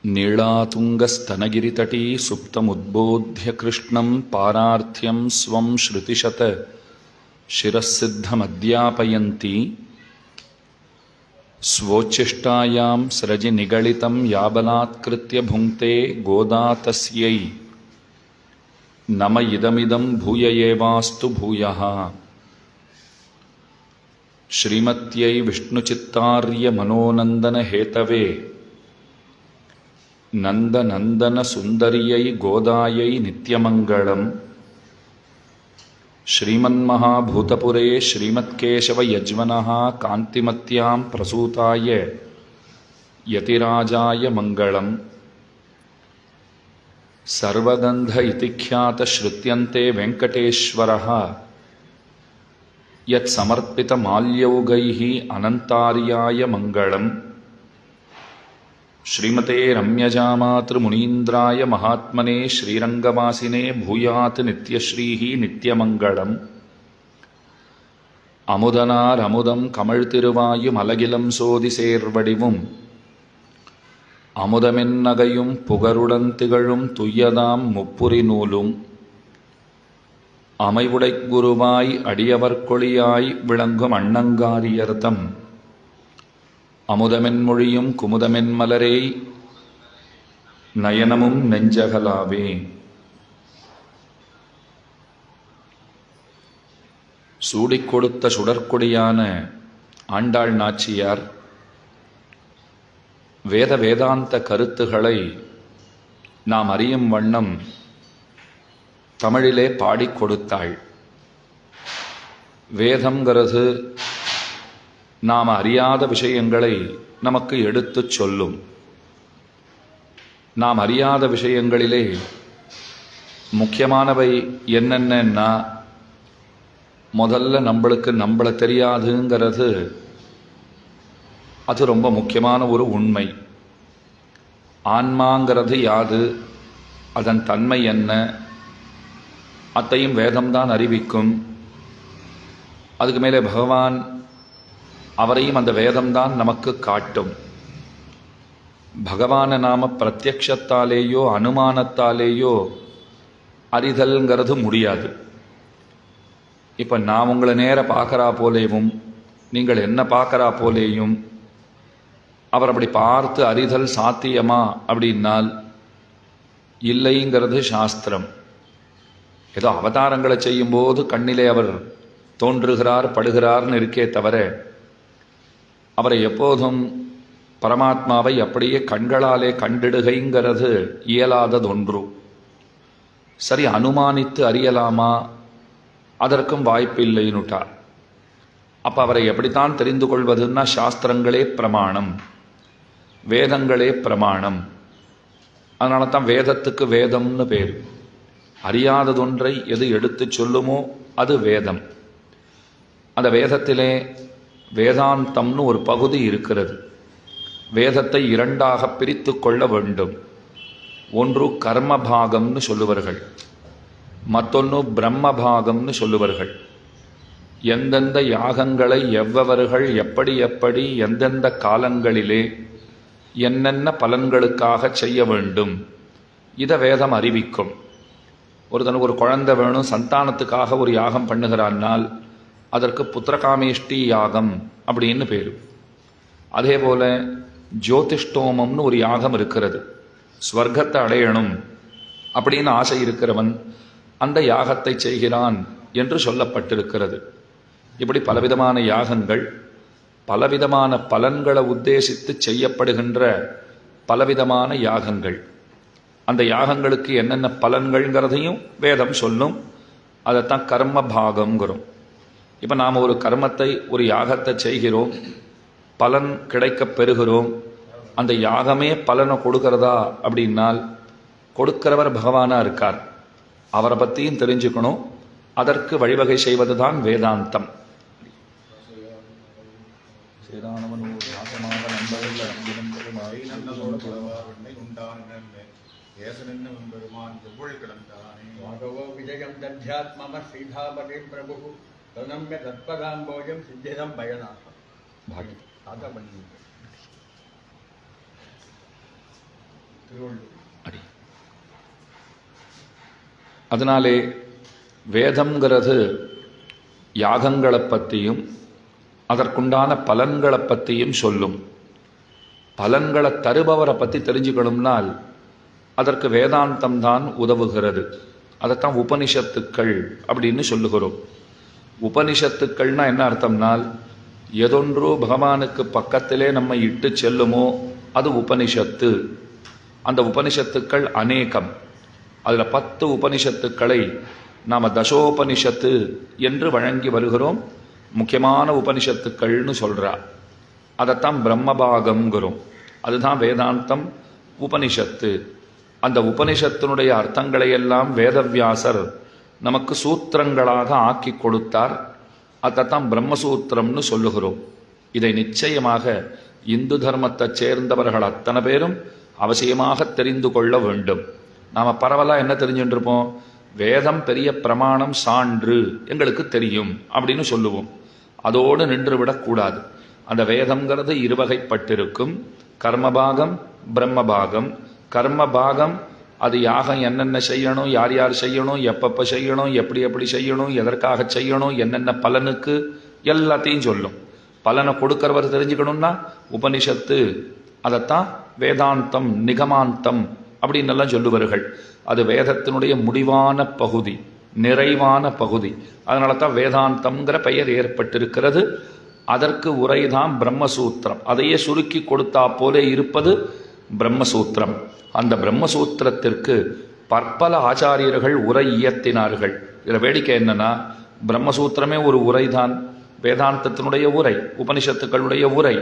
नीलातुङ्गस्तनगिरितटी सुप्तमुद्बोध्य कृष्णं पारार्थ्यं स्वं श्रुतिशत शिरःसिद्धमध्यापयन्ती स्वोच्छिष्टायां स्रजि निगलितं याबलात्कृत्य भुङ्क्ते गोदा तस्यै नम इदमिदं भूय एवास्तु भूयः। श्रीमत्यै विष्णुचित्तार्य मनोनन्दन हेतवे नंदनंदन सुंदर्यै गोदायै नित्यमंगलम्। श्रीमन्महाभूतपुरे श्रीमत्केशव यज्वनः कान्तिमत्यां प्रसूताय यतिराजाय मंगलम्। सर्वगंध इति ख्यात श्रुत्यन्ते वेंकटेश्वरः यत्समर्पितमाल्यौगैः अनन्तार्याय मंगलम्। श्रीमते रम्यजामातृमुनीन्द्राय महात्मने श्रीरंगवासिने भूयात् नित्यश्रीः नित्यमंगलम्। अमुदनार अमुदम कमल तिरुवायुम अलगिलम सोदि சேர்வடிவும் அமுதமென்னகையும் புகருடன் திகழும் துய்யதாம் முப்புரி நூலும் அமைவுடைக் குருவாய் அடியவர்கொழியாய் விளங்கும் அண்ணங்காரியர்தம் அமுதமென்மொழியும் குமுதமென்மலரே நயனமும் நெஞ்சகலாவே. சூடிக் கொடுத்த சுடற்கொடியான ஆண்டாள் நாச்சியார் வேத வேதாந்த கருத்துக்களை நாம் அறியும் வண்ணம் தமிழிலே பாடிக் கொடுத்தாள். வேதம்ங்கிறது நாம் அறியாத விஷயங்களை நமக்கு எடுத்துச் சொல்லும். நாம் அறியாத விஷயங்களிலே முக்கியமானவை என்னென்னா, முதல்ல நம்மளை தெரியாதுங்கிறது அது ரொம்ப முக்கியமான ஒரு உண்மை. ஆன்மாங்கிறது யாது, அதன் தன்மை என்ன, அத்தையும் வேதம்தான் அறிவிக்கும். அதுக்கு மேலே பகவான் அவரையும் அந்த வேதம்தான் நமக்கு காட்டும். பகவானை நாம பிரத்யக்ஷத்தாலேயோ அனுமானத்தாலேயோ அறிதல்ங்கிறது முடியாது. இப்போ நான் உங்களை நேர பார்க்கறா போலேயும் நீங்கள் என்ன பார்க்கறா போலேயும் அவர் அப்படி பார்த்து அறிதல் சாத்தியமா அப்படின்னால் இல்லைங்கிறது சாஸ்திரம். ஏதோ அவதாரங்களை செய்யும்போது கண்ணிலே அவர் தோன்றுகிறார் படுகிறார்னு இருக்கே தவிர அவரை எப்போதும் பரமாத்மாவை அப்படியே கண்களாலே கண்டிடுகைங்கிறது இயலாததொன்று. சரி, அனுமானித்து அறியலாமா? அதற்கும் வாய்ப்பு இல்லைன்னுட்டார். அப்போ அவரை எப்படித்தான் தெரிந்து கொள்வதுன்னா சாஸ்திரங்களே பிரமாணம், வேதங்களே பிரமாணம். அதனால தான் வேதத்துக்கு வேதம்னு பேர். அறியாததொன்றை எது எடுத்து சொல்லுமோ அது வேதம். அந்த வேதத்திலே வேதாந்தம்னு ஒரு பகுதி இருக்கிறது. வேதத்தை இரண்டாக பிரித்து கொள்ள வேண்டும். ஒன்று கர்மபாகம்னு சொல்லுவார்கள், மற்றொன்று பிரம்மபாகம்னு சொல்லுவார்கள். எந்தெந்த யாகங்களை எவ்வவர்கள் எப்படி எப்படி எந்தெந்த காலங்களிலே என்னென்ன பலன்களுக்காக செய்ய வேண்டும் இதை வேதம் அறிவிக்கும். ஒருத்தனுக்கு ஒரு குழந்தை வேணும், சந்தானத்துக்காக ஒரு யாகம் பண்ணுகிறான்னால் அதற்கு புத்திரகாமேஷ்டி யாகம் அப்படின்னு பேர். அதே போல ஜோதிஷ்டோமம்னு ஒரு யாகம் இருக்கிறது. ஸ்வர்க்கத்தை அடையணும் அப்படின்னு ஆசை இருக்கிறவன் அந்த யாகத்தை செய்கிறான் என்று சொல்லப்பட்டிருக்கிறது. இப்படி பலவிதமான யாகங்கள், பலவிதமான பலன்களை உத்தேசித்து செய்யப்படுகின்ற பலவிதமான யாகங்கள். அந்த யாகங்களுக்கு என்னென்ன பலன்கள்ங்கிறதையும் வேதம் சொல்லும். அதைத்தான் கர்ம பாகம்ங்கிறோம். இப்போ நாம் ஒரு கர்மத்தை, ஒரு யாகத்தை செய்கிறோம், பலன் கிடைக்க பெறுகிறோம். அந்த யாகமே பலனை கொடுக்கிறதா அப்படின்னால் கொடுக்கிறவர் பகவானா இருக்கார். அவரை பற்றியும் தெரிஞ்சுக்கணும். அதற்கு வழிவகை செய்வது தான் வேதாந்தம். விஜயம் தத்யாத்ம ஸ்ரீதாபதி பிரபு தனம்ய தத்பதாம்போஜம் சித்திதம் பயனாக. திருவள்ளுவர். அடி. அதனாலே வேதம்ங்கிறது யாகங்களை பற்றியும் அதற்குண்டான பலன்களை பற்றியும் சொல்லும். பலன்களை தருபவரை பற்றி தெரிஞ்சுக்கணும்னால் அதற்கு வேதாந்தம் தான் உதவுகிறது. அதைத்தான் உபனிஷத்துக்கள் அப்படின்னு சொல்லுகிறோம். உபனிஷத்துக்கள்னா என்ன அர்த்தம்னால், எதொன்றோ பகவானுக்கு பக்கத்திலே நம்ம இட்டு செல்லுமோ அது உபனிஷத்து. அந்த உபனிஷத்துக்கள் அநேகம். அதில் 10 உபனிஷத்துக்களை நாம் தசோபனிஷத்து என்று வழங்கி வருகிறோம். முக்கியமான உபனிஷத்துக்கள்னு சொல்கிறா. அதைத்தான் பிரம்மபாகம்ங்கிறோம். அதுதான் வேதாந்தம் உபனிஷத்து. அந்த உபனிஷத்தினுடைய அர்த்தங்களை எல்லாம் வேதவியாசர் நமக்கு சூத்திரங்களாக ஆக்கி கொடுத்தார். அதைத்தான் பிரம்மசூத்திரம்னு சொல்லுகிறோம். இதை நிச்சயமாக இந்து தர்மத்தை சேர்ந்தவர்கள் அத்தனை பேரும் அவசியமாக தெரிந்து கொள்ள வேண்டும். நாம் பரவலாக என்ன தெரிஞ்சுட்டு இருப்போம், வேதம் பெரிய பிரமாணம் சான்று எங்களுக்கு தெரியும் அப்படின்னு சொல்லுவோம். அதோடு நின்று விடக்கூடாது. அந்த வேதம்ங்கிறது இருவகைப்பட்டிருக்கும். கர்மபாகம், பிரம்மபாகம். கர்மபாகம் அது யாகம் என்னென்ன செய்யணும், யார் யார் செய்யணும், எப்பப்போ செய்யணும், எப்படி எப்படி செய்யணும், எதற்காக செய்யணும், என்னென்ன பலனுக்கு எல்லாத்தையும் சொல்லும். பலனை கொடுக்கிறவர் தெரிஞ்சுக்கணும்னா உபனிஷத்து. அதைத்தான் வேதாந்தம், நிகமாந்தம் அப்படின்னு எல்லாம் சொல்லுவார்கள். அது வேதத்தினுடைய முடிவான பகுதி, நிறைவான பகுதி. அதனால தான் வேதாந்தம்ங்கிற பெயர் ஏற்பட்டிருக்கிறது. அதற்கு உரைதான் பிரம்மசூத்திரம். அதையே சுருக்கி கொடுத்தா போல இருப்பது பிரம்மசூத்திரம். அந்த பிரம்மசூத்திரத்திற்கு பற்பல ஆச்சாரியர்கள் உரை இயற்றினார்கள். இதில் வேடிக்கை என்னன்னா, பிரம்மசூத்திரமே ஒரு உரைதான். வேதாந்தத்தினுடைய உரை, உபனிஷத்துக்களுடைய உரை.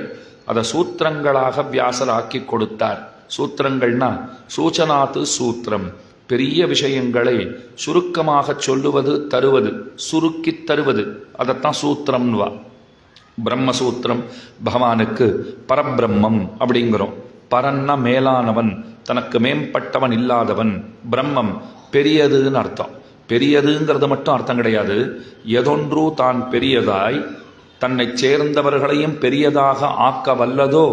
அதை சூத்திரங்களாக வியாசர் ஆக்கி கொடுத்தார். சூத்திரங்கள்னா சூச்சனாத்து சூத்திரம். பெரிய விஷயங்களை சுருக்கமாக சொல்லுவது, தருவது, சுருக்கி தருவது. அதைத்தான் சூத்திரம்னுவா. பிரம்மசூத்திரம் பகவானுக்கு பரபிரம்மம் அப்படிங்கிறோம். பரன்னா மேலானவன், தனக்கு மேம்பட்டவன் இல்லாதவன். பிரம்மம் பெரியதுன்னு அர்த்தம். பெரியதுங்கிறது மட்டும் அர்த்தம் கிடையாது. எதொன்று தான் பெரியதாய் தன்னை சேர்ந்தவர்களையும் பெரியதாக ஆக்க வல்லதோ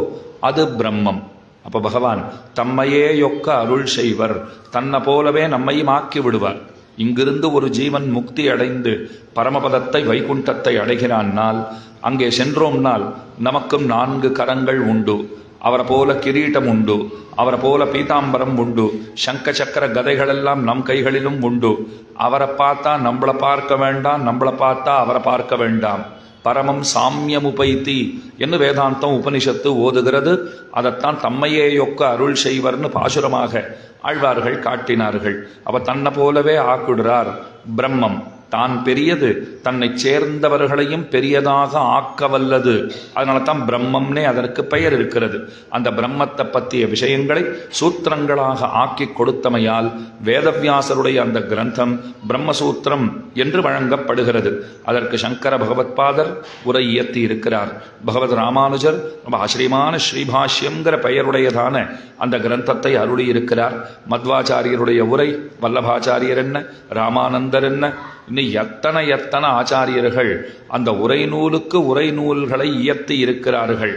அது பிரம்மம். அப்போ பகவான் தம்மையே யொக்க அருள் செய்வர், தன்னை போலவே நம்மையும் ஆக்கி விடுவார். இங்கிருந்து ஒரு ஜீவன் முக்தி அடைந்து பரமபதத்தை, வைகுண்டத்தை அடைகிறான்னால், அங்கே சென்றோம்னால் நமக்கும் 4 கரங்கள் உண்டு. அவரை போல கிரீட்டம் உண்டு, அவரை போல பீதாம்பரம் உண்டு, சங்க சக்கர கதைகளெல்லாம் நம் கைகளிலும் உண்டு. அவரை பார்த்தா நம்மளை பார்க்க வேண்டாம், நம்மளை பார்த்தா அவரை பார்க்க வேண்டாம். பரமம் சாமியமுபைத்தி என்று வேதாந்தம் உபனிஷத்து ஓதுகிறது. அதைத்தான் தம்மையே யொக்க அருள் செய்வர்னு பாசுரமாக ஆழ்வார்கள் காட்டினார்கள். அவ தன்னை போலவே ஆக்கிடுறார். பிரம்மம் தான் பெரியது, தன்னை சேர்ந்தவர்களையும் பெரியதாக ஆக்க வல்லது. அதனால தான் பிரம்மம்னே அதற்கு பெயர் இருக்கிறது. அந்த பிரம்மத்தை பற்றிய விஷயங்களை சூத்திரங்களாக ஆக்கி கொடுத்தமையால் வேதவியாசருடைய அந்த கிரந்தம் பிரம்மசூத்திரம் என்று வழங்கப்படுகிறது. அதற்கு சங்கர பகவத்பாதர் உரை இயற்றி இருக்கிறார். பகவத் ராமானுஜர் ரொம்ப ஆச்சரியமான ஸ்ரீபாஷ்யங்கிற பெயருடையதான அந்த கிரந்தத்தை அருளி இருக்கிறார். மத்வாச்சாரியருடைய உரை, வல்லபாச்சாரியர் என்ன, ராமானந்தர் என்ன, இன்னும் எத்தனை ஆச்சாரியர்கள் அந்த உரை நூலுக்கு உரை நூல்களை இயற்றி இருக்கிறார்கள்.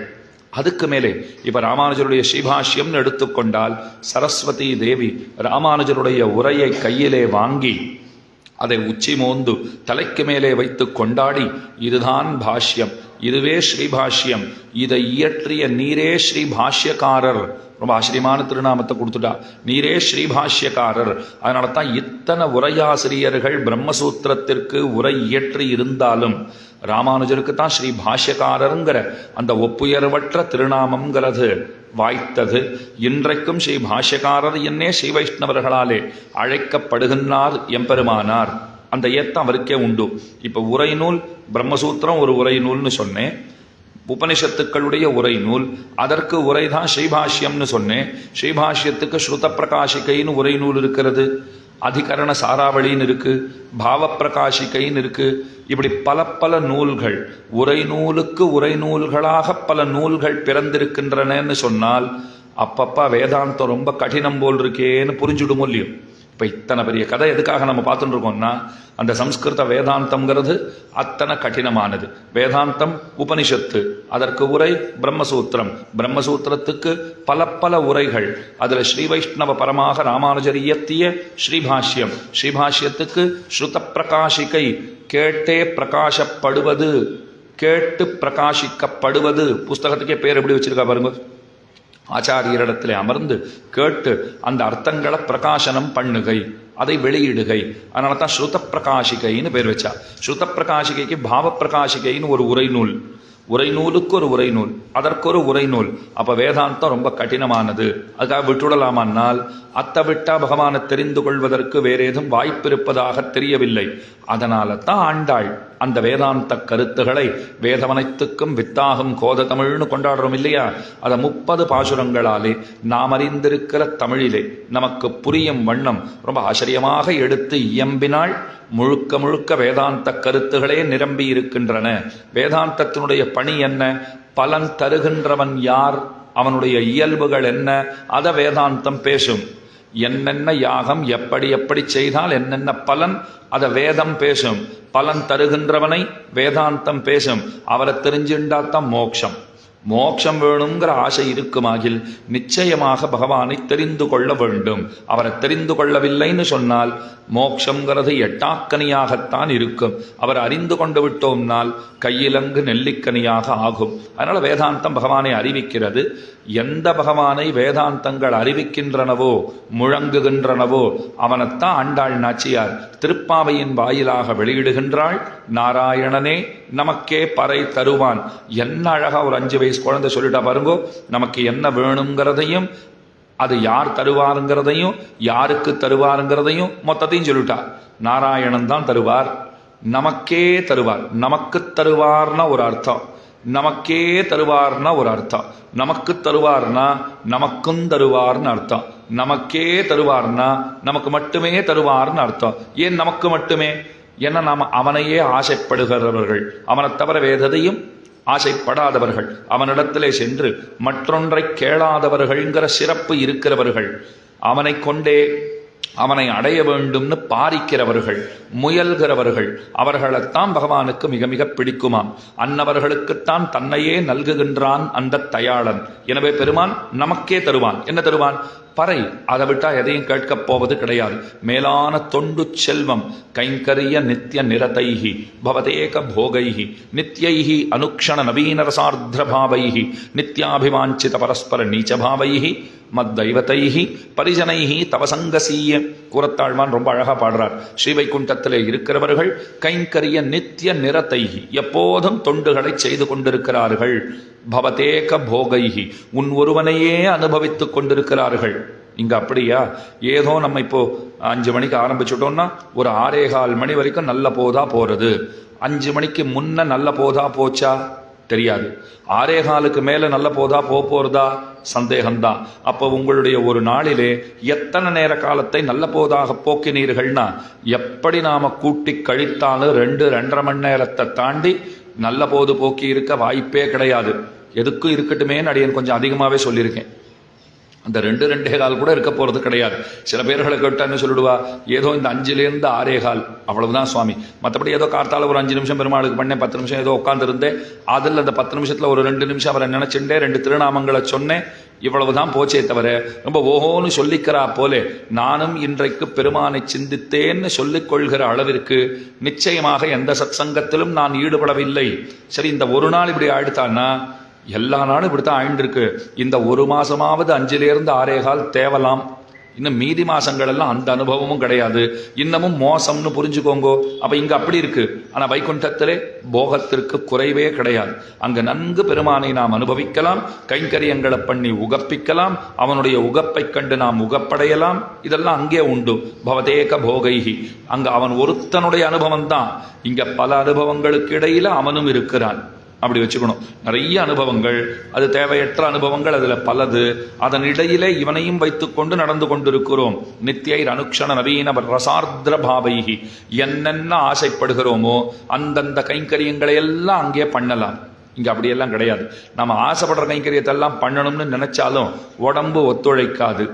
அதுக்கு மேலே இப்ப ராமானுஜருடைய ஸ்ரீபாஷ்யம் எடுத்துக்கொண்டால், சரஸ்வதி தேவி ராமானுஜருடைய உரையை கையிலே வாங்கி அதை உச்சி மோந்து தலைக்கு மேலே வைத்து கொண்டாடி, இதுதான் பாஷ்யம், இதுவே ஸ்ரீபாஷ்யம், இதை இயற்றிய நீரே ஸ்ரீபாஷ்யக்காரர். ரொம்ப ஆச்சரியமான திருநாமத்தை கொடுத்துட்டா, நீரே ஸ்ரீபாஷ்யக்காரர். அதனால தான் இத்தனை உரையாசிரியர்கள் பிரம்மசூத்திரத்திற்கு உரை இயற்றி இருந்தாலும் ராமானுஜருக்கு தான் ஸ்ரீ பாஷ்யக்காரருங்கிற அந்த ஒப்புயர்வற்ற திருநாமங்கிறது வாய்த்தது. இன்றைக்கும் ஸ்ரீ பாஷ்யக்காரர் என்னே ஸ்ரீ வைஷ்ணவர்களாலே அழைக்கப்படுகின்றார் எம்பெருமானார். அந்த ஏத்தம் அவருக்கே உண்டு. இப்போ உரை நூல் பிரம்மசூத்திரம் ஒரு உரை நூல்னு சொன்னேன். உபனிஷத்துக்களுடைய உரை நூல், அதற்கு உரைதான் ஸ்ரீபாஷ்யம்னு சொன்னேன். ஸ்ரீபாஷ்யத்துக்கு ஸ்ருத பிரகாஷிகைன்னு உரை நூல் இருக்கிறது, அதிகரண சாராவளின்னு இருக்கு, பாவ பிரகாஷிகைன்னு இருக்கு. இப்படி பல நூல்கள், உரை நூலுக்கு உரை நூல்களாக பல நூல்கள் பிறந்திருக்கின்றனன்னு சொன்னால் அப்பப்பா வேதாந்தம் ரொம்ப கடினம் போல் இருக்கேன்னு புரிஞ்சுடுமோ இல்லையோ. இப்போ இத்தனை பெரிய கதை எதுக்காக நம்ம பார்த்துட்டு இருக்கோம்னா, அந்த சம்ஸ்கிருத வேதாந்தம்ங்கிறது அத்தனை கடினமானது. வேதாந்தம் உபனிஷத்து, அதற்கு உரை பிரம்மசூத்திரம், பிரம்மசூத்திரத்துக்கு பல பல உரைகள், அதில் ஸ்ரீ வைஷ்ணவ பரமாக ராமானுஜர் இயற்றிய ஸ்ரீபாஷ்யம், ஸ்ரீபாஷ்யத்துக்கு ஸ்ருத பிரகாஷிகை, கேட்டே பிரகாசப்படுவது, கேட்டு பிரகாசிக்கப்படுவது. புஸ்தகத்துக்கே பேர் எப்படி வச்சிருக்கா பாருங்க. ஆச்சாரியரிடத்தில் அமர்ந்து கேட்டு அந்த அர்த்தங்களை பிரகாசனம் பண்ணுகை, அதை வெளியிடுகை. அதனால தான் ஸ்ருத பிரகாஷிகைன்னு பேர் வச்சா. ஸ்ருத பிரகாஷிகைக்கு பாவ பிரகாஷிகைன்னு ஒரு உரைநூல், உரைநூலுக்கு ஒரு உரைநூல், அதற்கொரு உரைநூல். அப்போ வேதாந்தம் ரொம்ப கடினமானது. அதுக்காக விட்டுவிடலாமானால், அத்தை விட்டா பகவானை தெரிந்து கொள்வதற்கு வேற ஏதும் வாய்ப்பு இருப்பதாக தெரியவில்லை. அதனால தான் ஆண்டாள் அந்த வேதாந்த கருத்துக்களை வேதவனைத்துக்கும் வித்தாகும் கோத தமிழ்னு கொண்டாடுறோம் இல்லையா? அதை 30 பாசுரங்களாலே நாம் அறிந்திருக்கிற தமிழிலே நமக்கு புரியும் வண்ணம் ரொம்ப ஆச்சரியமாக எடுத்து இயம்பினாள். முழுக்க முழுக்க வேதாந்த கருத்துகளே நிரம்பி இருக்கின்றன. வேதாந்தத்தினுடைய பணி என்ன? பலன் தருகின்றவன் யார், அவனுடைய இயல்புகள் என்ன, அதை வேதாந்தம் பேசும். என்னென்ன யாகம் எப்படி எப்படி செய்தால் என்னென்ன பலன், அதை வேதம் பேசும். பலன் தருகின்றவனை வேதாந்தம் பேசும். அவரை தெரிஞ்சுண்டாத்தான் மோட்சம். மோட்சம் வேணுங்கிற ஆசை இருக்குமாகில் நிச்சயமாக பகவானை தெரிந்து கொள்ள வேண்டும். அவரை தெரிந்து கொள்ளவில்லைன்னு சொன்னால் மோட்சங்கிறது எட்டாக்கனியாகத்தான் இருக்கும். அவர் அறிந்து கொண்டு விட்டோம்னால் கையிலங்கு நெல்லிக்கனியாக ஆகும். அதனால வேதாந்தம் பகவானை அறிவிக்கிறது. எந்த பகவானை வேதாந்தங்கள் அறிவிக்கின்றனவோ, முழங்குகின்றனவோ, அவனைத்தான் ஆண்டாள் நாச்சியார் திருப்பாவையின் வாயிலாக வெளியிடுகின்றாள். நாராயணனே நமக்கே பறை தருவான். என்ன அழகா ஒரு 5 வயசு குழந்தை சொல்லிட்டா பாருங்கோ. நமக்கு என்ன வேணுங்கிறதையும், அது யார் தருவாருங்கிறதையும், யாருக்கு தருவாருங்கிறதையும் மொத்தத்தையும் சொல்லிட்டா. நாராயணன் தான் தருவார், நமக்கே தருவார். நமக்கு தருவார்னா ஒரு அர்த்தம், நமக்கே தருவார்னா ஒரு அர்த்தம். நமக்கு தருவார்னா நமக்கும் தருவார்னு அர்த்தம். நமக்கே தருவார்னா நமக்கு மட்டுமே தருவார்னு அர்த்தம். ஏன் நமக்கு மட்டுமே? ஏன்னா நாம் அவனையே ஆசைப்படுகிறவர்கள், அவனை தவிர வேதத்தையும் ஆசைப்படாதவர்கள், அவனிடத்திலே சென்று மற்றொன்றை கேளாதவர்கள்ங்கிற சிறப்பு இருக்கிறவர்கள், அவனை கொண்டே அவனை அடைய வேண்டும்னு பாரிக்கிறவர்கள், முயல்கிறவர்கள், அவர்களைத்தான் பகவானுக்கு மிக மிக பிடிக்குமாம். அன்னவர்களுக்குத்தான் தன்னையே நல்குகின்றான் அந்த தயாளன். எனவே பெருமான் நமக்கே தருவான். என்ன தருவான்? பறை. அதை விட்டா எதையும் கேட்கப் போவது கிடையாது. மேலான தொண்டு செல்வம். கைங்கரிய நித்திய நிரதைஹி பவதேக போகைஹி நித்யைஹி அனுக்ஷண நவீன ரசார்திரபாவைஹி நித்யாபிவாஞ்சித பரஸ்பர நீச்சபாவைஹி மத்தைவதைஹி பரிஜனைஹி தவசங்கசீய. கூரத்தாழ்வான் ரொம்ப அழகா பாடுறார். ஸ்ரீவைகுண்டத்திலே இருக்கிறவர்கள் கைங்கரிய நித்திய நிரதைஹி, எப்போதும் தொண்டுகளை செய்து கொண்டிருக்கிறார்கள். பவதேக போகைஹி, உன் ஒருவனையே அனுபவித்துக் கொண்டிருக்கிறார்கள். இங்க அப்படியா? ஏதோ நம்ம இப்போ 5 மணிக்கு ஆரம்பிச்சுட்டோம்னா ஒரு 6:15 மணி வரைக்கும் நல்ல போதா போறது. 5 மணிக்கு முன்ன நல்ல போதா போச்சா தெரியாது. 6:15க்கு மேல நல்ல போதா போறதா சந்தேகம்தான். அப்போ உங்களுடைய ஒரு நாளிலே எத்தனை நேர காலத்தை நல்ல போதாக போக்கினீர்கள்னா, எப்படி நாம கூட்டி கழித்தாலும் 2-2.5 மணி நேரத்தை தாண்டி நல்ல போது போக்கி இருக்க வாய்ப்பே கிடையாது. எதுக்கும் இருக்கட்டுமே அடியன் கொஞ்சம் அதிகமாகவே சொல்லியிருக்கேன். அந்த 2-2.25 கூட இருக்க போறது கிடையாது. சில பேர்களை கேட்டா என்ன சொல்லிடுவா, ஏதோ இந்த 5லேருந்து 6:15 அவ்வளவுதான் சுவாமி, மற்றபடி ஏதோ கார்த்தால ஒரு 5 நிமிஷம் பெருமாளுக்கு பண்ணேன், 10 நிமிஷம் ஏதோ உட்காந்துருந்தேன், அதில் அந்த 10 நிமிஷத்துல ஒரு 2 நிமிஷம் அவரை நினைச்சுட்டேன், 2 திருநாமங்களை சொன்னேன், இவ்வளவுதான் போச்சே தவிர ரொம்ப ஓஹோன்னு சொல்லிக்கிறா போலே நானும் இன்றைக்கு பெருமானை சிந்தித்தேன்னு சொல்லிக் கொள்கிற அளவிற்கு நிச்சயமாக எந்த சத்சங்கத்திலும் நான் ஈடுபடவில்லை. சரி, இந்த ஒரு நாள் இப்படி ஆயிடுத்தான்னா எல்லா நாளும் இப்படித்தான் ஆயிண்டிருக்கு. இந்த ஒரு மாசமாவது 5லேருந்து 6:15 தேவலாம். இன்னும் மீதி மாசங்கள் எல்லாம் அந்த அனுபவமும் கிடையாது. இன்னமும் மோசம்னு புரிஞ்சுக்கோங்கோ. அப்ப இங்க அப்படி இருக்கு. ஆனா வைகுண்டத்திலே போகத்திற்கு குறைவே கிடையாது. அங்க நன்கு பெருமானை நாம் அனுபவிக்கலாம், கைங்கரியங்களை பண்ணி உகப்பிக்கலாம், அவனுடைய உகப்பை கண்டு நாம் உகப்படையலாம். இதெல்லாம் அங்கே உண்டு. பவதேக போகைஹி, அங்க அவன் ஒருத்தனுடைய அனுபவம் தான். இங்க பல அனுபவங்களுக்கு இடையில அவனும் இருக்கிறான். அப்படி வச்சுக்கணும். நிறைய அனுபவங்கள், அது தேவையற்ற அனுபவங்கள் அதுல பலது. அதன் இடையிலே இவனையும் வைத்துக்கொண்டு நடந்து கொண்டிருக்கிறோம். நித்தியை அனுக்ஷண நவீன ரசார்திர பாவைஹி, என்னென்ன ஆசைப்படுகிறோமோ அந்தந்த கைங்கரியங்களை எல்லாம் அங்கே பண்ணலாம். இங்க அப்படியெல்லாம் கிடையாது. நம்ம ஆசைப்படுற கைங்கரியத்தை எல்லாம் பண்ணணும்னு நினைச்சாலும் உடம்பு ஒத்துழைக்காது.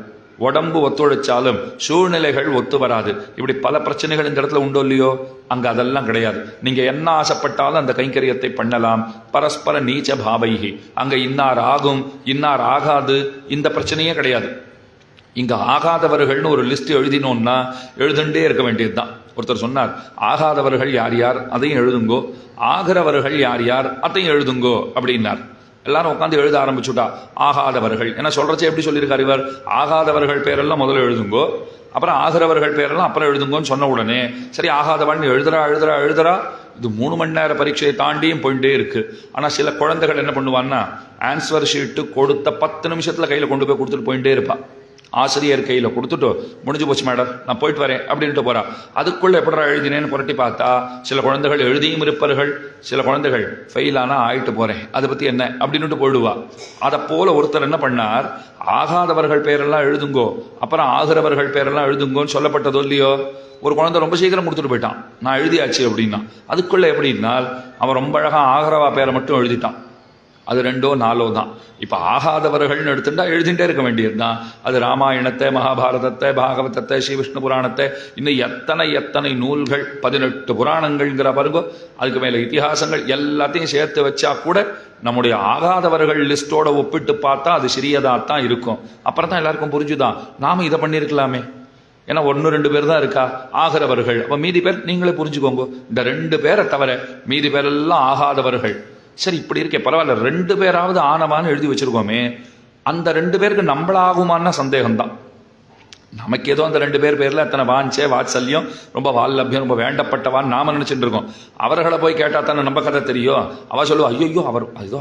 உடம்பு ஒத்துழைச்சாலும் சூழ்நிலைகள் ஒத்து வராது. இப்படி பல பிரச்சனைகள் இந்த இடத்துல உண்டோ இல்லையோ? அங்க அதெல்லாம் கிடையாது. நீங்க என்ன ஆசைப்பட்டாலும் அந்த கைங்கரியத்தை பண்ணலாம். பரஸ்பர நீச்ச பாவைகி, அங்க இன்னார் ஆகும் இன்னார் ஆகாது இந்த பிரச்சனையே கிடையாது. இங்க ஆகாதவர்கள்னு ஒரு லிஸ்ட் எழுதினோம்னா எழுதுண்டே இருக்க வேண்டியதுதான். ஒருத்தர் சொன்னார், ஆகாதவர்கள் யார் யார் அதையும் எழுதுங்கோ, ஆகிறவர்கள் யார் யார் அதையும் எழுதுங்கோ அப்படின்னார். எல்லாரும் உட்காந்து எழுத ஆரம்பிச்சுட்டா ஆகாதவர்கள் என்ன சொல்றச்சே எப்படி சொல்லியிருக்காரு இவர்? ஆகாதவர்கள் பேரெல்லாம் முதல்ல எழுதுங்கோ, அப்புறம் ஆகிறவர்கள் பேரெல்லாம் அப்புறம் எழுதுங்கோன்னு சொன்ன உடனே சரி ஆகாதவன் எழுதுறா. இது 3 மணி நேர பரீட்சையை தாண்டியும் போயிட்டே இருக்கு. ஆனா சில குழந்தைகள் என்ன பண்ணுவான்னா ஆன்சர் ஷீட்டு கொடுத்த 10 நிமிஷத்துல கையில கொண்டு போய் கொடுத்துட்டு போயிட்டே இருப்பா. ஆசிரியர் கையில் கொடுத்துட்டு முடிஞ்சு போச்சு மேடம் நான் போயிட்டு வரேன் அப்படின்ட்டு போறா. அதுக்குள்ள எப்படா எழுதினேன்னு புரட்டி பார்த்தா சில குழந்தைகள் எழுதியும் இருப்பார்கள், சில குழந்தைகள் ஃபெயிலானா ஆயிட்டு போறேன் அதை பத்தி என்ன அப்படின்ட்டு போயிடுவா. அதை போல ஒருத்தர் என்ன பண்ணார், ஆகாதவர்கள் பேரெல்லாம் எழுதுங்கோ அப்புறம் ஆகிறவர்கள் பேரெல்லாம் எழுதுங்கோன்னு சொல்லப்பட்டதோ இல்லையோ? ஒரு குழந்தை ரொம்ப சீக்கிரம் கொடுத்துட்டு போயிட்டான், நான் எழுதியாச்சு அப்படின்னா. அதுக்குள்ள எப்படின்னா அவன் ரொம்ப அழகா ஆகிறவா பேரை மட்டும் எழுதிட்டான். அது 2ஓ 4ஓ தான். இப்ப ஆகாதவர்கள்னு எடுத்துட்டா எழுதிட்டே இருக்க வேண்டியதுதான். அது ராமாயணத்தை, மகாபாரதத்தை, பாகவதத்தை, ஸ்ரீ விஷ்ணு புராணத்தை, இன்னும் எத்தனை நூல்கள், 18 புராணங்கள்ங்கிற பாருங்க, அதுக்கு மேல இதிகாசங்கள் எல்லாத்தையும் சேர்த்து வச்சா கூட நம்முடைய ஆகாதவர்கள் லிஸ்டோட ஒப்பிட்டு பார்த்தா அது சிறியதாத்தான் இருக்கும். அப்புறம் தான் எல்லாருக்கும் புரிஞ்சுதான் நாம இதை பண்ணியிருக்கலாமே. ஏன்னா 1-2 பேர் தான் இருக்கா ஆகிறவர்கள். அப்ப மீதி பேர் நீங்களே புரிஞ்சுக்கோங்க, இந்த 2 பேரை தவிர மீதி பேரெல்லாம் ஆகாதவர்கள். சரி இப்படி இருக்கே பரவாயில்ல, 2 பேராவது ஆனவான்னு எழுதி வச்சிருக்கோமே, அந்த 2 பேருக்கு நம்மளாகுமான்னா சந்தேகம்தான். நமக்கு ஏதோ அந்த 2 பேர்ல எத்தனை வாத்சல்யம், ரொம்ப வால்லபியம், ரொம்ப வேண்டப்பட்டவான்னு நாம நினைச்சிட்டு இருக்கோம். அவர்களை போய் கேட்டா தானே நம்ம கதை தெரியும். அவ சொல்லுவா ஐயோ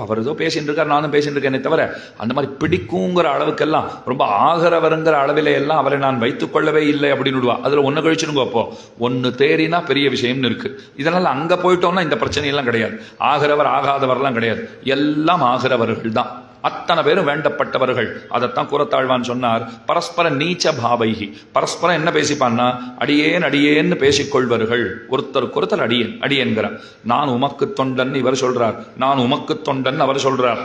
அவர் ஏதோ பேசிட்டு இருக்கார், நானும் பேசிட்டு இருக்கேனே தவிர அந்த மாதிரி பிடிக்குங்கிற அளவுக்கெல்லாம் ரொம்ப ஆகிறவருங்கிற அளவில எல்லாம் அவரை நான் வைத்துக் கொள்ளவே இல்லை அப்படின்னு விடுவா. அதுல ஒண்ணு கழிச்சிருங்க. அப்போ ஒன்னு தேறினா பெரிய விஷயம்னு இருக்கு. இதனால அங்க போயிட்டோம்னா இந்த பிரச்சனை எல்லாம் கிடையாது. ஆகிறவர் ஆகாதவர்லாம் கிடையாது, எல்லாம் ஆகிறவர்கள் தான். அத்தனை பேரும் வேண்டப்பட்டவர்கள். அதைத்தான் கூறத்தாழ்வான் சொன்னார், பரஸ்பர நீச்ச பாவைகி. பரஸ்பரம் என்ன பேசிப்பான்னா அடியேன்னு பேசிக்கொள்வர்கள். ஒருத்தருக்கு அடியேன்கிறார். நான் உமக்கு தொண்டன் இவர் சொல்றார், நான் உமக்கு தொண்டன் அவர் சொல்றார்.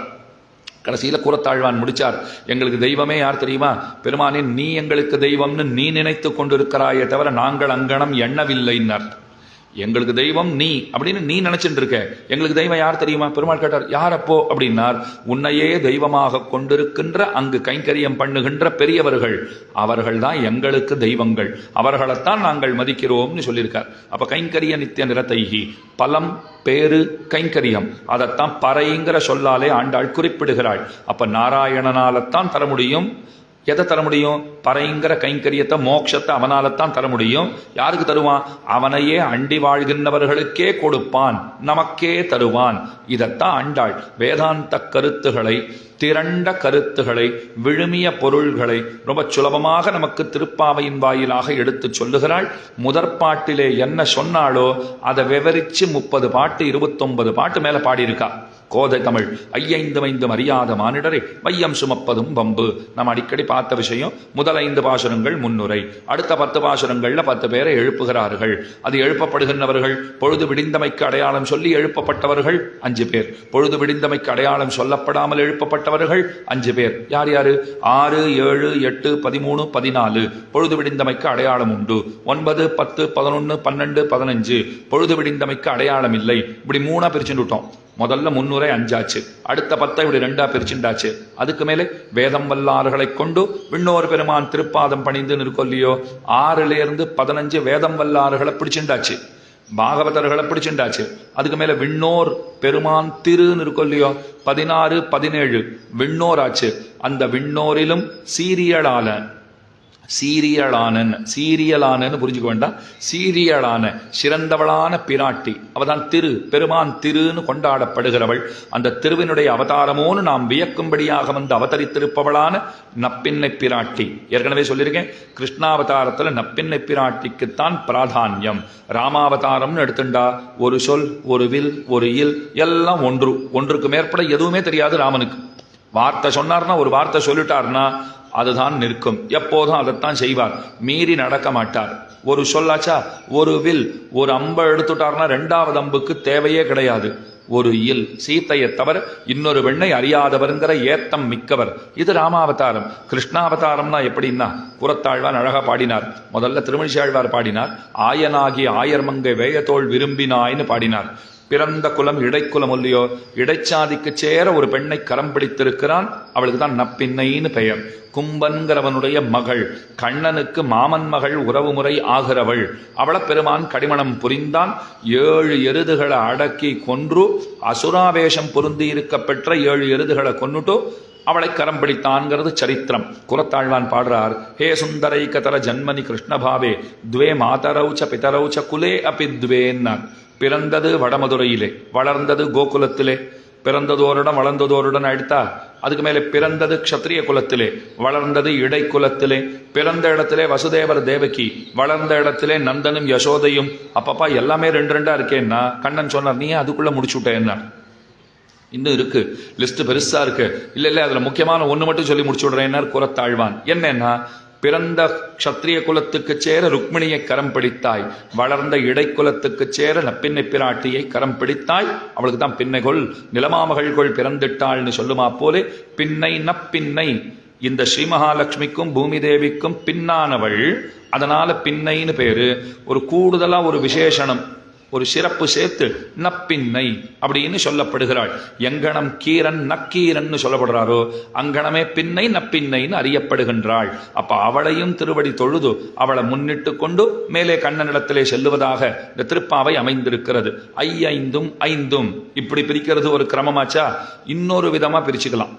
கடைசியில கூறத்தாழ்வான் முடிச்சார், எங்களுக்கு தெய்வமே யார் தெரியுமா? பெருமானே நீ எங்களுக்கு தெய்வம்னு நீ நினைத்து கொண்டிருக்கிறாயே தவிர நாங்கள் அங்கனம் எண்ணவில்லைன்னார். எங்களுக்கு தெய்வம் நீ அப்படின்னு நீ நினைச்சிட்டு இருக்க, எங்களுக்கு தெய்வம் யார் தெரியுமா? பெருமாள் கேட்டார், யார் அப்போ அப்படின்னார், உன்னையே தெய்வமாக கொண்டிருக்கின்ற அங்கு கைங்கரியம் பண்ணுகின்ற பெரியவர்கள், அவர்கள் தான் எங்களுக்கு தெய்வங்கள், அவர்களைத்தான் நாங்கள் மதிக்கிறோம்னு சொல்லியிருக்கார். அப்ப கைங்கரிய நித்திய நிரதைகி, பலம் பேரு கைங்கரியம், அதைத்தான் பறைங்கிற சொல்லாலே ஆண்டாள் குறிப்பிடுகிறாள். அப்ப நாராயணனாலத்தான் தர முடியும். எதை தர முடியும்? பறைங்கிற கைங்கரியத்தை, மோட்சத்தை அவனால்தான் தர முடியும். யாருக்கு தருவான்? அவனையே அண்டி வாழ்கின்றவர்களுக்கே கொடுப்பான், நமக்கே தருவான். இதத்தான் ஆண்டாள் வேதாந்த கருத்துகளை, திரண்ட கருத்துகளை, விழுமிய பொருள்களை ரொம்ப சுலபமாக நமக்கு திருப்பாவையின் வாயிலாக எடுத்து சொல்லுகிறாள். முதற்பாட்டிலே என்ன சொன்னாலோ அதை விவரிச்சு 30 பாட்டு 29 பாட்டு மேல பாடியிருக்கா. கோதை தமிழ் 5 அறியாத மானிடரை மையம் சுமப்பதும் வம்பு. நம்ம அடிக்கடி பார்த்த விஷயம். முதல் 5 பாசுரங்கள் முன்னுரை, அடுத்த 10 பாசுரங்கள்ல 10 பேரை எழுப்புகிறார்கள். அது எழுப்பப்படுகின்றவர்கள் பொழுது விடிந்தமைக்கு அடையாளம் சொல்லி எழுப்பப்பட்டவர்கள் 5 பேர், பொழுது விடிந்தமைக்கு அடையாளம் சொல்லப்படாமல் எழுப்பப்பட்டவர்கள் 5 பேர். யார் யாரு? 6, 7, 8, 13, 14 பொழுது விடிந்தமைக்கு அடையாளம் உண்டு. 9, 10, 11, 12, 15 பொழுது விடிந்தமைக்கு அடையாளம் இல்லை. இப்படி 3 பிரிச்சுட்டு விட்டோம். முதல்ல முன்னுரை 5 ஆச்சு, அடுத்த 10 இப்படி 2 பிரிச்சுண்டாச்சு. அதுக்கு மேலே வேதம் வல்லார்களை கொண்டு விண்ணோர் பெருமான் திருப்பாதம் பணிந்து நிற்கொல்லியோ 6லிருந்து 15 வேதம் வல்லார்களை பிடிச்சுண்டாச்சு, பாகவதர்களை பிடிச்சுண்டாச்சு. அதுக்கு மேல விண்ணோர் பெருமான் திரு நிற்கொல்லியோ 16, 17 விண்ணோர் ஆச்சு. அந்த விண்ணோரிலும் சீரியலானன்னு புரிஞ்சுக்க வேண்டாம், சீரியலான சிறந்தவளான பிராட்டி அவதான் திரு, பெருமான் திருன்னு கொண்டாடப்படுகிறவள். அந்த திருவினுடைய அவதாரமோன்னு நாம் வியக்கும்படியாக வந்து அவதரித்திருப்பவளான நப்பின்னை பிராட்டி. ஏற்கனவே சொல்லியிருக்கேன், கிருஷ்ணாவதாரத்துல நப்பின்னை பிராட்டிக்குத்தான் பிராதான்யம். ராமாவதாரம்னு எடுத்துண்டா ஒரு சொல், ஒரு வில், ஒரு இல், எல்லாம் ஒன்றுக்கு மேற்பட எதுவுமே தெரியாது ராமனுக்கு. வார்த்தை சொன்னார்னா, ஒரு வார்த்தை சொல்லிட்டார்னா அதுதான் நிற்கும், எப்போதும் அதைத்தான் செய்வார், மீறி நடக்க மாட்டார். ஒரு சொல்லாச்சா, ஒரு வில், ஒரு அம்பை எடுத்துட்டார்னா 2வது அம்புக்கு தேவையே கிடையாது. ஒரு இல். சீத்தையை தவிர இன்னொரு பெண்ணை அறியாதவருங்கிற ஏத்தம் மிக்கவர். இது ராமாவதாரம். கிருஷ்ணாவதாரம்னா எப்படின்னா குரத்தாழ்வான் அழகா பாடினார். முதல்ல திருமணிசாழ்வார் பாடினார், ஆயனாகி ஆயர்மங்கை வேயத்தோள் விரும்பினாய்னு பாடினார். பிறந்த குலம் இடைக்குலம் இல்லையோ, இடைச்சாதிக்கு சேர ஒரு பெண்ணை கரம் பிடித்திருக்கிறான். அவளுக்கு தான் நப்பின்னைன்னு பெயர். கும்பன்கிறவனுடைய மகள், கண்ணனுக்கு மாமன் மகள் உறவு முறை ஆகிறவள். அவளை பெருமான் கடிமணம் புரிந்தான். 7 எருதுகளை அடக்கி கொன்று அசுராவேஷம் பொருந்தி இருக்க பெற்ற 7 எருதுகளை கொன்னுட்டு அவளை கரம் பிடித்தான்கிறது சரித்திரம். குலத்தாழ்வான் பாடுறார், ஹே சுந்தரைக்கதர ஜன்மனி கிருஷ்ணபாவே துவே மாதரௌச்ச பிதரௌச்ச குலே அபி துவேன்னார். பிறந்தது வடமதுரையிலே, வளர்ந்தது கோகுலத்திலே. பிறந்ததோருடன் வளர்ந்ததோருடன் எடுத்தா அதுக்கு மேலே பிறந்தது க்ஷத்ரிய குலத்திலே, வளர்ந்தது இடை குலத்திலே. பிறந்த இடத்திலே வசுதேவர் தேவகி, வளர்ந்த இடத்திலே நந்தனும் யசோதையும். அப்பப்பா எல்லாமே 2 இருக்கேன்னா கண்ணன் சொன்னார், நீ அதுக்குள்ள முடிச்சு விட்டேன்னா. இன்னும் இருக்கு, லிஸ்ட் பெருசா இருக்கு. இல்ல அதுல முக்கியமான ஒண்ணு மட்டும் சொல்லி முடிச்சு விடுறேன் குலத்தாழ்வான். என்னன்னா, பிறந்த க்ஷத்ரிய குலத்துக்கு சேர ருக்மிணியை கரம் பிடித்தாய், வளர்ந்த இடைக்குலத்துக்கு சேர நப்பின்னை பிராட்டியை கரம் பிடித்தாய். அவளுக்கு தான் பின்னைகொள் நிலமாமகள்கொள் பிறந்திட்டாள்னு சொல்லுமா போலே பின்னை நப்பின்னை. இந்த ஸ்ரீ மகாலட்சுமிக்கும் பூமி தேவிக்கும் பின்னானவள், அதனால பின்னைன்னு பேரு. ஒரு கூடுதலா ஒரு விசேஷனம், ஒரு சிறப்பு சேர்த்து நப்பின்னை அப்படின்னு சொல்லப்படுகிறாள். எங்கனம் கீரன் நக்கீரன் சொல்லப்படுறாரோ அங்கனமே பின்னை நப்பின்னைன்னு அறியப்படுகின்றாள். அப்ப அவளையும் திருவடி தொழுது அவளை முன்னிட்டு கொண்டு மேலே கண்ணனிடத்திலே செல்லுவதாக இந்த திருப்பாவை அமைந்திருக்கிறது. 5 இப்படி பிரிக்கிறது ஒரு கிரமமாச்சா. இன்னொரு விதமா பிரிச்சுக்கலாம்.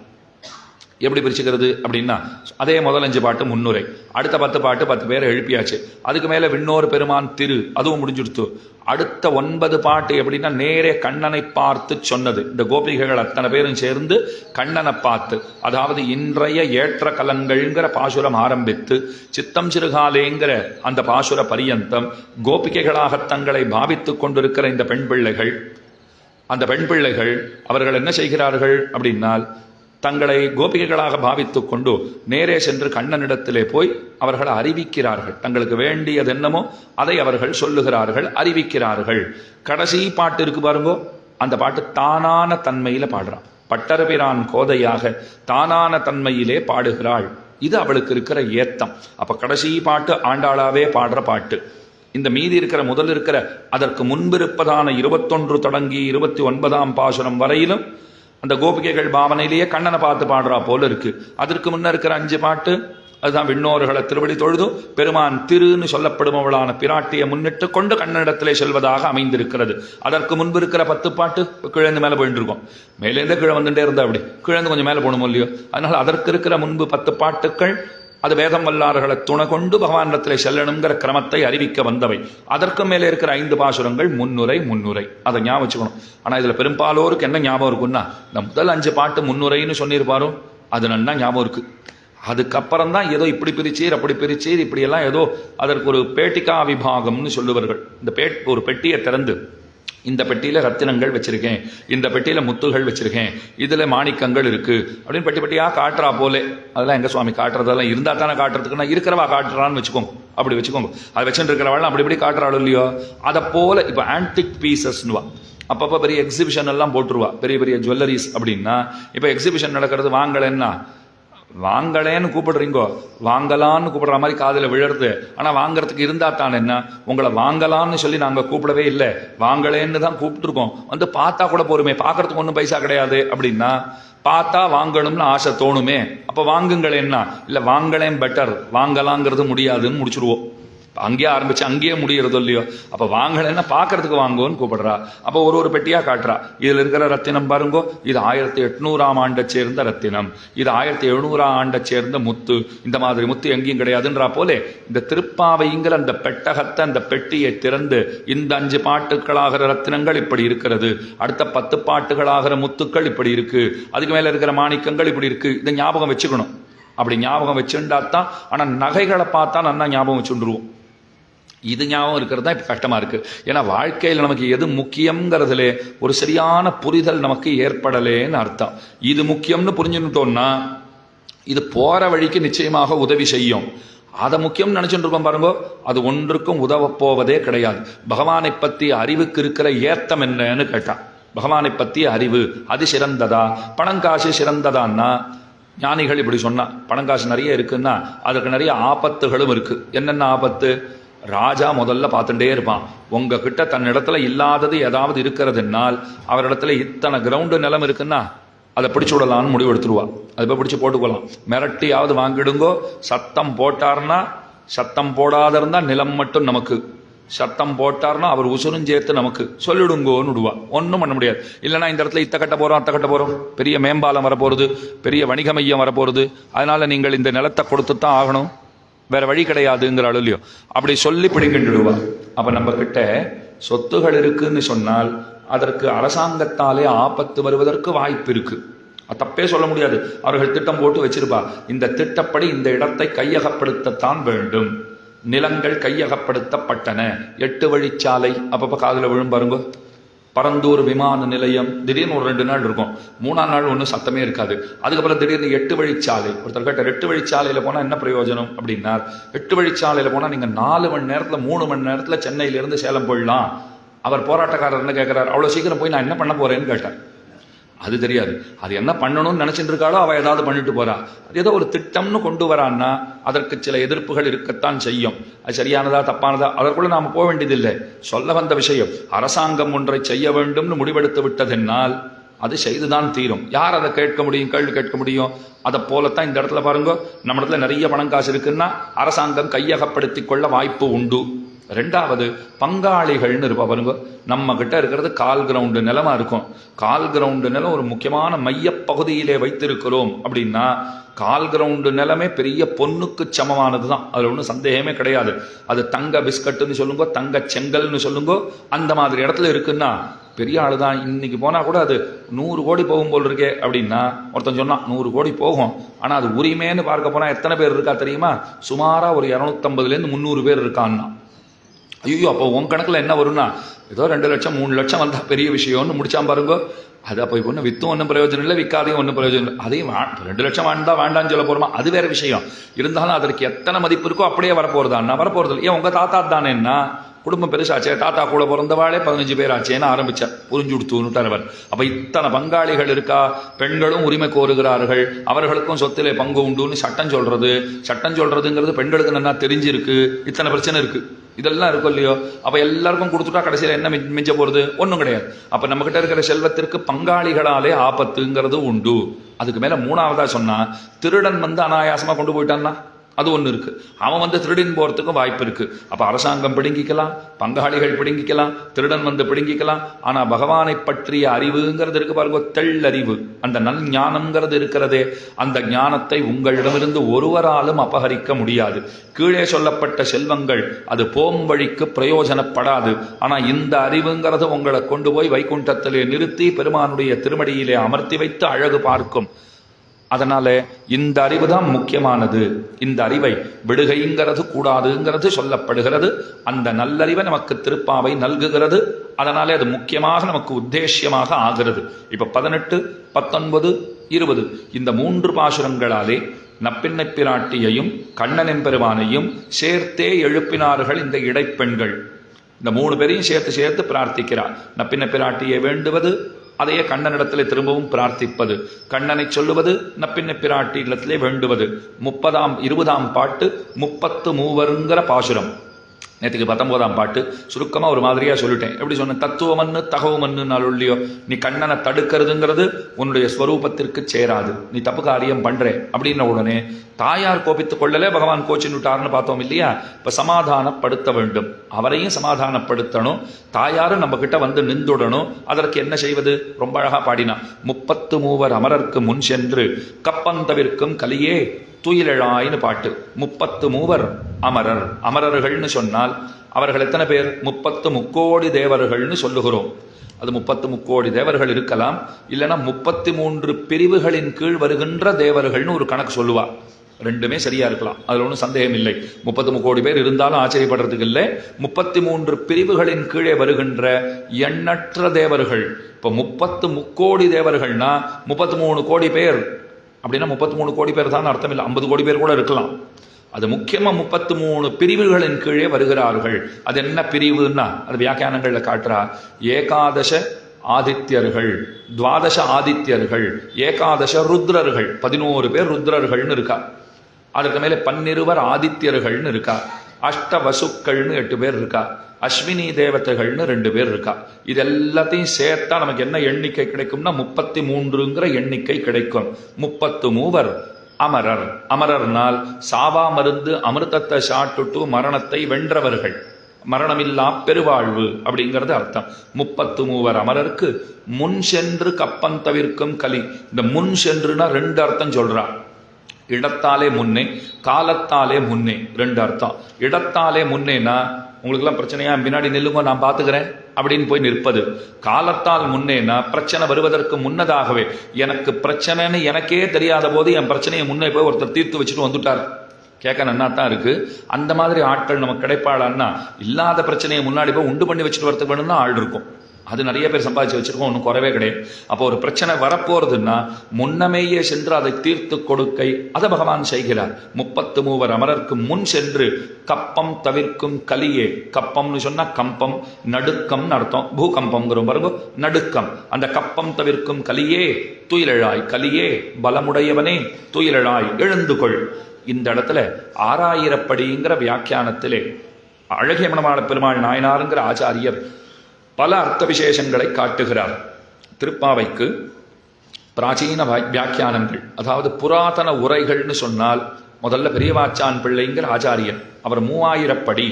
எப்படி பிரிச்சுக்கிறது அப்படின்னா, அதே முதல் 5 பாட்டு முன்னுரை, அடுத்த 10 பாட்டு 10 பேரை எழுப்பியாச்சு. அதுக்கு மேல விண்ணோர் பெருமான் திரு, அதுவும் முடிஞ்சுடுத்து. அடுத்த 9 பாட்டு எப்படின்னா நேரே கண்ணனை பார்த்து சொன்னது. இந்த கோபிகைகள் அத்தனை பேரும் சேர்ந்து கண்ணனை பார்த்து, அதாவது இன்றைய ஏற்ற கலங்கள்ங்கிற பாசுரம் ஆரம்பித்து சித்தம் சிறுகாலேங்கிற அந்த பாசுர பரியந்தம் கோபிகைகளாக தங்களை பாவித்துக் கொண்டிருக்கிற இந்த பெண் பிள்ளைகள், அந்த பெண் பிள்ளைகள் அவர்கள் என்ன செய்கிறார்கள் அப்படின்னால், தங்களை கோபிகைகளாக பாவித்துக் கொண்டு நேரே சென்று கண்ணனிடத்திலே போய் அவர்களை அறிவிக்கிறார்கள். தங்களுக்கு வேண்டியது என்னமோ அதை அவர்கள் சொல்லுகிறார்கள், அறிவிக்கிறார்கள். கடைசி பாட்டு இருக்கு பாருங்கோ, அந்த பாட்டு தானான தன்மையில பாடுறான். பட்டரபிரான் கோதையாக தானான தன்மையிலே பாடுகிறாள். இது அவளுக்கு இருக்கிற ஏத்தம். அப்ப கடைசி பாட்டு ஆண்டாளாவே பாடுற பாட்டு. இந்த மீதி இருக்கிற முதல் இருக்கிற அதற்கு முன்பிருப்பதான 21 தொடங்கி 29ஆம் பாசுரம் வரையிலும் அந்த கோபிகைகள் பாவனையிலேயே கண்ணனை பார்த்து பாடுறா போல இருக்கு. அதற்கு முன்ன இருக்கிற 5 பாட்டு அதுதான் விண்ணோர்களை திருவடி தொழுது பெருமான் திருன்னு சொல்லப்படுபவளான பிராட்டியை முன்னிட்டு கொண்டு கண்ணனிடத்திலே செல்வதாக அமைந்திருக்கிறது. அதற்கு முன்பு இருக்கிற 10 பாட்டு கிழந்து மேலே போயிட்டு இருக்கோம். மேலேருந்தே கீழே வந்துட்டே இருந்தா அப்படி கிழந்து கொஞ்சம் மேலே போகணும் இல்லையோ. அதனால அதற்கு இருக்கிற முன்பு 10 பாட்டுக்கள் அது வேதம் வல்லார்களை துணை கொண்டு பகவானிடத்திலே செல்லணுங்கிற கிரமத்தை அறிவிக்க வந்தவை. அதற்கு மேலே இருக்கிற 5 பாசுரங்கள் முன்னுரை. அதை ஞாபகம் வச்சுக்கணும். ஆனா இதுல பெரும்பாலோருக்கு என்ன ஞாபகம் இருக்குன்னா, இந்த முதல் 5 பாட்டு முன்னுரைன்னு சொல்லியிருப்பாரோ அது நல்லா ஞாபகம் இருக்கு. அதுக்கப்புறம் தான் ஏதோ இப்படி பிரிச்சீர் அப்படி பிரிச்சீர் இப்படி எல்லாம் ஏதோ அதற்கு ஒரு பேட்டிகா விபாகம்னு சொல்லுவார்கள். இந்த ஒரு பெட்டியை திறந்து, இந்த பெட்டியில ரத்தினங்கள் வச்சிருக்கேன், இந்த பெட்டியில முத்துகள் வச்சிருக்கேன், இதுல மாணிக்கங்கள் இருக்கு அப்படின்னு பெட்டி பெட்டியா காட்டுறா போலே. அதெல்லாம் எங்க சுவாமி காட்டுறதெல்லாம் இருந்தா தானே காட்டுறதுக்குன்னா இருக்கிறவா காட்டுறான்னு வச்சுக்கோங்க. அப்படி வச்சுக்கோங்க. அதை வச்சுட்டு இருக்கிறவள் அப்படி இப்படி காட்டுறாள் இல்லையோ. அதை போல இப்ப ஆன்டிக் பீசஸ்னுவா. அப்பப்போ பெரிய எக்ஸிபிஷன் எல்லாம் போட்டுருவா, பெரிய பெரிய ஜுவல்லரிஸ் அப்படின்னா. இப்ப எக்ஸிபிஷன் நடக்கிறது, வாங்கலன்னா வாங்கலேன்னு கூப்பிடுறீங்கோ, வாங்கலான்னு கூப்பிடுற மாதிரி காதுல விழருது. ஆனா வாங்கறதுக்கு இருந்தா தான் என்ன, உங்களை வாங்கலான்னு சொல்லி நாங்க கூப்பிடவே இல்லை, வாங்கலேன்னு தான் கூப்பிட்டுருக்கோம். வந்து பார்த்தா கூட போருமே, பார்க்கறதுக்கு ஒன்றும் பைசா கிடையாது அப்படின்னா பார்த்தா வாங்கணும்னு ஆசை தோணுமே. அப்ப வாங்குங்களேன்னா இல்ல வாங்கலேன் பெட்டர், வாங்கலாங்கிறது முடியாதுன்னு முடிச்சிருவோம். அங்கேயே ஆரம்பிச்சு அங்கேயே முடியறதோ இல்லையோ. அப்ப வாங்கலைன்னா பாக்குறதுக்கு வாங்குவோன்னு கூப்பிடுறா. அப்ப ஒரு பெட்டியா காட்டுறா. இதுல இருக்கிற ரத்தினம் பாருங்கோ, இது 1800ஆம் ஆண்டை சேர்ந்த ரத்தினம், இது 1700ஆம் ஆண்டை சேர்ந்த முத்து, இந்த மாதிரி முத்து எங்கேயும் கிடையாதுன்றா போலே இந்த திருப்பாவைங்கிற அந்த பெட்டகத்தை, அந்த பெட்டியை திறந்து இந்த 5 பாட்டுகளாகிற ரத்தினங்கள் இப்படி இருக்கிறது, அடுத்த 10 பாட்டுகளாகிற முத்துக்கள் இப்படி இருக்கு, அதுக்கு மேல இருக்கிற மாணிக்கங்கள் இப்படி இருக்கு. இதை ஞாபகம் வச்சுக்கணும். அப்படி ஞாபகம் வச்சுட்டாத்தான். ஆனா நகைகளை பார்த்தா நல்லா ஞாபகம் வச்சுருவோம். இது ஞாபகம் இருக்கிறது தான் இப்போ கஷ்டமா இருக்கு. ஏன்னா வாழ்க்கையில் நமக்கு எது முக்கியங்கிறதுல ஒரு சரியான புரிதல் நமக்கு ஏற்படலேன்னு அர்த்தம். இது முக்கியம்னு புரிஞ்சுட்டோம்னா இது போற வழிக்கு நிச்சயமாக உதவி செய்யும். அதை முக்கியம் நினைச்சுட்டு இருக்கோம் பாருங்க, அது ஒன்றுக்கும் உதவ போவதே கிடையாது. பகவானை பற்றி அறிவுக்கு இருக்கிற ஏத்தம் என்னன்னு கேட்டான். பகவானை பற்றிய அறிவு அது சிறந்ததா, பணங்காசு சிறந்ததான்னா ஞானிகள் இப்படி சொன்னா. பணங்காசு நிறைய இருக்குன்னா அதுக்கு நிறைய ஆபத்துகளும் இருக்கு. என்னென்ன ஆபத்து? ராஜா முதல்ல பார்த்துட்டே இருப்பான். உங்ககிட்ட தன்னிடத்துல இல்லாதது ஏதாவது இருக்கிறதுனால் அவரிடத்துல இத்தனை கிரவுண்டு நிலம் இருக்குன்னா அதை பிடிச்சு விடலான்னு முடிவு எடுத்துருவா. அதை போய் பிடிச்சி போட்டுக்கலாம். மிரட்டியாவது வாங்கிடுங்கோ. சத்தம் போட்டார்னா, சத்தம் போடாத இருந்தால் நிலம் மட்டும் நமக்கு, சத்தம் போட்டார்னா அவர் உசுரும் சேர்த்து நமக்கு சொல்லிடுங்கோன்னு விடுவா. ஒன்றும் பண்ண முடியாது. இல்லைனா இந்த இடத்துல இத்த கட்ட போகிறோம், அத்த கட்ட போகிறோம், பெரிய மேம்பாலம் வரப்போகிறது, பெரிய வணிக மையம் வரப்போகிறது, அதனால நீங்கள் இந்த நிலத்தை கொடுத்து தான் ஆகணும், வேற வழி கிடையாதுங்கிற அளவுலையோ அப்படி சொல்லி பிடிக்கிட்டுடுவா. அப்ப நம்ம கிட்ட சொத்துகள் இருக்குன்னு சொன்னால் அதற்கு அரசாங்கத்தாலே ஆபத்து வருவதற்கு வாய்ப்பு இருக்கு. தப்பே சொல்ல முடியாது. அவர்கள் திட்டம் போட்டு வச்சிருப்பா. இந்த திட்டப்படி இந்த இடத்தை கையகப்படுத்தத்தான் வேண்டும். நிலங்கள் கையகப்படுத்தப்பட்டன. 8 வழிச்சாலை அப்பப்ப காதுல விழும் பாருங்க. பரந்தூர் விமான நிலையம் திடீர்னு ஒரு 2 நாள் இருக்கும், 3ஆம் நாள் ஒன்றும் சத்தமே இருக்காது. அதுக்கப்புறம் திடீர்னு 8 வழிச்சாலை. ஒருத்தர் கேட்ட 8 வழிச்சாலையில் போனால் என்ன பிரயோஜனம் அப்படின்னா, 8 வழிச்சாலையில் போனால் நீங்கள் 4 மணி நேரத்தில் 3 மணி நேரத்தில் சென்னையிலேருந்து சேலம் போயிடலாம். அவர் போராட்டக்காரர் என்ன கேட்குறாரு, அவ்வளோ சீக்கிரம் போய் நான் என்ன பண்ண போறேன்னு கேட்டார். அது தெரியாது. அது என்ன பண்ணணும்னு நினைச்சிட்டு இருக்காளோ அவ ஏதாவது பண்ணிட்டு போறா. அது ஏதோ ஒரு திட்டம்னு கொண்டு வரான்னா அதற்கு சில எதிர்ப்புகள் இருக்கத்தான் செய்யும். அது சரியானதா தப்பானதா அதற்குள்ள நாம போக வேண்டியதில்லை. சொல்ல வந்த விஷயம், அரசாங்கம் ஒன்றை செய்ய வேண்டும்னு முடிவெடுத்து விட்டதென்னால் அது செய்துதான் தீரும். யார் அதை கேட்க முடியும், கேள்வி கேட்க முடியும்? அதை போலத்தான் இந்த இடத்துல பாருங்க, நம்ம இடத்துல நிறைய பணம் காசு இருக்குன்னா அரசாங்கம் கையகப்படுத்தி கொள்ள வாய்ப்பு உண்டு. 2வது பங்காளிகள்னு இருப்பா பாருங்க. நம்ம கிட்ட இருக்கிறது 1/4 கிரவுண்டு நிலமா இருக்கும். 1/4 கிரவுண்டு நிலம் ஒரு முக்கியமான மைய பகுதியிலே வைத்திருக்கிறோம் அப்படின்னா 1/4 கிரவுண்டு நிலமே பெரிய பொண்ணுக்கு சமமானது தான். அதுல ஒன்றும் சந்தேகமே கிடையாது. அது தங்க பிஸ்கட்டுன்னு சொல்லுங்க, தங்க செங்கல்னு சொல்லுங்க, அந்த மாதிரி இடத்துல இருக்குன்னா பெரிய ஆளு தான். இன்னைக்கு போனா கூட அது 100 கோடி போகும் போல் இருக்கே அப்படின்னா ஒருத்தன் சொன்னா 100 கோடி போகும். ஆனா அது உரிமைன்னு பார்க்க போனா எத்தனை பேர் இருக்கா தெரியுமா? சுமாரா ஒரு 250லேருந்து 300 பேர் இருக்கான்னா. ஐயோ, அப்போ உன் கணக்கில் என்ன வரும்னா ஏதோ 2 லட்சம் 3 லட்சம் வந்தா பெரிய விஷயம்னு முடிச்சான் பாருங்க. அது அப்போ இப்போ ஒன்றும் வித்தும் ஒன்றும் பிரயோஜனம் இல்லை, விற்காதையும் ஒன்றும் பிரயோஜனம் இல்லை. அதையும் 2 லட்சம் வேண்டான்னு சொல்ல போறோமா, அது வேற விஷயம். இருந்தாலும் அதற்கு எத்தனை மதிப்பு இருக்கோ அப்படியே வரப்போறதா? வரப்போறது இல்லை. ஏன் உங்க தாத்தா தானேன்னா குடும்பம் பெருசாச்சே, தாத்தா கூட பிறந்தவாளே 15 பேர் ஆச்சேன்னு ஆரம்பிச்சார். புரிஞ்சு கொடுத்துட்டார் அவர். அப்ப இத்தனை பங்காளிகள் இருக்கா. பெண்களும் உரிமை கோருகிறார்கள், அவர்களுக்கும் சொத்திலே பங்கு உண்டுன்னு சட்டம் சொல்றது. சட்டம் சொல்றதுங்கிறது பெண்களுக்கு நல்லா தெரிஞ்சிருக்கு. இத்தனை பிரச்சனை இருக்கு, இதெல்லாம் இருக்கும் இல்லையோ. அப்ப எல்லாருக்கும் கொடுத்துட்டா கடைசியில் என்ன மிஞ்ச போறது? ஒன்றும் கிடையாது. அப்ப நம்ம கிட்ட இருக்கிற செல்வத்திற்கு பங்காளிகளாலே ஆபத்துங்கிறது உண்டு. அதுக்கு மேல 3வதா சொன்னா, திருடன் வந்து அனாயாசமா கொண்டு போயிட்டான்னா அது ஒன்று இருக்கு. அவன் வந்து திருடின் போறதுக்கும் வாய்ப்பு இருக்கு. அப்ப அரசாங்கம் பிடுங்கிக்கலாம், பங்காளிகள் பிடுங்கிக்கலாம், திருடன் வந்து பிடுங்கிக்கலாம். ஆனா பகவானை பற்றிய அறிவுங்கிறது இருக்கு பாருங்க, தெள்ளறிவு, அந்த நல் ஞானம்ங்கிறது இருக்கிறதே, அந்த ஞானத்தை உங்களிடமிருந்து ஒருவராலும் அபகரிக்க முடியாது. கீழே சொல்லப்பட்ட செல்வங்கள் அது போம் வழிக்கு பிரயோஜனப்படாது. ஆனா இந்த அறிவுங்கிறது உங்களை கொண்டு போய் வைகுண்டத்திலே நிறுத்தி பெருமானுடைய திருமடியிலே அமர்த்தி வைத்து அழகு பார்க்கும். அதனால இந்த அறிவு தான் முக்கியமானது. இந்த அறிவை விடுகைங்கிறது கூடாதுங்கிறது சொல்லப்படுகிறது. அந்த நல்லறிவை நமக்கு திருப்பாவை நல்குகிறது. அதனாலே அது முக்கியமாக நமக்கு உத்தேசியமாக ஆகிறது. இப்ப 18, 19, 20 இந்த 3 பாசுரங்களாலே நப்பின்னை பிராட்டியையும் கண்ணனின் பெருமானையும் சேர்த்தே எழுப்பினார்கள் இந்த இடைப்பெண்கள். இந்த 3 பேரையும் சேர்த்து பிரார்த்திக்கிறார். நப்பின்னை பிராட்டியை வேண்டுவது, அதையே கண்ணனிடத்திலே திரும்பவும் பிரார்த்திப்பது, கண்ணனை சொல்லுவது, நப்பின்னை பிராட்டி இடத்திலே வேண்டுவது. 20ஆம் பாட்டு 33ங்கிற பாசுரம். நேற்றுக்கு 19ஆம் பாட்டு சுருக்கமா ஒரு மாதிரியா சொல்லிட்டேன். எப்படி சொன்ன? தத்துவமன்னு தகவமன்னு நாளொல்லியோ, நீ கண்ணனை தடுக்கிறதுங்கிறது உன்னுடைய ஸ்வரூபத்திற்கு சேராது, நீ தப்பு காரியம் பண்ற அப்படின்ன உடனே தாயார் கோபித்துக் கொள்ளலே பகவான் கோச்சின்னு விட்டார்னு பார்த்தோம் இல்லையா? இப்ப சமாதானப்படுத்த வேண்டும், அவரையும் சமாதானப்படுத்தணும், தாயாரும் நம்ம கிட்ட வந்து நின்றுடணும். அதற்கு என்ன செய்வது? ரொம்ப அழகா பாடினா, 33 அமரர்க்கு முன் சென்று கப்பந்தவிற்கும் கலியே துயிலழாயின்னு பாட்டு. 33 அமரர். அமரர்கள்னு சொன்னால் அவர்கள் எத்தனை பேர்? 33 தேவர்கள்னு சொல்லுகிறோம். அது 33 தேவர்கள் இருக்கலாம், இல்லைன்னா 33 பிரிவுகளின் கீழ் வருகின்ற தேவர்கள்னு ஒரு கணக்கு சொல்லுவா. ரெண்டுமே சரியா இருக்கலாம், அதுல ஒன்றும் சந்தேகம் இல்லை. 33 பேர் இருந்தாலும் ஆச்சரியப்படுறதுக்கு இல்லை. 33 பிரிவுகளின் கீழே வருகின்ற எண்ணற்ற தேவர்கள். இப்ப 33 தேவர்கள்னா 33 கோடி பேர் அப்படின்னா 33 கோடி பேர் தான் அர்த்தம் இல்லை, 50 கோடி பேர் கூட இருக்கலாம். அது முக்கியமா 33 பிரிவுகளின் கீழே வருகிறார்கள். அது என்ன பிரிவுன்னா அது வியாக்கியானங்கள்ல காட்டுறா. ஏகாதச ஆதித்யர்கள், துவாதச ஆதித்யர்கள், ஏகாதச ருத்ரர்கள், 11 பேர் ருத்ரர்கள்னு இருக்கா. அதற்கு மேலே 12 ஆதித்யர்கள்னு இருக்கா. அஷ்ட வசுக்கள்னு 8 பேர் இருக்கா. அஸ்வினி தேவதைகள்னு 2 பேர் இருக்கா. இது எல்லாத்தையும் சேர்த்தா நமக்கு என்ன எண்ணிக்கை கிடைக்கும்னா 33ங்கிற எண்ணிக்கை கிடைக்கும். 33 அமரர். அமரர்னால் சாவா மருந்து அமிர்தத்தை சாட்டுட்டு மரணத்தை வென்றவர்கள், மரணமில்லா பெருவாழ்வு அப்படிங்கிறது அர்த்தம். 33 அமரருக்கு முன் சென்று கப்பம் தவிர்க்கும் கலி. இந்த முன் சென்றுனா 2 அர்த்தம் சொல்றா. இடத்தாலே முன்னே, காலத்தாலே முன்னே, 2 அர்த்தம். இடத்தாலே முன்னேனா உங்களுக்கெல்லாம் பிரச்சனையா, பின்னாடி நில்லுங்க நான் பார்த்துக்கிறேன் அப்படின்னு போய் நிற்பது. காலத்தால் முன்னேனா பிரச்சனை வருவதற்கு முன்னதாகவே, எனக்கு பிரச்சனைன்னு எனக்கே தெரியாத போது என் பிரச்சனையை முன்னே போய் ஒருத்தர் தீர்த்து வச்சுட்டு வந்துட்டார். கேட்க நன்னா தான் இருக்கு. அந்த மாதிரி ஆட்கள் நமக்கு கிடைப்பாளான்னா, இல்லாத பிரச்சனையை முன்னாடி போய் உண்டு பண்ணி வச்சுட்டு வரதுக்கு வேணும்னா ஆள் இருக்கும். அது நிறைய பேர் சம்பாதிச்சு வச்சிருக்கோம், ஒன்றும் குறவே கிடையாது. அப்போ ஒரு பிரச்சனை வரப்போறதுன்னா முன்னமேயே சென்று அதை தீர்த்து கொடுக்கை அதை பகவான் செய்கிறார். 33 அமரருக்கு முன் சென்று கப்பம் தவிர்க்கும் கலியே. கப்பம்னு சொன்னா கம்பம், நடுக்கம்னு அர்த்தம். பூகம்பம்ங்கிற பாருங்க, நடுக்கம். அந்த கப்பம் தவிர்க்கும் கலியே துயிலழாய். கலியே பலமுடையவனே துயிலழாய் எழுந்து கொள். இந்த இடத்துல 6000 படிங்கிற வியாக்கியானத்திலே அழகிய மணவாள பெருமாள் நாயனாருங்கிற ஆச்சாரியர் பல அர்த்த விசேஷங்களை காட்டுகிறார். திருப்பாவைக்கு பிராச்சீன வியாக்கியானங்கள், அதாவது புராதன உரைகள்னு சொன்னால் முதல்ல பெரியவாச்சான் பிள்ளைங்கிற ஆச்சாரியர், அவர் 3000 படி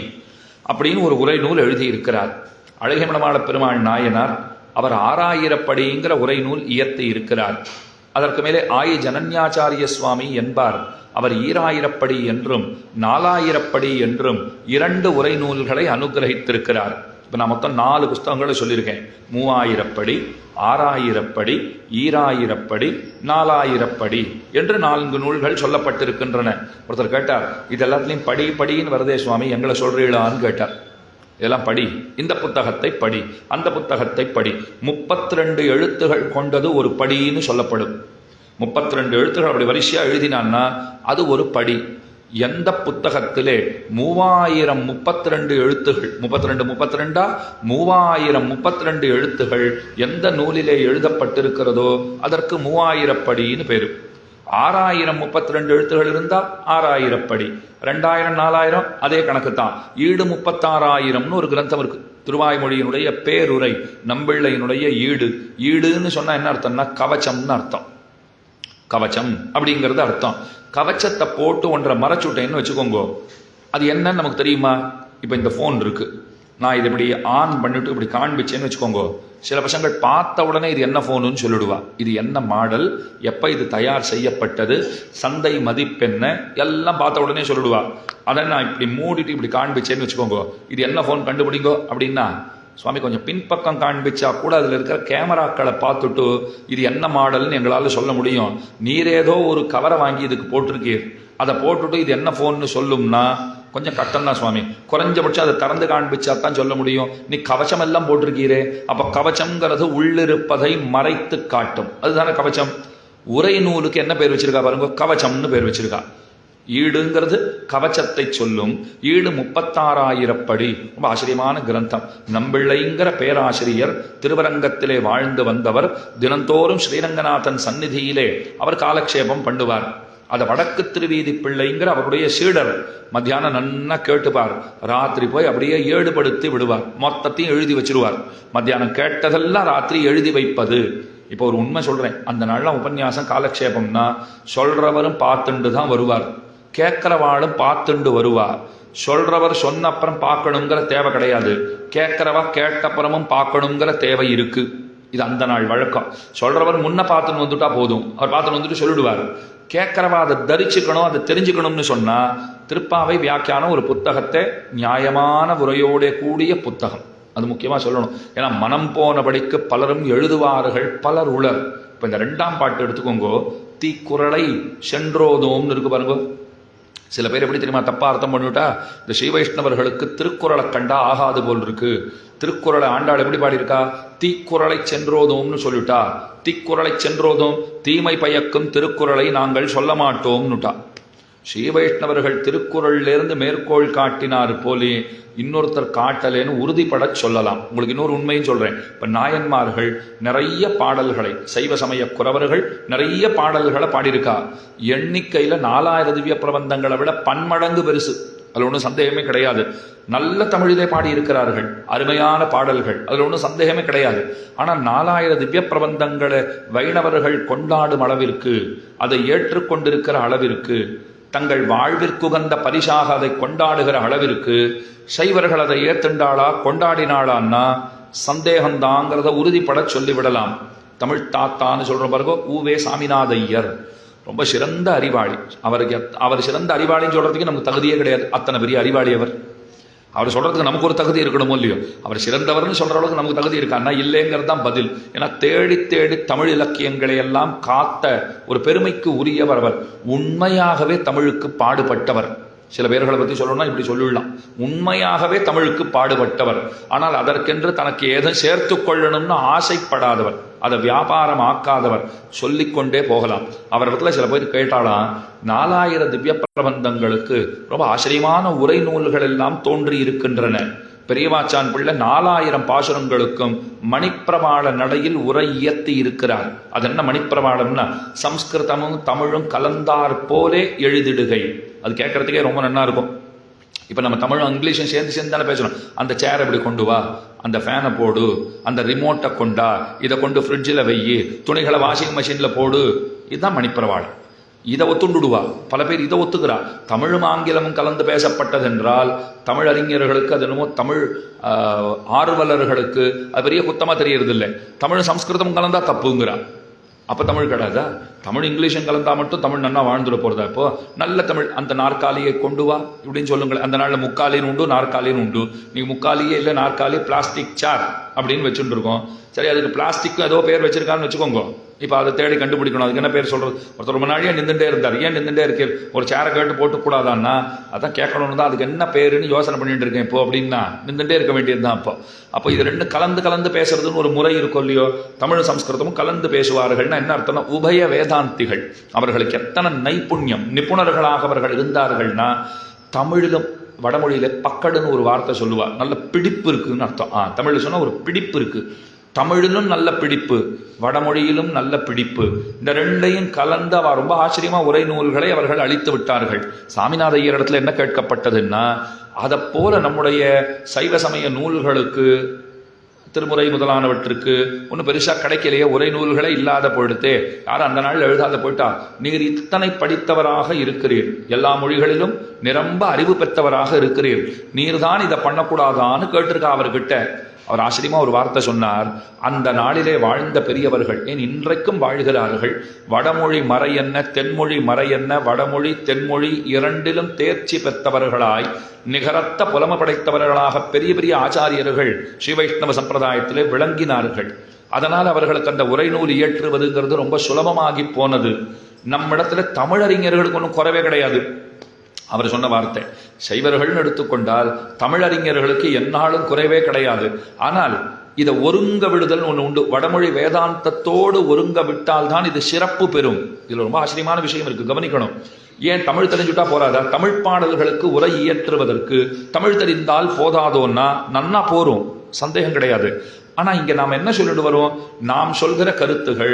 அப்படின்னு ஒரு உரை நூல் எழுதியிருக்கிறார். அழகிய மணவாள பெருமாள் நாயனார் அவர் 6000 படிங்கிற உரை நூல் இயற்றி இருக்கிறார். அதற்கு மேலே ஆயி ஜனன்யாச்சாரிய சுவாமி என்பார். அவர் 2000 படி என்றும் 4000 படி என்றும் 2 உரை நூல்களை அனுகிரகித்திருக்கிறார். இப்போ நான் மொத்தம் 4 புஸ்தகங்களை சொல்லியிருக்கேன். 3000 படி, 6000 படி, 2000 படி, 4000 படி என்று 4 நூல்கள் சொல்லப்பட்டிருக்கின்றன. ஒருத்தர் கேட்டார், இது எல்லாத்துலேயும் படி படின்னு வருதே சுவாமி, எங்களை சொல்றீங்களான்னு கேட்டார். இதெல்லாம் படி, இந்த புத்தகத்தை படி, அந்த புத்தகத்தை படி. 32 எழுத்துகள் கொண்டது ஒரு படின்னு சொல்லப்படும். 32 எழுத்துகள் அப்படி வரிசையா எழுதினான்னா அது ஒரு படி. எந்த புத்தகத்திலே 3032 எழுத்துகள், 32 3032 எழுத்துகள் எந்த நூலிலே எழுதப்பட்டிருக்கிறதோ அதற்கு 3000 படின்னு பேரு. 6032 எழுத்துகள் இருந்தா 6000 படி. 2000 4000 அதே கணக்கு தான். ஈடு 36000னு ஒரு கிரந்தம் இருக்கு. திருவாய்மொழியினுடைய பேருரை, நம்பிள்ளையினுடைய ஈடு. ஈடுன்னு சொன்னா என்ன அர்த்தம்னா கவச்சம்னு அர்த்தம். கவச்சம் அப்படிங்கிறது அர்த்தம். கவச்சத்தை போட்டு ஒன்றை மறைச்சுட்டேன்னு வச்சுக்கோங்க, அது என்னன்னு நமக்கு தெரியுமா? இப்போ இந்த ஃபோன் இருக்கு, நான் இதை இப்படி ஆன் பண்ணிட்டு இப்படி காண்பிச்சேன்னு வச்சுக்கோங்க, சில பசங்கள் பார்த்த உடனே இது என்ன ஃபோனுன்னு சொல்லிடுவா. இது என்ன மாடல், எப்போ இது தயார் செய்யப்பட்டது, சந்தை மதிப்பென்ன எல்லாம் பார்த்த உடனே சொல்லிடுவா. அதை நான் இப்படி மூடிட்டு இப்படி காண்பிச்சேன்னு வச்சுக்கோங்க, இது என்ன ஃபோன் கண்டுபிடிங்கோ அப்படின்னா, சுவாமி கொஞ்சம் பின்பக்கம் காண்பிச்சா கூட அதில் இருக்கிற கேமராக்களை பார்த்துட்டு இது என்ன மாடல்னு எங்களால் சொல்ல முடியும். நீர் ஏதோ ஒரு கவரை வாங்கி இதுக்கு போட்டிருக்கீர், அதை போட்டுட்டு இது என்ன ஃபோன்னு சொல்லும்னா கொஞ்சம் கஷ்டம் தான் சுவாமி. குறைஞ்சபட்சம் அதை திறந்து காண்பிச்சா தான் சொல்ல முடியும். நீ கவச்சம் எல்லாம் போட்டிருக்கீரே, அப்போ கவச்சம்ங்கிறது உள்ளிருப்பதை மறைத்து காட்டும், அதுதானே கவச்சம். உரை நூலுக்கு என்ன பேர் வச்சிருக்கா பாருங்க, கவச்சம்னு பேர் வச்சிருக்கா. ஈடுங்கிறது கவச்சத்தை சொல்லும். ஈடு 36000 படி. ரொம்ப ஆச்சரியமான கிரந்தம். நம்பிள்ளைங்கிற பேராசிரியர் திருவரங்கத்திலே வாழ்ந்து வந்தவர். தினந்தோறும் ஸ்ரீரங்கநாதன் சந்நிதியிலே அவர் காலக்ஷேபம் பண்ணுவார். அதை வடக்கு திருவீதி பிள்ளைங்கிற அவருடைய சீடர் மத்தியானம் நன்னா கேட்டுப்பார். ராத்திரி போய் அப்படியே ஏடுபடுத்தி விடுவார், மொத்தத்தையும் எழுதி வச்சிருவார். மத்தியானம் கேட்டதெல்லாம் ராத்திரி எழுதி வைப்பது. இப்போ ஒரு உண்மை சொல்றேன், அந்த நாள்ல உபன்யாசம் காலக்ஷேபம்னா சொல்றவரும் பார்த்துண்டு தான் வருவார், கேட்கிறவாளும் பார்த்துண்டு வருவார். சொல்றவர் சொன்ன அப்புறம் பார்க்கணுங்கிற தேவை கிடையாது, கேட்கிறவா கேட்டப்புறமும் பார்க்கணுங்கிற தேவை இருக்கு. இது அந்த நாள் வழக்கம். சொல்றவர் முன்ன பார்த்துன்னு வந்துட்டா போதும், அவர் பார்த்துன்னு வந்துட்டு சொல்லிடுவார். கேட்கிறவா அதை தரிச்சுக்கணும், அதை தெரிஞ்சுக்கணும்னு சொன்னா திருப்பாவை வியாக்கியானம் ஒரு புத்தகத்தை நியாயமான உரையோட கூடிய புத்தகம். அது முக்கியமா சொல்லணும். ஏன்னா மனம் போனபடிக்கு பலரும் எழுதுவார்கள், பலர் உளர். இப்ப இந்த 2ஆம் பாட்டு எடுத்துக்கோங்கோ, தீக்குறளை சென்றோதோம்னு இருக்கு பாருங்க. சில பேர் எப்படி தெரியுமா தப்பா அர்த்தம் பண்ணிவிட்டா, இந்த ஸ்ரீ வைஷ்ணவர்களுக்கு திருக்குறளை கண்டா ஆகாது போல் இருக்கு. திருக்குறளை ஆண்டாள் எப்படி பாடியிருக்கா, தீக்குறளை சென்றோதோம்னு சொல்லிட்டா. தீக்குறளை சென்றோதோம், தீமை பயக்கும் திருக்குறளை நாங்கள் சொல்ல மாட்டோம்னுட்டா. ஸ்ரீ வைஷ்ணவர்கள் திருக்குறளிலிருந்து மேற்கோள் காட்டினார் போலே இன்னொருத்தர் காட்டலேன்னு உறுதிப்பட சொல்லலாம். உங்களுக்கு இன்னொரு உண்மையும் சொல்றேன். இப்ப நாயன்மார்கள் நிறைய பாடல்களை, சைவ சமய குறவர்கள் நிறைய பாடல்களை பாடியிருக்கா. எண்ணிக்கையில 4000 திவ்ய பிரபந்தங்களை விட பன்மடங்கு பெருசு. அதுல ஒன்றும் சந்தேகமே கிடையாது. நல்ல தமிழிலே பாடி இருக்கிறார்கள், அருமையான பாடல்கள், அதுல ஒன்றும் சந்தேகமே கிடையாது. ஆனால் 4000 திவ்ய பிரபந்தங்களை வைணவர்கள் கொண்டாடும் அளவிற்கு, அதை ஏற்றுக்கொண்டிருக்கிற அளவிற்கு, தங்கள் வாழ்விற்குகந்த பரிசாக அதை கொண்டாடுகிற அளவிற்கு சைவர்கள் அதை ஏத்துண்டாளா கொண்டாடினாளான்னா சந்தேகம்தாங்கிறத உறுதிப்பட சொல்லிவிடலாம். தமிழ் தாத்தான்னு சொல்ற பிறகு ஊவே சாமிநாத ஐயர் ரொம்ப சிறந்த அறிவாளி. அவர் சிறந்த அறிவாளின்னு சொல்றதுக்கு நமக்கு தகுதியே கிடையாது. அத்தனை பெரிய அறிவாளி அவர் சொல்றதுக்கு நமக்கு ஒரு தகுதி இருக்கணுமோ இல்லையோ. அவர் சிறந்தவர்னு சொல்ற அளவுக்கு நமக்கு தகுதி இருக்கான்னா இல்லைங்கிறது தான் பதில். ஏன்னா தேடி தேடி தமிழ் இலக்கியங்களை எல்லாம் காத்த ஒரு பெருமைக்கு உரியவர் அவர். உண்மையாகவே தமிழுக்கு பாடுபட்டவர். சில பேர்களை பற்றி சொல்லணும்னா இப்படி சொல்லிடலாம், உண்மையாகவே தமிழுக்கு பாடுபட்டவர். ஆனால் அதற்கென்று தனக்கு ஏதும் சேர்த்து கொள்ளணும்னு ஆசைப்படாதவர், அதை வியாபாரம் ஆக்காதவர். சொல்லிக்கொண்டே போகலாம். அவரிடத்துல சில பேர் கேட்டாலாம், 4000 திவ்ய பிரபந்தங்களுக்கு ரொம்ப ஆச்சரியமான உரை நூல்கள் எல்லாம் தோன்றி இருக்கின்றன. பெரியவாச்சான் பிள்ளை 4000 பாசுரங்களுக்கும் மணிப்பிரமாள நடையில் உரை இயற்றி இருக்கிறார். அது என்ன மணிப்பிரமாளம்னா, சம்ஸ்கிருதமும் தமிழும் கலந்தார் போலே எழுதிடுகை. அது கேட்கறதுக்கே ரொம்ப நல்லா இருக்கும். இப்போ நம்ம தமிழும் இங்கிலீஷும் சேர்ந்து தானே பேசணும். அந்த சேரை இப்படி கொண்டு வா, அந்த ஃபேனை போடு, அந்த ரிமோட்டை கொண்டா, இதை கொண்டு ஃப்ரிட்ஜில் வெய்யி, துணிகளை வாஷிங் மிஷினில் போடு, இதுதான் மணிப்பிரவாளம். இதை ஒத்துண்டுடுவா. பல பேர் இதை ஒத்துக்கிறா. தமிழும் ஆங்கிலமும் கலந்து பேசப்பட்டது என்றால் தமிழ் அறிஞர்களுக்கு, அது என்னமோ தமிழ் ஆர்வலர்களுக்கு அது பெரிய குத்தமாக தெரியறது இல்லை. தமிழ் சம்ஸ்கிருதம் கலந்தா தப்புங்கிறா. அப்போ தமிழ் கிடையாதா? தமிழ் இங்கிலீஷும் கலந்தா மட்டும் தமிழ் நன்னா வாழ்ந்துட போகிறதா? இப்போ நல்ல தமிழ், அந்த நாற்காலியை கொண்டு வா இப்படின்னு சொல்லுங்கள். அந்த நாளில் முக்காலின்னு உண்டு, நாற்காலின்னு உண்டு. நீங்கள் முக்காலியே இல்லை, நாற்காலி பிளாஸ்டிக் சேர் அப்படின்னு வச்சுட்டு இருக்கோம். சரி, அதுக்கு பிளாஸ்டிக்கும் ஏதோ பேர் வச்சிருக்கான்னு வச்சுக்கோங்க. இப்போ அதை தேடி கண்டுபிடிக்கணும். அதுக்கு என்ன பேர் சொல்கிறது? ஒருத்தர் ரொம்ப நாளையே நின்றுட்டே இருந்தார். ஏன் நின்றுட்டே இருக்கேன்? ஒரு சேரை கேட்டு போட்டுக்கூடாதான்னா அதான் கேட்கணும்னு தான். அதுக்கு என்ன பேருன்னு யோசனை பண்ணிட்டு இருக்கேன் இப்போ அப்படின்னா நின்றுட்டே இருக்க வேண்டியது தான். அப்போ இது ரெண்டு கலந்து பேசுறதுன்னு ஒரு முறை இருக்கும் இல்லையோ? தமிழ் சம்ஸ்கிருதமும் கலந்து பேசுவார்கள்னா என்ன அர்த்தம்னா, உபய வேதாந்திகள். அவர்களுக்கு எத்தனை நைப்புண்ணியம், நிபுணர்களாக அவர்கள் இருந்தார்கள்னா, தமிழிலும் வடமொழியில பக்கடுன்னு ஒரு வார்த்தை சொல்லுவார். நல்ல பிடிப்பு இருக்குன்னு அர்த்தம். தமிழ் சொன்னா ஒரு பிடிப்பு இருக்கு. தமிழிலும் நல்ல பிடிப்பு, வடமொழியிலும் நல்ல பிடிப்பு. இந்த ரெண்டையும் கலந்து ரொம்ப ஆச்சரியமா உரை நூல்களை அவர்கள் அளித்து விட்டார்கள். சாமிநாத ஐயர் இடத்துல என்ன கேட்கப்பட்டதுன்னா, அதை போல நம்முடைய சைவ சமய நூல்களுக்கு, திருமுறை முதலானவற்றுக்கு ஒன்றும் பெருசாக கிடைக்கலையே, உரை நூல்களே இல்லாத பொழுதே யாரும் அந்த நாள் எழுதாத போயிட்டா, நீர் இத்தனை படித்தவராக இருக்கிறீர், எல்லா மொழிகளிலும் நிரம்ப அறிவு பெற்றவராக இருக்கிறீர், நீர்தான் இதை பண்ணக்கூடாதான்னு கேட்டிருக்கா அவர்கிட்ட. அவர் ஆச்சரியமா ஒரு வார்த்தை சொன்னார். அந்த நாளிலே வாழ்ந்த பெரியவர்கள், ஏன் இன்றைக்கும் வாழ்கிறார்கள், வடமொழி மறை என்ன தென்மொழி மறை என்ன, வடமொழி தென்மொழி இரண்டிலும் தேர்ச்சி பெற்றவர்களாய் நிகரத்த புலம படைத்தவர்களாக பெரிய பெரிய ஆச்சாரியர்கள் ஸ்ரீ வைஷ்ணவ சம்பிரதாயத்திலே விளங்கினார்கள். அதனால் அவர்களுக்கு அந்த உரைநூல் இயற்றுவதுங்கிறது ரொம்ப சுலபமாகி போனது. நம்மிடத்துல தமிழறிஞர்களுக்கு ஒன்றும் குறைவே கிடையாது. அவர் சொன்ன வார்த்தை, சைவர்கள்னு எடுத்துக்கொண்டால் தமிழறிஞர்களுக்கு எந்நாளும் குறைவே கிடையாது. ஆனால் இதை ஒருங்க விடுதல் ஒன்று உண்டு. வடமொழி வேதாந்தத்தோடு ஒருங்க விட்டால் தான் இது சிறப்பு பெறும். இதுல ரொம்ப ஆச்சரியமான விஷயம் இருக்கு, கவனிக்கணும். ஏன் தமிழ் தெரிஞ்சுட்டா போறாதா? தமிழ் பாடல்களுக்கு உரை இயற்றுவதற்கு தமிழ் தெரிந்தால் போதாதோன்னா நன்னா போரும், சந்தேகம் கிடையாது. ஆனா இங்க நாம் என்ன சொல்லிட்டு வரோம்? நாம் சொல்கிற கருத்துகள்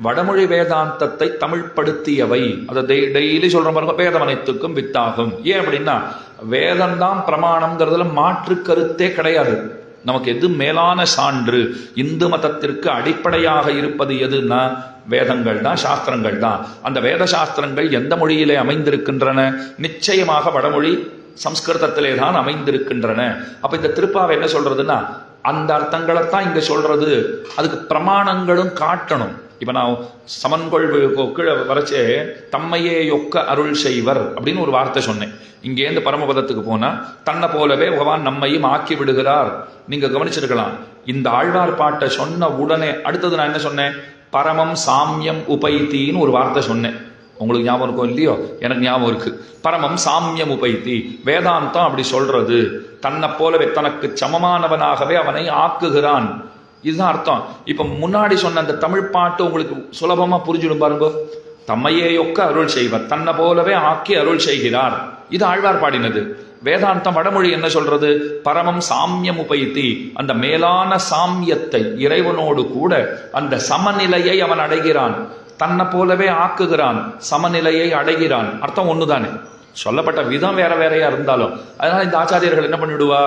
வடமொழி வேதாந்தத்தை தமிழ்படுத்தியவை. அதை டெய்லி சொல்ற மாதிரி வேதம் அனைத்துக்கும் வித்தாகும். ஏன் அப்படின்னா, வேதம்தான் பிரமாணம்ங்கிறதுல மாற்று கருத்தே கிடையாது. நமக்கு எது மேலான சான்று, இந்து மதத்திற்கு அடிப்படையாக இருப்பது எதுன்னா வேதங்கள் தான், சாஸ்திரங்கள் தான். அந்த வேத சாஸ்திரங்கள் எந்த மொழியிலே அமைந்திருக்கின்றன? நிச்சயமாக வடமொழி சம்ஸ்கிருதத்திலே தான் அமைந்திருக்கின்றன. அப்ப இந்த திருப்பாவை என்ன சொல்றதுன்னா, அந்த அர்த்தங்களைத்தான் இங்க சொல்றது. அதுக்கு பிரமாணங்களும் காட்டணும். இப்ப நான் சமன்கொள் கீழே வரைச்சே தம்மையே யொக்க அருள் செய்வர் அப்படின்னு ஒரு வார்த்தை சொன்னேன். இங்கேருந்து பரமபதத்துக்கு போனா தன்னை போலவே பகவான் நம்மையும் ஆக்கி விடுகிறார். நீங்க கவனிச்சிருக்கலாம். இந்த ஆழ்வார் பாட்டை சொன்ன உடனே அடுத்தது நான் என்ன சொன்னேன்? பரமம் சாமியம் உபைத்தின்னு ஒரு வார்த்தை சொன்னேன். உங்களுக்கு ஞாபகம் இருக்கும் இல்லையோ? எனக்கு ஞாபகம் இருக்கு. பரமம் சாமியம் உபைத்தி, வேதாந்தம் அப்படி சொல்றது. தன்னை போலவே தனக்கு சமமானவனாகவே அவனை ஆக்குகிறான். இதுதான் அர்த்தம். இப்ப முன்னாடி சொன்ன அந்த தமிழ் பாட்டு உங்களுக்கு சுலபமா புரிஞ்சிடும் பாருங்க. தம்மையேயொக்க அருள் செய்வர், தன்னை போலவே ஆக்கி அருள் செய்கிறார். இது ஆழ்வார் பாடினது. வேதாந்தம் வடமொழி என்ன சொல்றது? பரமம் சாமியம் உபைத்தி, அந்த மேலான சாமியத்தை, இறைவனோடு கூட அந்த சமநிலையை அவன் அடைகிறான், தன்னை போலவே ஆக்குகிறான், சமநிலையை அடைகிறான். அர்த்தம் ஒண்ணுதானே, சொல்லப்பட்ட விதம் வேற வேறையா இருந்தாலும். அதனால இந்த ஆச்சாரியர்கள் என்ன பண்ணிவிடுவா,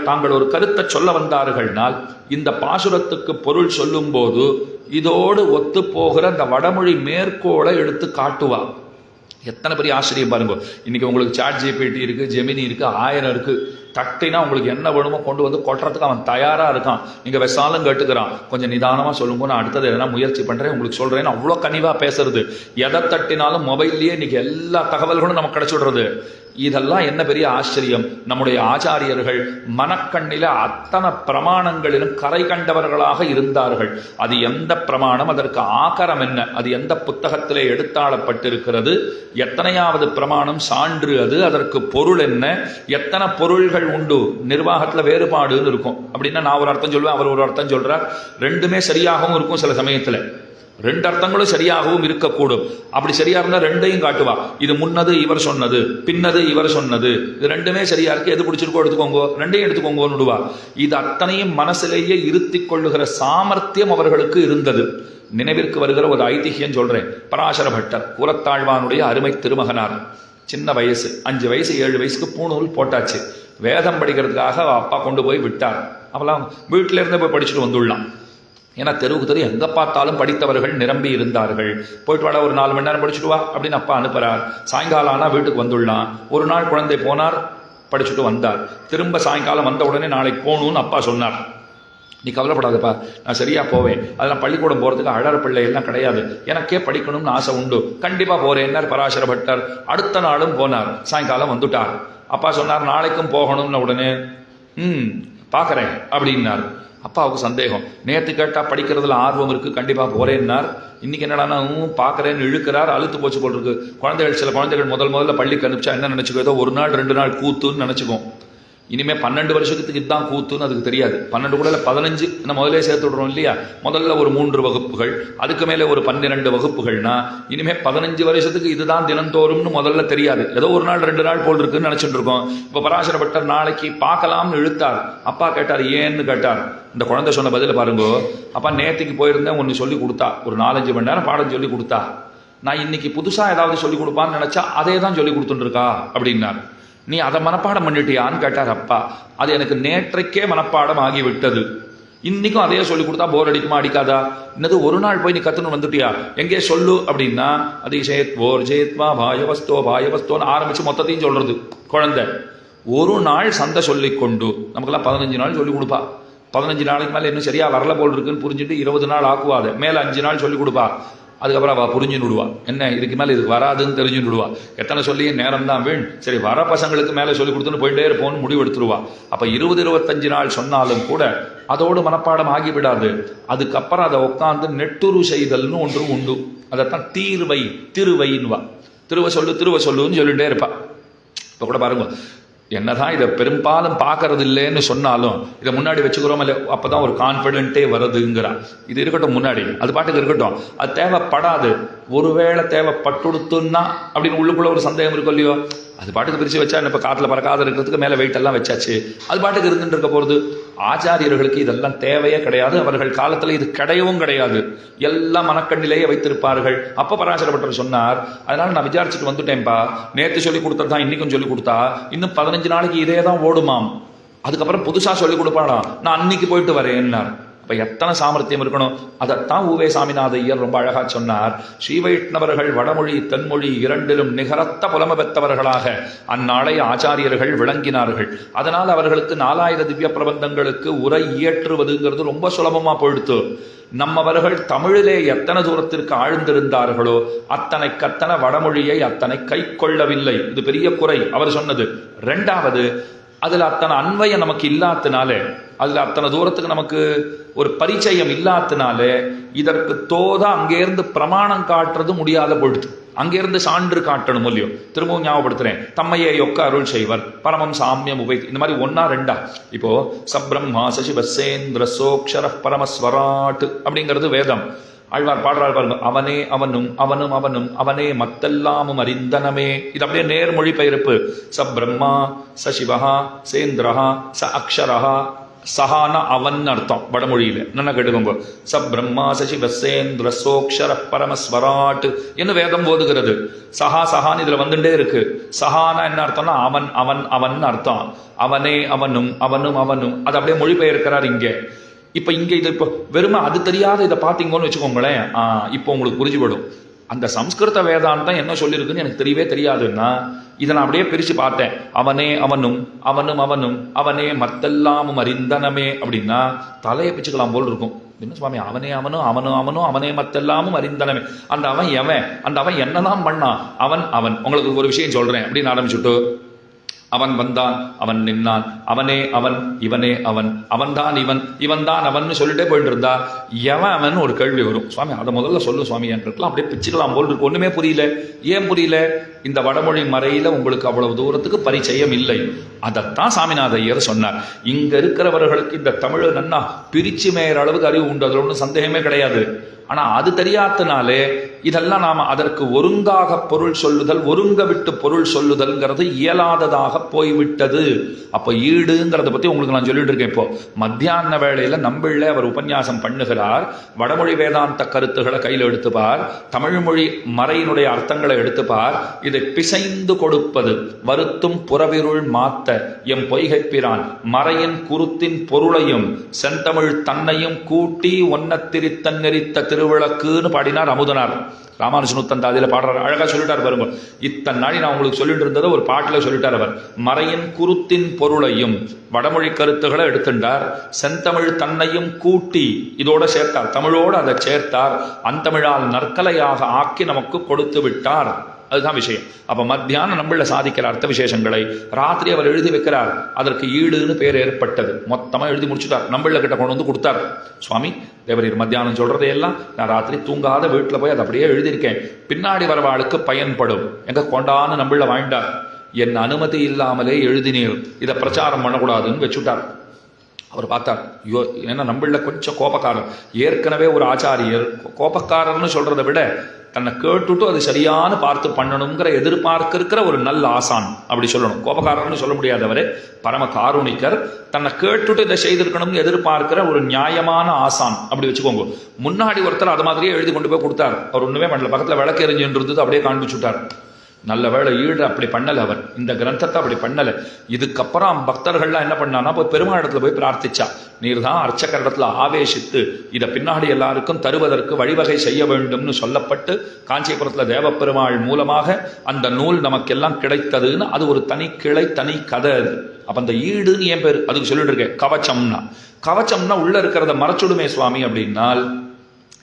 தாங்கள் ஒரு கருத்தை சொல்ல வந்தார்கள்னால் இந்த பாசுரத்துக்கு பொருள் சொல்லும் போது இதோடு ஒத்து போகிற அந்த வடமொழி மேற்கோளை எடுத்து காட்டுவா. எத்தனை பெரிய ஆச்சரியம் பாருங்க. இன்னைக்கு உங்களுக்கு சாட் ஜிபிடி இருக்கு, ஜெமினி இருக்கு, 1000 இருக்கு. தட்டினா உங்களுக்கு என்ன வேணுமோ கொண்டு வந்து கொட்டுறதுக்கு அவன் தயாரா இருக்கான். நீங்க வெசாலும் கேட்டுக்கிறான், கொஞ்சம் நிதானமா சொல்லுங்க, நான் அடுத்தது எதனா முயற்சி பண்றேன், உங்களுக்கு சொல்றேன்னு அவ்வளோ கனிவா பேசுறது. எதை தட்டினாலும் மொபைல்லயே இன்னைக்கு எல்லா தகவல்களும் நமக்கு கிடைச்சுடுறது. இதெல்லாம் என்ன பெரிய ஆச்சரியம். நம்முடைய ஆச்சாரியர்கள் மனக்கண்ணில அத்தனை பிரமாணங்களிலும் கரை கண்டவர்களாக இருந்தார்கள். அது எந்த பிரமாணம், அதற்கு ஆகரம் என்ன, அது எந்த புத்தகத்திலே எடுத்தாளப்பட்டிருக்கிறது, எத்தனையாவது பிரமாணம் சான்று அது, அதற்கு பொருள் என்ன, எத்தனை பொருள்கள் உண்டு, நிர்வாகத்துல வேறுபாடுன்னு இருக்கும். அப்படின்னா நான் ஒரு அர்த்தம் சொல்லுவேன், அவர் ஒரு அர்த்தம் சொல்றார், ரெண்டுமே சரியாகவும் இருக்கும். சில சமயத்துல 2 அர்த்தங்களும் சரியாகவும் இருக்கக்கூடும். அப்படி சரியா இருந்தா 2ஐயும் காட்டுவா. இது முன்னது இவர் சொன்னது, பின்னது இவர் சொன்னது, இது 2மே சரியா இருக்கு, எது பிடிச்சிருக்கோ எடுத்துக்கோங்க, 2ஐயும் எடுத்துக்கோங்கன்னு விடுவா. இது அத்தனையும் மனசிலேயே இருத்தி கொள்ளுகிற சாமர்த்தியம் அவர்களுக்கு இருந்தது. நினைவிற்கு வருகிற ஒரு ஐதிஹ்யம் சொல்றேன். பராசர பட்டர் கூரத்தாழ்வானுடைய அருமை திருமகனார். சின்ன வயசு, 5 வயசு 7 வயசுக்கு பூணூல் போட்டாச்சு. வேதம் படிக்கிறதுக்காக அப்பா கொண்டு போய் விட்டார். அப்பெல்லாம் வீட்டில இருந்து போய் படிச்சுட்டு வந்துடலாம். ஏன்னா தெருவுக்கு தெரு எங்க பார்த்தாலும் படித்தவர்கள் நிரம்பி இருந்தார்கள். போயிட்டு வாடா, ஒரு 4 மணி நேரம் படிச்சுட்டு வா அப்படின்னு அப்பா அனுப்புறார். சாயங்காலம் ஆனா வீட்டுக்கு வந்துடலாம். ஒரு நாள் குழந்தை போனார், படிச்சுட்டு வந்தார். திரும்ப சாயங்காலம் வந்த உடனே நாளைக்கு போகணும்னு அப்பா சொன்னார். நீ கவலைப்படாதப்பா, நான் சரியா போவேன், அதெல்லாம் பள்ளிக்கூடம் போறதுக்கு அழற பிள்ளை எல்லாம் கிடையாது, எனக்கே படிக்கணும்னு ஆசை உண்டு, கண்டிப்பா போறேன்னார் பராசர பட்டர். அடுத்த நாளும் போனார், சாயங்காலம் வந்துட்டார். அப்பா சொன்னார் நாளைக்கும் போகணும்னு. உடனே பாக்குறேன் அப்படின்னார். அப்பாவுக்கு சந்தேகம். நேற்று கேட்டா படிக்கிறதுல ஆர்வம் இருக்கு, கண்டிப்பா போறேன்னார். இன்னைக்கு என்னடானா பாக்குறேன்னு இழுக்கிறார். அழுத்து போச்சு போல் இருக்கு. குழந்தைகள், சில குழந்தைகள் முதல்ல பள்ளிக்கு அனுப்பிச்சா என்ன நினைச்சுக்கோ, ஏதோ 1 நாள் 2 நாள் கூத்துன்னு நினைச்சுக்கும். இனிமே 12 வருஷத்துக்கு இதுதான் கூத்துன்னு அதுக்கு தெரியாது. 12 கூட 15 நம்ம முதலே சேர்த்து விடுறோம் இல்லையா. முதல்ல ஒரு 3 வகுப்புகள், அதுக்கு மேலே ஒரு 12 வகுப்புகள்னா இனிமே 15 வருஷத்துக்கு இதுதான் தினந்தோறும்னு முதல்ல தெரியாது. ஏதோ 1 நாள் 2 நாள் போல் இருக்குன்னு நினைச்சிட்டு இருக்கோம். இப்ப பராசர பட்டர் நாளைக்கு பார்க்கலாம்னு இழுத்தார். அப்பா கேட்டார், ஏன்னு கேட்டார். இந்த குழந்தை சொன்ன பதில பாருங்க. அப்பா நேற்றுக்கு போயிருந்தேன், ஒன்னு சொல்லி கொடுத்தா, ஒரு 4-5 மணி நேரம் பாடம் சொல்லி கொடுத்தா. நான் இன்னைக்கு புதுசா ஏதாவது சொல்லி கொடுப்பான்னு நினைச்சா அதே தான் சொல்லி கொடுத்துட்டு இருக்கா அப்படின்னார். நீ அதை மனப்பாடம் பண்ணிட்டியான்னு கேட்டார் அப்பா. அது எனக்கு நேற்றைக்கே மனப்பாடம் ஆகிவிட்டது. இன்னைக்கும் அதே சொல்லி கொடுத்தா போர் அடிக்குமா அடிக்காதா? இன்னது ஒரு நாள் போய் நீ கத்துன்னு வந்துட்டியா, எங்கே சொல்லு அப்படின்னா அது ஜெயத்வா பாயவஸ்தோன்னு ஆரம்பிச்சு மொத்தத்தையும் சொல்றது குழந்தை. ஒரு நாள் சந்தை சொல்லி கொண்டு நமக்கெல்லாம் 15 நாள் சொல்லி கொடுப்பா. 15 நாளைக்கு மேல இன்னும் சரியா வரல போல் இருக்குன்னு புரிஞ்சுட்டு 20 நாள் ஆக்குவாது. மேல 5 நாள் சொல்லி கொடுப்பா. அதுக்கப்புறம் அவள் புரிஞ்சுன்னு விடுவா, என்ன இதுக்கு மேலே இதுக்கு வராதுன்னு தெரிஞ்சுன்னு விடுவா. எத்தனை சொல்லியும் நேரம் தான் வீண், சரி வர பசங்களுக்கு மேலே சொல்லி கொடுத்துன்னு போயிட்டே இருப்போம்னு முடிவு எடுத்துருவா. அப்போ 20-25 நாள் சொன்னாலும் கூட அதோடு மனப்பாடம் ஆகிவிடாது. அதுக்கப்புறம் அதை உட்காந்து நெட்டுரு செய்தல்னு ஒன்று உண்டு. அதைத்தான் திருவைன்னுவா. திருவ சொல்லுன்னு சொல்லிட்டே இருப்பா. இப்போ கூட பாருங்க, என்னதான் இதை பெரும்பாலும் பார்க்கறது இல்லைன்னு சொன்னாலும் இதை முன்னாடி வச்சுக்கிறோம் இல்லை, அப்பதான் ஒரு கான்ஃபிடென்ட்டே வருதுங்கிறா. இது இருக்கட்டும் முன்னாடி, அது பாட்டுக்கு இருக்கட்டும், அது தேவைப்படாது. ஒருவேளை தேவைப்பட்டுடுத்துன்னா அப்படின்னு உள்ளுக்குள்ள ஒரு சந்தேகம் இருக்கும் இல்லையோ, அது பாட்டுக்கு பிரித்து வச்சா இப்போ காற்றுல பறக்காத இருக்கிறதுக்கு மேலே வெயிட் எல்லாம் வச்சாச்சு, அது பாட்டுக்கு இருந்துட்டு இருக்க போகிறது. ஆச்சாரியர்களுக்கு இதெல்லாம் தேவையே கிடையாது. அவர்கள் காலத்தில் இது கிடையவும் கிடையாது. எல்லாம் மனக்கண்ணிலேயே வைத்திருப்பார்கள். அப்போ பராசரப்பட்டர் சொன்னார், அதனால நான் விசாரிச்சுட்டு வந்துட்டேன்ப்பா, நேற்று சொல்லி கொடுத்ததான் இன்னைக்கும் சொல்லி கொடுத்தா இன்னும் 15 நாளைக்கு இதே தான் ஓடுமாம். அதுக்கப்புறம் புதுசாக சொல்லி கொடுப்பாடாம், நான் அன்னைக்கு போயிட்டு வரேன்னார். அப்ப எத்தனை சாமர்த்தியம் இருக்கணும். அதைத்தான் ஊவே சாமிநாத ஐயர் ரொம்ப அழகா சொன்னார். ஸ்ரீ வைஷ்ணவர்கள் வடமொழி தென்மொழி இரண்டிலும் நிகரத்த புலம பெற்றவர்களாக அந்நாளை ஆச்சாரியர்கள் விளங்கினார்கள். அதனால் அவர்களுக்கு 4000 திவ்ய பிரபந்தங்களுக்கு உரை இயற்றுவதுங்கிறது ரொம்ப சுலபமா போயிடுத்து. நம்மவர்கள் தமிழிலே எத்தனை தூரத்திற்கு ஆழ்ந்திருந்தார்களோ அத்தனை வடமொழியை அத்தனை கை கொள்ளவில்லை. இது பெரிய குறை அவர் சொன்னது. 2வது, அதுல அத்தனை அன்வயம் நமக்கு இல்லாதனாலே, அதுல அத்தனை தூரத்துக்கு நமக்கு ஒரு பரிச்சயம் இல்லாதனாலே இதற்கு தோதா அங்கேருந்து பிரமாணம் காட்டுறது முடியாத பொழுது, அங்கேருந்து சான்று காட்டணும் இல்லையோ. திரும்பவும் ஞாபகப்படுத்துறேன், தம்மையே ஒக்க அருள் செய்வர், பரமம் சாமியம் உபை, இந்த மாதிரி 1ஆ 2ஆ. இப்போ சப்ரம்மா சசிவசேந்திர சோக்ஷர பரமஸ்வராட் அப்படிங்கிறது வேதம். ஆழ்வார் பாடுறாள் பாருங்க, அவனே அவனும் அவனும் அவனும் அவனே மத்தெல்லாமும் அறிந்தனமே. இது அப்படியே நேர்மொழி பெயர்ப்பு. ச பிரம்மா ச சிவஹா சேந்திரஹா ச அக்ஷரஹா. சஹான அவன் அர்த்தம் வடமொழியில. என்ன கேட்டுக்கோங்க, ச பிரம்மா சசிவசேந்திர சோக்ஷர பரமஸ்வராட் என்று வேதம் போதுகிறது. சஹா சஹான்னு இதுல வந்துட்டே இருக்கு. சஹானா என்ன அர்த்தம்னா அவன் அவன் அவன் அர்த்தம். அவனே அவனும் அவனும் அவனும், அது அப்படியே மொழிபெயர்க்கிறார் இங்க. இப்ப இங்க இது இப்போ வெறுமை அது தெரியாத இதை பார்த்தீங்கன்னு வச்சுக்கோங்களேன், இப்போ உங்களுக்கு புரிஞ்சுபடும். அந்த சம்ஸ்கிருத வேதாந்தம் என்ன சொல்லியிருக்குன்னு எனக்கு தெரியவே தெரியாதுன்னா இதை நான் அப்படியே பிரிச்சு பார்த்தேன். அவனே அவனும் அவனும் அவனும் அவனே மத்தெல்லாமும் அறிந்தனமே அப்படின்னா தலையை பிச்சுக்கலாம் போல் இருக்கும். என்ன சுவாமி, அவனே அவனும் அவனும் அவனும் அவனே மத்தெல்லாமும் அறிந்தனமே, அந்த அவன் எவன், அந்த அவன் என்னதான் பண்ணான், அவன் அவன். உங்களுக்கு ஒரு விஷயம் சொல்றேன் அப்படின்னு ஆரம்பிச்சுட்டு, அவன் வந்தான் அவன் நின்னான், அவனே அவன் இவனே அவன், அவன்தான் இவன் இவன் தான் அவன் சொல்லிட்டே போயிட்டு இருந்தா எவன் அவன் ஒரு கேள்வி வரும். சுவாமி அதை முதல்ல சொல்லு சுவாமி, என்கிட்டலாம் அப்படியே பிச்சுக்கலாம் போல் இருக்கு. ஒண்ணுமே புரியல. ஏன் புரியல? இந்த வடமொழி மறையில உங்களுக்கு அவ்வளவு தூரத்துக்கு பரிச்சயம் இல்லை. அதைத்தான் சாமிநாத ஐயர் சொன்னார். இங்க இருக்கிறவர்களுக்கு இந்த தமிழ் நன்னா பிரிச்சு மேயற அளவுக்கு அறிவு உண்டு, அதுல ஒன்றும் சந்தேகமே கிடையாது. ஆனா அது தெரியாதனாலே இதெல்லாம் நாம அதற்கு ஒருங்காக பொருள் சொல்லுதல், ஒருங்க விட்டு பொருள் சொல்லுதல்ங்கிறது இயலாததாக போய்விட்டது. அப்ப ஈடுங்கிறத பத்தி உங்களுக்கு நான் சொல்லிட்டு இருக்கேன். இப்போ மத்தியான வேளையில நம்பிள்ள அவர் உபன்யாசம் பண்ணுகிறார். வடமொழி வேதாந்த கருத்துக்களை கையில் எடுத்துப்பார், தமிழ் மொழி மறையினுடைய அர்த்தங்களை எடுத்துப்பார். இதை பிசைந்து கொடுப்பது, வருத்தும் புறவிருள் மாத்த எம் பொய்கைப்பிரான் மறையின் குருத்தின் பொருளையும் செந்தமிழ் தன்னையும் கூட்டி ஒன்னத்திரித்தன் நெறித்த திருவிளக்குன்னு பாடினார் அமுதனார். ராமானுஜனுத்தன் அதில் பாடுறார், அழகா சொல்லிட்டார் பாருங்க. இத்தனை நாளை நான் உங்களுக்கு சொல்லிட்டு இருந்ததை ஒரு பாட்டில் சொல்லிட்டார் அவர். மறையின் குருத்தின் பொருளையும் வடமொழி கருத்துக்களை எடுத்துட்டார், செந்தமிழ் தன்னையும் கூட்டி இதோட சேர்த்தார், தமிழோடு அதை சேர்த்தார், அந்தமிழால் நற்கலையாக ஆக்கி நமக்கு கொடுத்து விட்டார். அதுதான் விஷயம். அப்ப மத்தியானம் நம்மள சாதிக்கிற அர்த்த விசேஷங்களை ராத்திரி அவர் எழுதி வைக்கிறார். அதற்கு ஈடுன்னு பேர் ஏற்பட்டது. மொத்தமா எழுதி முடிச்சுட்டார், நம்மள கிட்ட கொண்டு வந்து கொடுத்தார். சுவாமி தேவரீர் மத்தியானம் சொல்றதையெல்லாம் நான் ராத்திரி தூங்காத வீட்டுல போய் அதை அப்படியே எழுதியிருக்கேன், பின்னாடி வரவாளுக்கு பயன்படும், எங்க கொண்டான்னு நம்மள வாங்கிட்டார். என் அனுமதி இல்லாமலே எழுதினீர், இதை பிரச்சாரம் பண்ணக்கூடாதுன்னு வச்சுட்டார். அவர் பார்த்தார், ஏன்னா நம்மள கொஞ்சம் கோபக்காரர். ஏற்கனவே ஒரு ஆச்சாரியர் கோபக்காரர்னு சொல்றதை விட தன்னை கேட்டுட்டு அது சரியான பார்த்து பண்ணணுங்கிற எதிர்பார்க்க இருக்கிற ஒரு நல்ல ஆசான் அப்படி சொல்லணும். கோபக்காரர்னு சொல்ல முடியாதவரே பரம காருணிக்கர், தன்னை கேட்டுட்டு இதை செய்திருக்கணும்னு எதிர்பார்க்கிற ஒரு நியாயமான ஆசான் அப்படி வச்சுக்கோங்க. முன்னாடி ஒருத்தர் அது மாதிரியே எழுதி கொண்டு போய் கொடுத்தார். அவர் ஒண்ணுமே பண்ணல, பக்கத்துல விளக்கு எரிஞ்சுட்டு இருந்தது, அப்படியே காண்பிச்சுட்டார். நல்ல வேளை ஈடு அப்படி பண்ணல, அவர் இந்த கிரந்தத்தை அப்படி பண்ணல. இதுக்கப்புறம் பக்தர்கள்லாம் என்ன பண்ணான்னா போய் பெருமாள் இடத்துல போய் பிரார்த்திச்சா, நீர் தான் அர்ச்சகர் இடத்துல ஆவேசித்து இதை பின்னாடி எல்லாருக்கும் தருவதற்கு வழிவகை செய்ய வேண்டும்னு சொல்லப்பட்டு காஞ்சிபுரத்துல தேவப்பெருமாள் மூலமாக அந்த நூல் நமக்கெல்லாம் கிடைத்ததுன்னு அது ஒரு தனி கிளை, தனி கதை அது. அப்ப அந்த ஈடுன்னு ஏன் பேர் அதுக்கு சொல்லிட்டு இருக்கேன். கவச்சம்னா, கவச்சம்னா உள்ள இருக்கிறத மறைச்சுடுமே சுவாமி அப்படின்னால்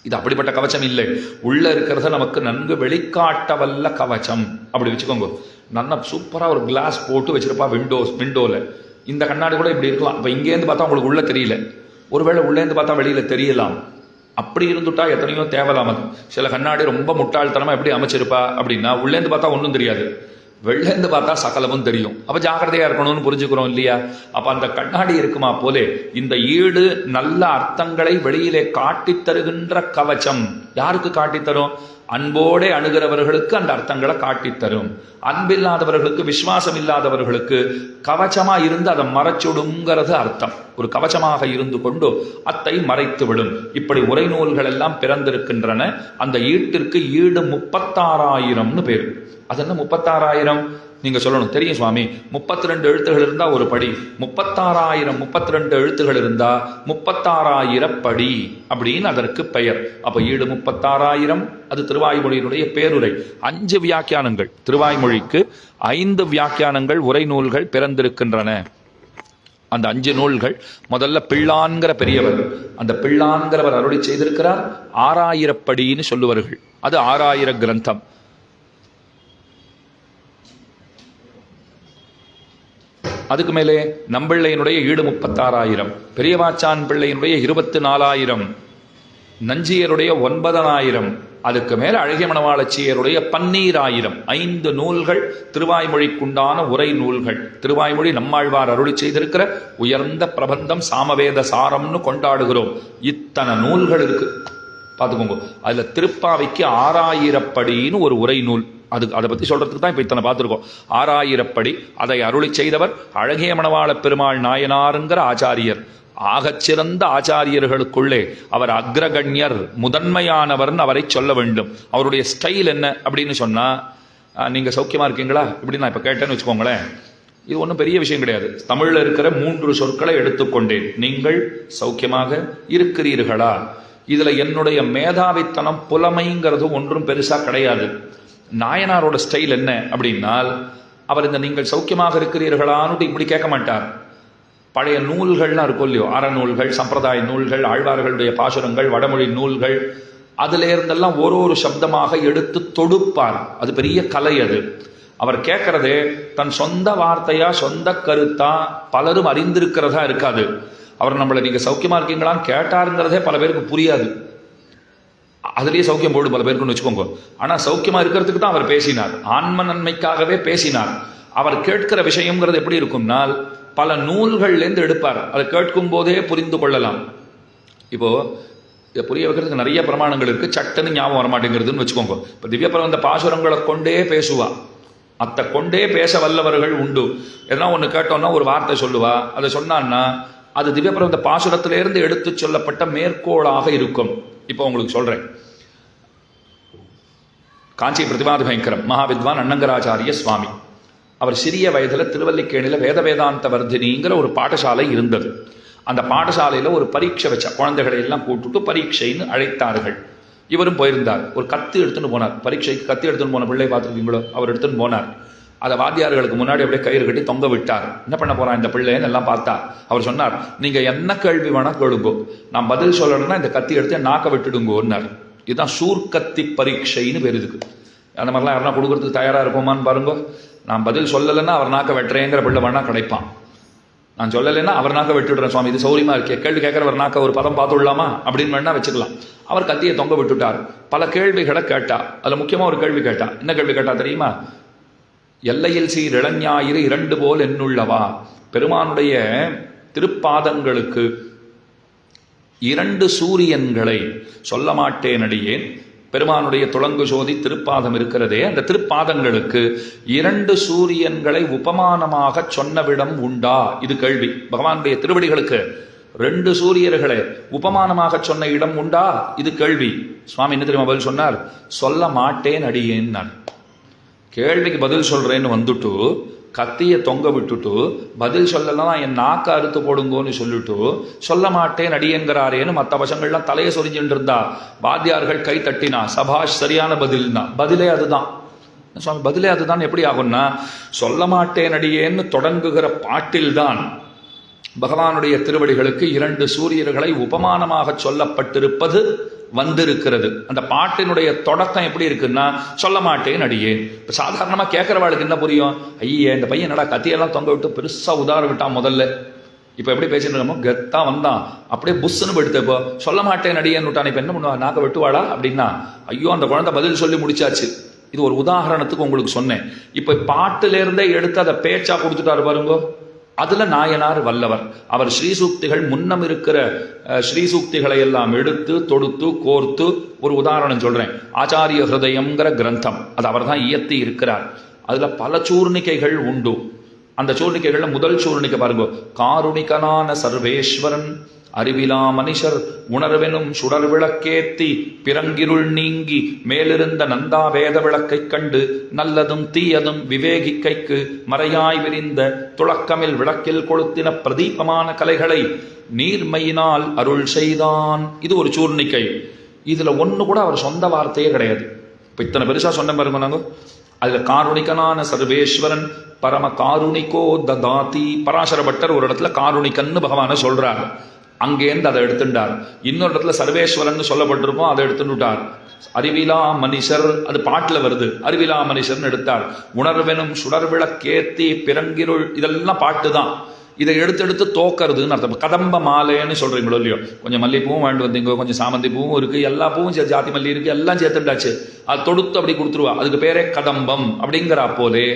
இது அப்படிப்பட்ட கவச்சம் இல்லை. உள்ள இருக்கிறத நமக்கு நன்கு வெளிக்காட்ட வல்ல கவச்சம் அப்படி வச்சுக்கோங்க. நல்லா சூப்பரா ஒரு கிளாஸ் போட்டு வச்சிருப்பா விண்டோல. இந்த கண்ணாடி கூட இப்படி இருக்கலாம். இப்ப இங்கேருந்து பார்த்தா உங்களுக்கு உள்ள தெரியல, ஒருவேளை உள்ளேருந்து பார்த்தா வெளியில தெரியலாம். அப்படி இருந்துட்டா எத்தனையோ தேவலாம். அது சில கண்ணாடி ரொம்ப முட்டாள்தனமா எப்படி அமைச்சிருப்பா அப்படின்னா உள்ளேருந்து பார்த்தா ஒன்றும் தெரியாது, வெளிலேருந்து பார்த்தா சகலமும் தெரியும். அப்ப ஜாகிரதையா இருக்கணும்னு புரிஞ்சுக்கிறோம் இல்லையா? அப்ப அந்த கண்ணாடி இருக்குமா போலே இந்த ஈடு நல்ல அர்த்தங்களை வெளியிலே காட்டித் தருகின்ற கவச்சம். யாருக்கு காட்டித்தரும்? அன்போടെ அணுகிறவர்களுக்கு அந்த அர்த்தங்களை காட்டித்தரும். அன்பில்லாதவர்களுக்கு, விசுவாசம் இல்லாதவர்களுக்கு கவச்சமா இருந்து அதை மறைச்சுடுங்கிறது அர்த்தம். ஒரு கவச்சமாக இருந்து கொண்டு அத்தை மறைத்து விடும். இப்படி உரை நூல்கள் எல்லாம் பிறந்திருக்கின்றன. அந்த ஈட்டிற்கு ஈடு 36,000ன்னு பேரு. அது என்ன 36,000? நீங்க சொல்லணும், தெரியும் சுவாமி, 32 எழுத்துகள் இருந்தா ஒரு படி, 36,000 32 எழுத்துகள் இருந்தா 36,000 படி அப்படின்னு அதற்கு பெயர். அப்ப ஈடு 36,000. அது திருவாய்மொழியினுடைய பேருரை. 5 வியாக்கியானங்கள், திருவாய்மொழிக்கு 5 வியாக்கியானங்கள் உரை நூல்கள் பிறந்திருக்கின்றன. அந்த 5 நூல்கள் முதல்ல பிள்ளான்கிற பெரியவர், அந்த பிள்ளான்கிறவர் அருளி செய்திருக்கிறார். 6,000 படின்னு சொல்லுவார்கள். அது 6,000 கிரந்தம். அதுக்கு மேலே நம்பிள்ளையினுடைய ஈடு 36,000, பெரியவாச்சான் பிள்ளையினுடைய 24,000, நஞ்சியருடைய 9,000, அதுக்கு மேல அழகிய மணவாளச்சியருடைய 12,000. 5 நூல்கள் திருவாய்மொழிக்குண்டான உரை நூல்கள். திருவாய்மொழி நம்மாழ்வார் அருளி செய்திருக்கிற உயர்ந்த பிரபந்தம், சாமவேத சாரம்னு கொண்டாடுகிறோம். இத்தனை நூல்கள் இருக்கு. பார்த்துக்கோங்க. அதுல திருப்பாவைக்கு 6000 படின்னு ஒரு உரை நூல். அதை பத்தி சொல்றதுக்கு தான் இப்ப இத்தனை பார்த்துருக்கோம். 6000 படி அதை அருளி செய்தவர் அழகிய மணவாள பெருமாள் நாயனாருங்கிற ஆச்சாரியர். ஆகச்சிறந்த ஆச்சாரியர்களுக்குள்ளே அவர் அக்ரகண்யர், முதன்மையானவர்னு அவரை சொல்ல வேண்டும். அவருடைய ஸ்டைல் என்ன அப்படின்னு சொன்னா, நீங்க சௌக்கியமா இருக்கீங்களா இப்படி நான் இப்ப கேட்டேன்னு வச்சுக்கோங்களேன், இது ஒன்றும் பெரிய விஷயம் கிடையாது. தமிழ்ல இருக்கிற 3 சொற்களை எடுத்துக்கொண்டேன். நீங்கள் சௌக்கியமாக இருக்கிறீர்களா? இதுல என்னுடைய மேதாவித்தனம் புலமைங்கிறது ஒன்றும் பெருசா கிடையாது. நாயனாரோட ஸ்டைல் என்ன அப்படின்னால், அவர் இந்த நீங்கள் சௌக்கியமாக இருக்கிறீர்களான்னு இப்படி கேட்க மாட்டார். பழைய நூல்கள்லாம் இருக்கும் இல்லையோ, அறநூல்கள், சம்பிரதாய நூல்கள், ஆழ்வார்களுடைய பாசுரங்கள், வடமொழி நூல்கள், அதுல இருந்தெல்லாம் ஒரு சப்தமாக எடுத்து தொடுப்பார். அது பெரிய கலை. அது அவர் கேட்கறதே தன் சொந்த வார்த்தையா சொந்த கருத்தா பலரும் அறிந்திருக்கிறதா இருக்காது. அவர் நம்மளை நீங்க சௌக்கியமா இருக்கீங்களான்னு கேட்டாருங்கிறதே பல பேருக்கு புரியாது. அதுலயே சௌக்கியம் போடு பல பேருக்குன்னு வச்சுக்கோங்க. ஆனா சௌக்கியமா இருக்கிறதுக்கு தான் அவர் பேசினார், ஆன்ம நன்மைக்காகவே பேசினார். அவர் கேட்கிற விஷயம்ங்கிறது எப்படி இருக்கும்னால், பல நூல்கள்லேருந்து எடுப்பார். அதை கேட்கும் போதே புரிந்து கொள்ளலாம். இப்போ இதை புரிய வைக்கிறதுக்கு நிறைய பிரமாணங்கள் இருக்கு, சட்டுன்னு ஞாபகம் வரமாட்டேங்கிறதுன்னு வச்சுக்கோங்க. இப்போ திவ்ய பிரபந்த பாசுரங்களை கொண்டே பேசுவா, அத்தை கொண்டே பேச வல்லவர்கள் உண்டு. எதனா ஒன்று கேட்டோம்னா ஒரு வார்த்தை சொல்லுவா, அதை சொன்னான்னா அது திவ்ய பிரபந்த பாசுரத்திலிருந்து எடுத்து சொல்லப்பட்ட மேற்கோளாக இருக்கும். இப்போ உங்களுக்கு சொல்றேன். காஞ்சி பிரதிபாத பயங்கரம் மகாவித்வான் அண்ணங்கராச்சாரிய சுவாமி, அவர் சிறிய வயதுல திருவல்லிக்கேணியில் வேத வேதாந்த வர்தினிங்கிற ஒரு பாடசாலை இருந்தது. அந்த பாடசாலையில் ஒரு பரீட்சை வச்ச குழந்தைகளை எல்லாம் கூட்டுட்டு பரீட்சைன்னு அழைத்தார்கள். இவரும் போயிருந்தார். ஒரு கத்து எடுத்துன்னு போனார். பரீட்சைக்கு கத்தி எடுத்துன்னு போன பிள்ளை பார்த்துருக்கீங்களோ, அவர் எடுத்துன்னு போனார். அதை வாத்தியார்களுக்கு முன்னாடி அப்படியே கயிறு கட்டி தொங்க விட்டார். என்ன பண்ண போறான் இந்த பிள்ளைன்னு எல்லாம் பார்த்தா அவர் சொன்னார், நீங்க என்ன கேள்வி வேணா கேளுங்கோ, நான் பதில் சொல்லணும்னா இந்த கத்தி எடுத்து நாக்க விட்டுடுங்கோன்னார். இதுதான் சூர்கத்தி பரீட்சைன்னு பேர் இதுக்கு. அந்த மாதிரிலாம் யாருன்னா கொடுக்கறதுக்கு தயாரா இருப்போமான்னு பாருங்க. நான் பதில் சொல்லலைன்னா அவர் நாக்க வெட்டுறேங்கிற பிள்ளை வேணா கிடைப்பான். நான் சொல்லலைன்னா அவர் நாக்க விட்டுடுறேன் சுவாமி, இது சௌரியமா இருக்கே, கேள்வி கேட்கிறவர் நாக்க ஒரு பதம் பார்த்து விடலாமா அப்படின்னு வேணா வச்சுக்கலாம். அவர் கத்தியை தொங்க விட்டுட்டார். பல கேள்விகளை கேட்டா. அதுல முக்கியமா ஒரு கேள்வி கேட்டா. என்ன கேள்வி கேட்டா தெரியுமா? எல்லையில் சீர் இளஞாயிறு 2 போல் என்னுள்ளவா? பெருமானுடைய திருப்பாதங்களுக்கு 2 சூரியன்களை சொல்ல மாட்டேன் அடியேன். பெருமானுடைய துளங்கு சோதி திருப்பாதம் இருக்கிறதே, அந்த திருப்பாதங்களுக்கு 2 சூரியன்களை உபமானமாக சொன்னவிடம் உண்டா? இது கேள்வி. பகவானுடைய திருவடிகளுக்கு 2 சூரியர்களை உபமானமாக சொன்ன இடம் உண்டா? இது கேள்வி. சுவாமி என்ன தெரியுமா பதில் சொன்னார்? சொல்ல மாட்டேன் அடியேன். நான் கேள்விக்கு பதில் சொல்றேன்னு வந்துட்டு கத்திய தொங்க விட்டுட்டு பதில் சொல்லலாம் என் நாக்க அறுத்து போடுங்கன்னு சொல்லிட்டு சொல்ல மாட்டேன் அடியேங்கிறாரேன்னு மற்ற பசங்கள்லாம் தலையை சொரிஞ்சுட்டு இருந்தா. வாத்தியார்கள் கை தட்டினா, சபாஷ், சரியான பதில் தான். பதிலே அதுதான் சுவாமி, பதிலே அதுதான். எப்படி ஆகும்னா, சொல்ல மாட்டேன் அடியேன்னு தொடங்குகிற பாட்டில்தான் பகவானுடைய திருவடிகளுக்கு 2 சூரியர்களை உபமானமாக சொல்லப்பட்டிருப்பது வந்திருக்கிறது. அந்த பாட்டினுடைய தொடக்கம் எப்படி இருக்குன்னா, சொல்ல மாட்டேன் அடியேன். இப்ப சாதாரணமா கேட்கிறவாளுக்கு என்ன புரியும்? ஐயே, இந்த பையன் என்னடா கத்தியெல்லாம் தொங்க விட்டு பெருசா உதார விட்டான் முதல்ல, இப்ப எப்படி பேசிட்டு இருக்கோமோ கெத்தா வந்தான், அப்படியே புஷ்ன்னு போயிடுத்து. இப்போ சொல்ல மாட்டேன் அடியேன்னு விட்டான், இப்ப என்ன பண்ணுவா, நாக்க வெட்டுவாளா அப்படின்னா? ஐயோ, அந்த குழந்தை பதில் சொல்லி முடிச்சாச்சு. இது ஒரு உதாரணத்துக்கு உங்களுக்கு சொன்னேன். இப்ப பாட்டுல இருந்தே எடுத்து அதை பேச்சா கொடுத்துட்டாரு பாருங்க. அதுல நாயனார் வல்லவர். அவர் ஸ்ரீசூக்திகள் முன்னம் இருக்கிற ஸ்ரீசூக்திகளை எல்லாம் எடுத்து தொடுத்து கோர்த்து, ஒரு உதாரணம் சொல்றேன். ஆச்சாரிய ஹிருதயம்ங்கிற கிரந்தம், அது அவர் தான் இயற்றி இருக்கிறார். அதுல பல சூர்ணிக்கைகள் உண்டு. அந்த சூர்ணிக்கைகள்ல முதல் சூர்ணிக்கை பாருங்க. காருணிகனான சர்வேஸ்வரன் அறிவிலா மனுஷர் உணர்வெனும் சுடர் விளக்கேத்தி பிறங்கிருள் நீங்கி மேலிருந்த நந்தா வேத விளக்கை கண்டு நல்லதும் தீயதும் விவேகிக்கைக்கு மறையாய் விரிந்த துளக்கமில் விளக்கில் கொளுத்தின பிரதீபமான கலைகளை நீர்மையினால் அருள் செய்தான். இது ஒரு சூர்ணிக்கை. இதுல ஒண்ணு கூட அவர் சொந்த வார்த்தையே கிடையாது. இப்ப இத்தனை பெருசா சொன்ன பாருங்க நாங்க. அதுல காருணிகனான சர்வேஸ்வரன் பரம காருணிகோ ததாதி. பராசர பட்டர் ஒரு இடத்துல காருணிகன்னு பகவான சொல்றாரு, அங்கேருந்து அதை எடுத்துட்டார். இன்னொரு இடத்துல சர்வேஸ்வரன் சொல்லப்பட்டிருப்போம், அதை எடுத்துட்டார். அறிவிலா மனுஷர், அது பாட்டுல வருது, அறிவிலா மனுஷர்னு எடுத்தார். உணர்வெனும் சுடர் விளக்கேத்தி பிறங்கிருள், இதெல்லாம் பாட்டு தான். இதை எடுத்து தோக்கிறதுன்னு அர்த்தம். கதம்ப மாலைன்னு சொல்றீங்களோ இல்லையோ, கொஞ்சம் மல்லிப்பூவும் வாங்கிட்டு வந்தீங்க, கொஞ்சம் சாமந்தி பூவும் இருக்கு, எல்லா பூவும் ஜாதி மல்லி இருக்கு, எல்லாம் சேர்த்துட்டாச்சு. அது தொடுத்து அப்படி கொடுத்துருவா. அதுக்கு பேரே கதம்பம் அப்படிங்கிற போலே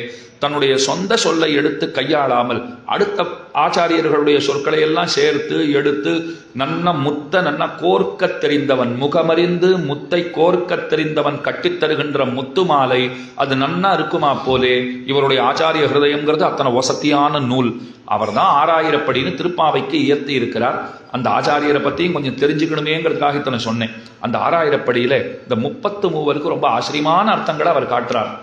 தன்னுடைய சொந்த சொல்லை எடுத்து கையாளாமல் அடுத்த ஆச்சாரியர்களுடைய சொற்களை எல்லாம் சேர்த்து எடுத்து நன்ன கோர்க்க தெரிந்தவன், முகமறிந்து முத்தை கோர்க்க தெரிந்தவன் கட்டித்தருகின்ற முத்து மாலை அது நன்னா இருக்குமா போலே இவருடைய ஆச்சாரிய ஹிருதயம்ங்கிறது அத்தனை வசதியான நூல். அவர் தான் 6000படின்னு திருப்பாவைக்கு இயர்த்தி இருக்கிறார். அந்த ஆச்சாரியரை பற்றியும் கொஞ்சம் தெரிஞ்சுக்கணுமேங்கிறதுக்காக இத்தனை சொன்னேன். அந்த 6000படியில இந்த 33 ரொம்ப ஆச்சரியமான அர்த்தங்களை அவர் காட்டுறார்.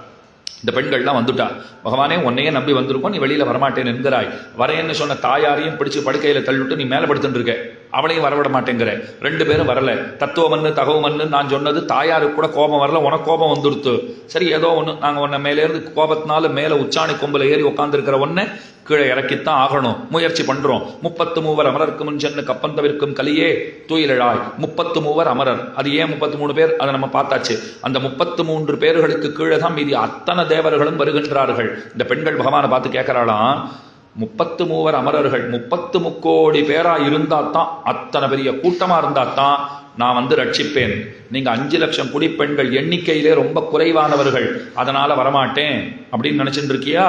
இந்த பெண்கள்லாம் வந்துட்டா, பகவானே உன்னையே நம்பி வந்திருக்கோம், நீ வெளியில வரமாட்டேன் என்கிறாய். வரேன்னு சொன்ன தாயாரையும் பிடிச்சு படுக்கையில தள்ளிவிட்டு நீ மேலே படுத்துட்டு இருக்க, அவளையும் வரவிட மாட்டேங்கிற. 2 பேரும் வரல. தத்துவமன்னு தகவமன்னு நான் சொன்னது தாயாருக்கு கூட கோபம் வரல, உனக்கு கோபம் வந்துடுத்து. சரி ஏதோ ஒன்று, நாங்கள் உன்னை மேலே இருந்து கோபத்தினால மேலே உச்சாணி கொம்பில் ஏறி உட்காந்துருக்கிற ஒன்னை கீழே இறக்கித்தான் ஆகணும், முயற்சி பண்றோம். 33 அமரருக்கு முன் சென்று கப்பந்தவிற்கும் கலியே தூயிலழாய். 33 அமரர், அது ஏன் 33 பேர் அதை நம்ம பார்த்தாச்சு. அந்த 33 பேர்களுக்கு கீழே தான் மீதி அத்தனை தேவர்களும் வருகின்றார்கள். இந்த பெண்கள் பகவானை பார்த்து கேட்கிறாளாம், 33 அமரர்கள் 33 கோடி பேரா இருந்தாத்தான், அத்தனை பெரிய கூட்டமா இருந்தாத்தான் நான் வந்து ரட்சிப்பேன். நீங்க 5 லட்சம் குடிப்பெண்கள் எண்ணிக்கையிலே ரொம்ப குறைவானவர்கள், அதனால வரமாட்டேன் அப்படின்னு நினைச்சுட்டு இருக்கியா?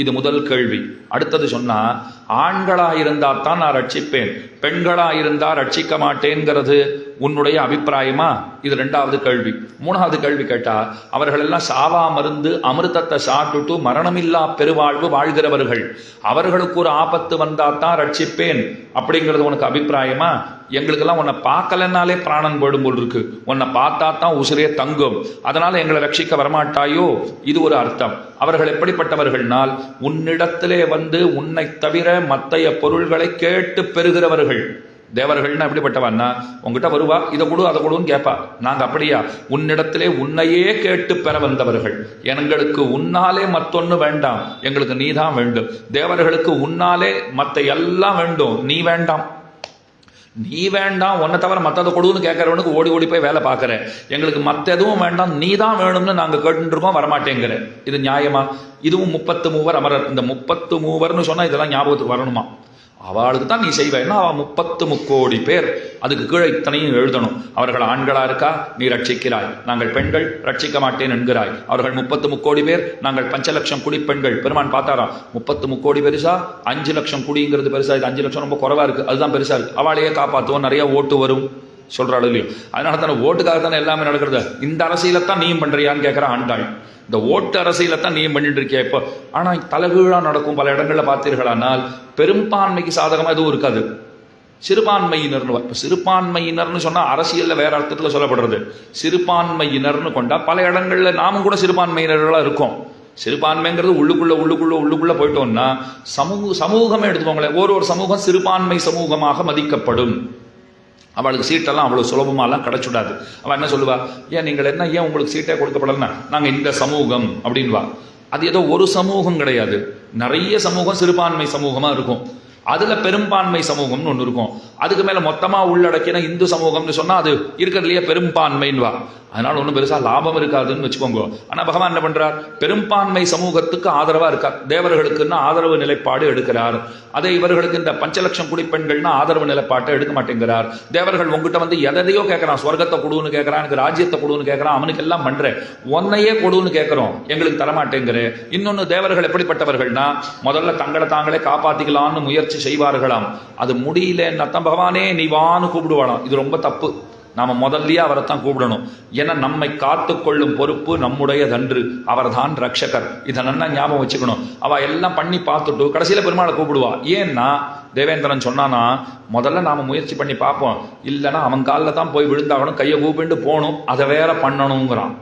இது முதல் கேள்வி. அடுத்தது சொன்னா, ஆண்களா இருந்தா தான் நான் ரட்சிப்பேன், பெண்களா இருந்தா ரட்சிக்க மாட்டேங்கிறது உன்னுடைய அபிப்பிராயமா? இது 2வது கேள்வி. 3வது கேள்வி கேட்டா, அவர்கள் எல்லாம் சாவா மருந்து அமிர்தத்தை சாப்பிட்டுட்டு மரணமில்லா பெருவாழ்வு வாழ்கிறவர்கள், அவர்களுக்கு ஒரு ஆபத்து வந்தா தான் ரட்சிப்பேன் அப்படிங்கிறது உனக்கு அபிப்பிராயமா? எங்களுக்கெல்லாம் உன்னை பார்க்கலன்னாலே பிராணன் போடும் போல் இருக்கு, உன்னை பார்த்தா தான் உசிரே தங்கும், அதனால எங்களை ரட்சிக்க வரமாட்டாயோ? இது ஒரு அர்த்தம். அவர்கள் எப்படிப்பட்டவர்கள்னால், உன்னிடத்திலே வந்து உன்னை தவிர மற்றைய பொருள்களை கேட்டு பெறுகிறவர்கள். தேவர்கள்னா எப்படிப்பட்டவன்னா, உங்ககிட்ட வருவா, இதை கொடு அதை கொடுன்னு கேட்பா. நாங்க அப்படியா? உன்னிடத்திலே உன்னையே கேட்டு பெற வந்தவர்கள். எங்களுக்கு உன்னாலே மத்தொன்னு வேண்டாம், எங்களுக்கு நீதான் வேண்டும். தேவர்களுக்கு உன்னாலே மத்த எல்லாம் வேண்டும், நீ வேண்டாம். நீ வேண்டாம், உன்னை தவிர மற்றதை கொடுன்னு கேட்கறவனுக்கு ஓடி ஓடி போய் வேலை பார்க்குற. எங்களுக்கு மற்ற எதுவும் வேண்டாம், நீ தான் வேணும்னு நாங்கள் கேட்டுருக்கோம், வரமாட்டேங்கிற. இது நியாயமா? இதுவும் 33 அமரர். இந்த 33ன்னு சொன்னா இதெல்லாம் ஞாபகத்துக்கு வரணுமா? அவளுக்கு தான் நீ செய்வேன்னா, அவன் 33 கோடி பேர், அதுக்கு கீழே இத்தனையும் எழுதணும். அவர்கள் ஆண்களா இருக்கா, நீ ரட்சிக்கிறாய். நாங்கள் பெண்கள் ரட்சிக்க மாட்டேன் என்கிறாய். அவர்கள் 33 கோடி பேர், நாங்கள் 5 லட்சம் குடிப்பெண்கள். பெருமான் பார்த்தாரா, 33 கோடி பெருசா, 5 லட்சம் குடிங்கிறது பெருசா? இது 5 லட்சம் ரொம்ப குறைவா இருக்கு, அதுதான் பெருசா இருக்கு. அவளையே காப்பாற்றுவோம், நிறைய ஓட்டு வரும் சொல்றாள் இல்லையோ? அதனால தானே ஓட்டுக்காக தானே எல்லாமே நடக்கிறது. இந்த அரசியலைத்தான் நீயும் பண்றியான்னு கேட்கிற ஆண்டாள். இந்த ஓட்டு அரசியலைத்தான் நீயும் பண்ணிட்டு இருக்கியா இப்போ? ஆனா தலைகீழா நடக்கும் பல இடங்கள்ல பார்த்தீர்களானால், பெரும்பான்மைக்கு சாதகமா எதுவும் இருக்காது. சிறுபான்மையினர்னு, சிறுபான்மையினர்னு சொன்னா அரசியல்ல வேற அர்த்தத்துல சொல்லப்படுறது. சிறுபான்மையினர்னு கொண்டா பல இடங்கள்ல நாமும் கூட சிறுபான்மையினர்களா இருக்கோம். சிறுபான்மைங்கிறது உள்ளுக்குள்ள போயிட்டோம்னா, சமூகமே எடுத்துக்கோங்களேன், ஒரு சமூகம் சிறுபான்மை சமூகமாக மதிக்கப்படும். அவளுக்கு சீட்டெல்லாம் அவ்வளோ சுலபமாலாம் கிடைச்சுடாது. அவள் என்ன சொல்லுவா, ஏன் நீங்கள் என்ன, ஏன் உங்களுக்கு சீட்டே கொடுக்கப்படலன்னா, நாங்கள் இந்த சமூகம் அப்படின்வா. அது ஏதோ ஒரு சமூகம் கிடையாது, நிறைய சமூகம் சிறுபான்மை சமூகமாக இருக்கும். அதில் பெரும்பான்மை சமூகம்னு ஒன்று இருக்கும். அதுக்கு மேலே மொத்தமாக உள்ளடக்கின இந்து சமூகம்னு சொன்னால் அது இருக்கிறதுலையே பெரும்பான்மைன்வா. அதனால ஒன்றும் பெருசாக லாபம் இருக்காதுன்னு வச்சுக்கோங்க. ஆனால் பகவான் என்ன பண்ணுறார், பெரும்பான்மை சமூகத்துக்கு ஆதரவாக இருக்கார். தேவர்களுக்குன்னா ஆதரவு நிலைப்பாடு எடுக்கிறார். அதே இவர்களுக்கு இந்த 5 லட்சம் குடிப்பெண்கள்னா ஆதரவு நிலைப்பாட்டை எடுக்க மாட்டேங்கிறார். தேவர்கள் உங்ககிட்ட வந்து எதையோ கேட்கறான், சொர்க்கத்தை கொடுன்னு கேட்கறான், எனக்கு ராஜ்யத்தை கொடுன்னு கேட்கறான், அவனுக்கு எல்லாம் பண்றேன், ஒன்னையே கொடுன்னு கேட்கிறோம், எங்களுக்கு தரமாட்டேங்கிற. இன்னொன்னு, தேவர்கள் எப்படிப்பட்டவர்கள்னா, முதல்ல தங்களை தாங்களே காப்பாத்திக்கலாம்னு முயற்சி செய்வார்களாம். அது முடியலன்னா தான் பகவானே நீ வான்னு கூப்பிடுவாளாம். இது ரொம்ப தப்பு. நாம முதல்லயே அவரைத்தான் கூப்பிடணும். ஏன்னா நம்மை காத்துக்கொள்ளும் பொறுப்பு நம்முடையதன்று, அவர் தான் ரட்சகர். இதை நல்லா ஞாபகம் வச்சுக்கணும். அவ எல்லாம் பண்ணி பார்த்துட்டு கடைசியில பெருமாளை கூப்பிடுவா. ஏன்னா தேவேந்திரன் சொன்னானா, முதல்ல நாம முயற்சி பண்ணி பார்ப்போம், இல்லைன்னா அவன் காலில் தான் போய் விழுந்தாகணும், கையை கூப்பிட்டு போகணும், அதை வேற பண்ணணுங்கிறான்.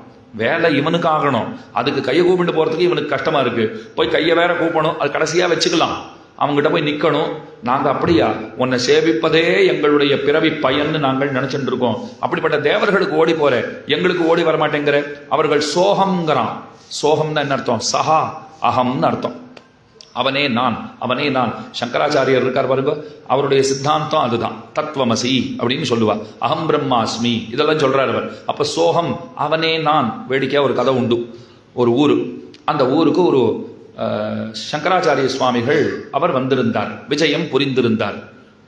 வேலை இவனுக்கு ஆகணும், அதுக்கு கையை கூப்பிட்டு போறதுக்கு இவனுக்கு கஷ்டமா இருக்கு. போய் கையை வேற கூப்பிடணும், அது கடைசியா வச்சுக்கலாம், அவங்ககிட்ட போய் நிக்கணும். நாங்க அப்படியா, உன்னை சேவிப்பதே எங்களுடைய பிறவி பயன்னு நாங்கள் நினைச்சுட்டு இருக்கோம். அப்படிப்பட்ட தேவர்களுக்கு ஓடி போற, எங்களுக்கு ஓடி வரமாட்டேங்கிற. அவர்கள் சோகம்ங்கிறான். சோகம்னு என்ன அர்த்தம்? சஹா அகம்னு அர்த்தம். அவனே நான், அவனே நான். சங்கராச்சாரியர் இருக்கார் பாருங்க, அவருடைய சித்தாந்தம் அதுதான். தத்துவமசி அப்படின்னு சொல்லுவா. அகம் பிரம்மாஸ்மி இதெல்லாம் சொல்றாரு அவர். அப்ப சோகம், அவனே நான். வேடிக்கையா ஒரு கதை உண்டு. ஒரு ஊரு, அந்த ஊருக்கு ஒரு சங்கராச்சாரிய சுவாமிகள் அவர் வந்திருந்தார், விஜயம் புரிந்திருந்தார்.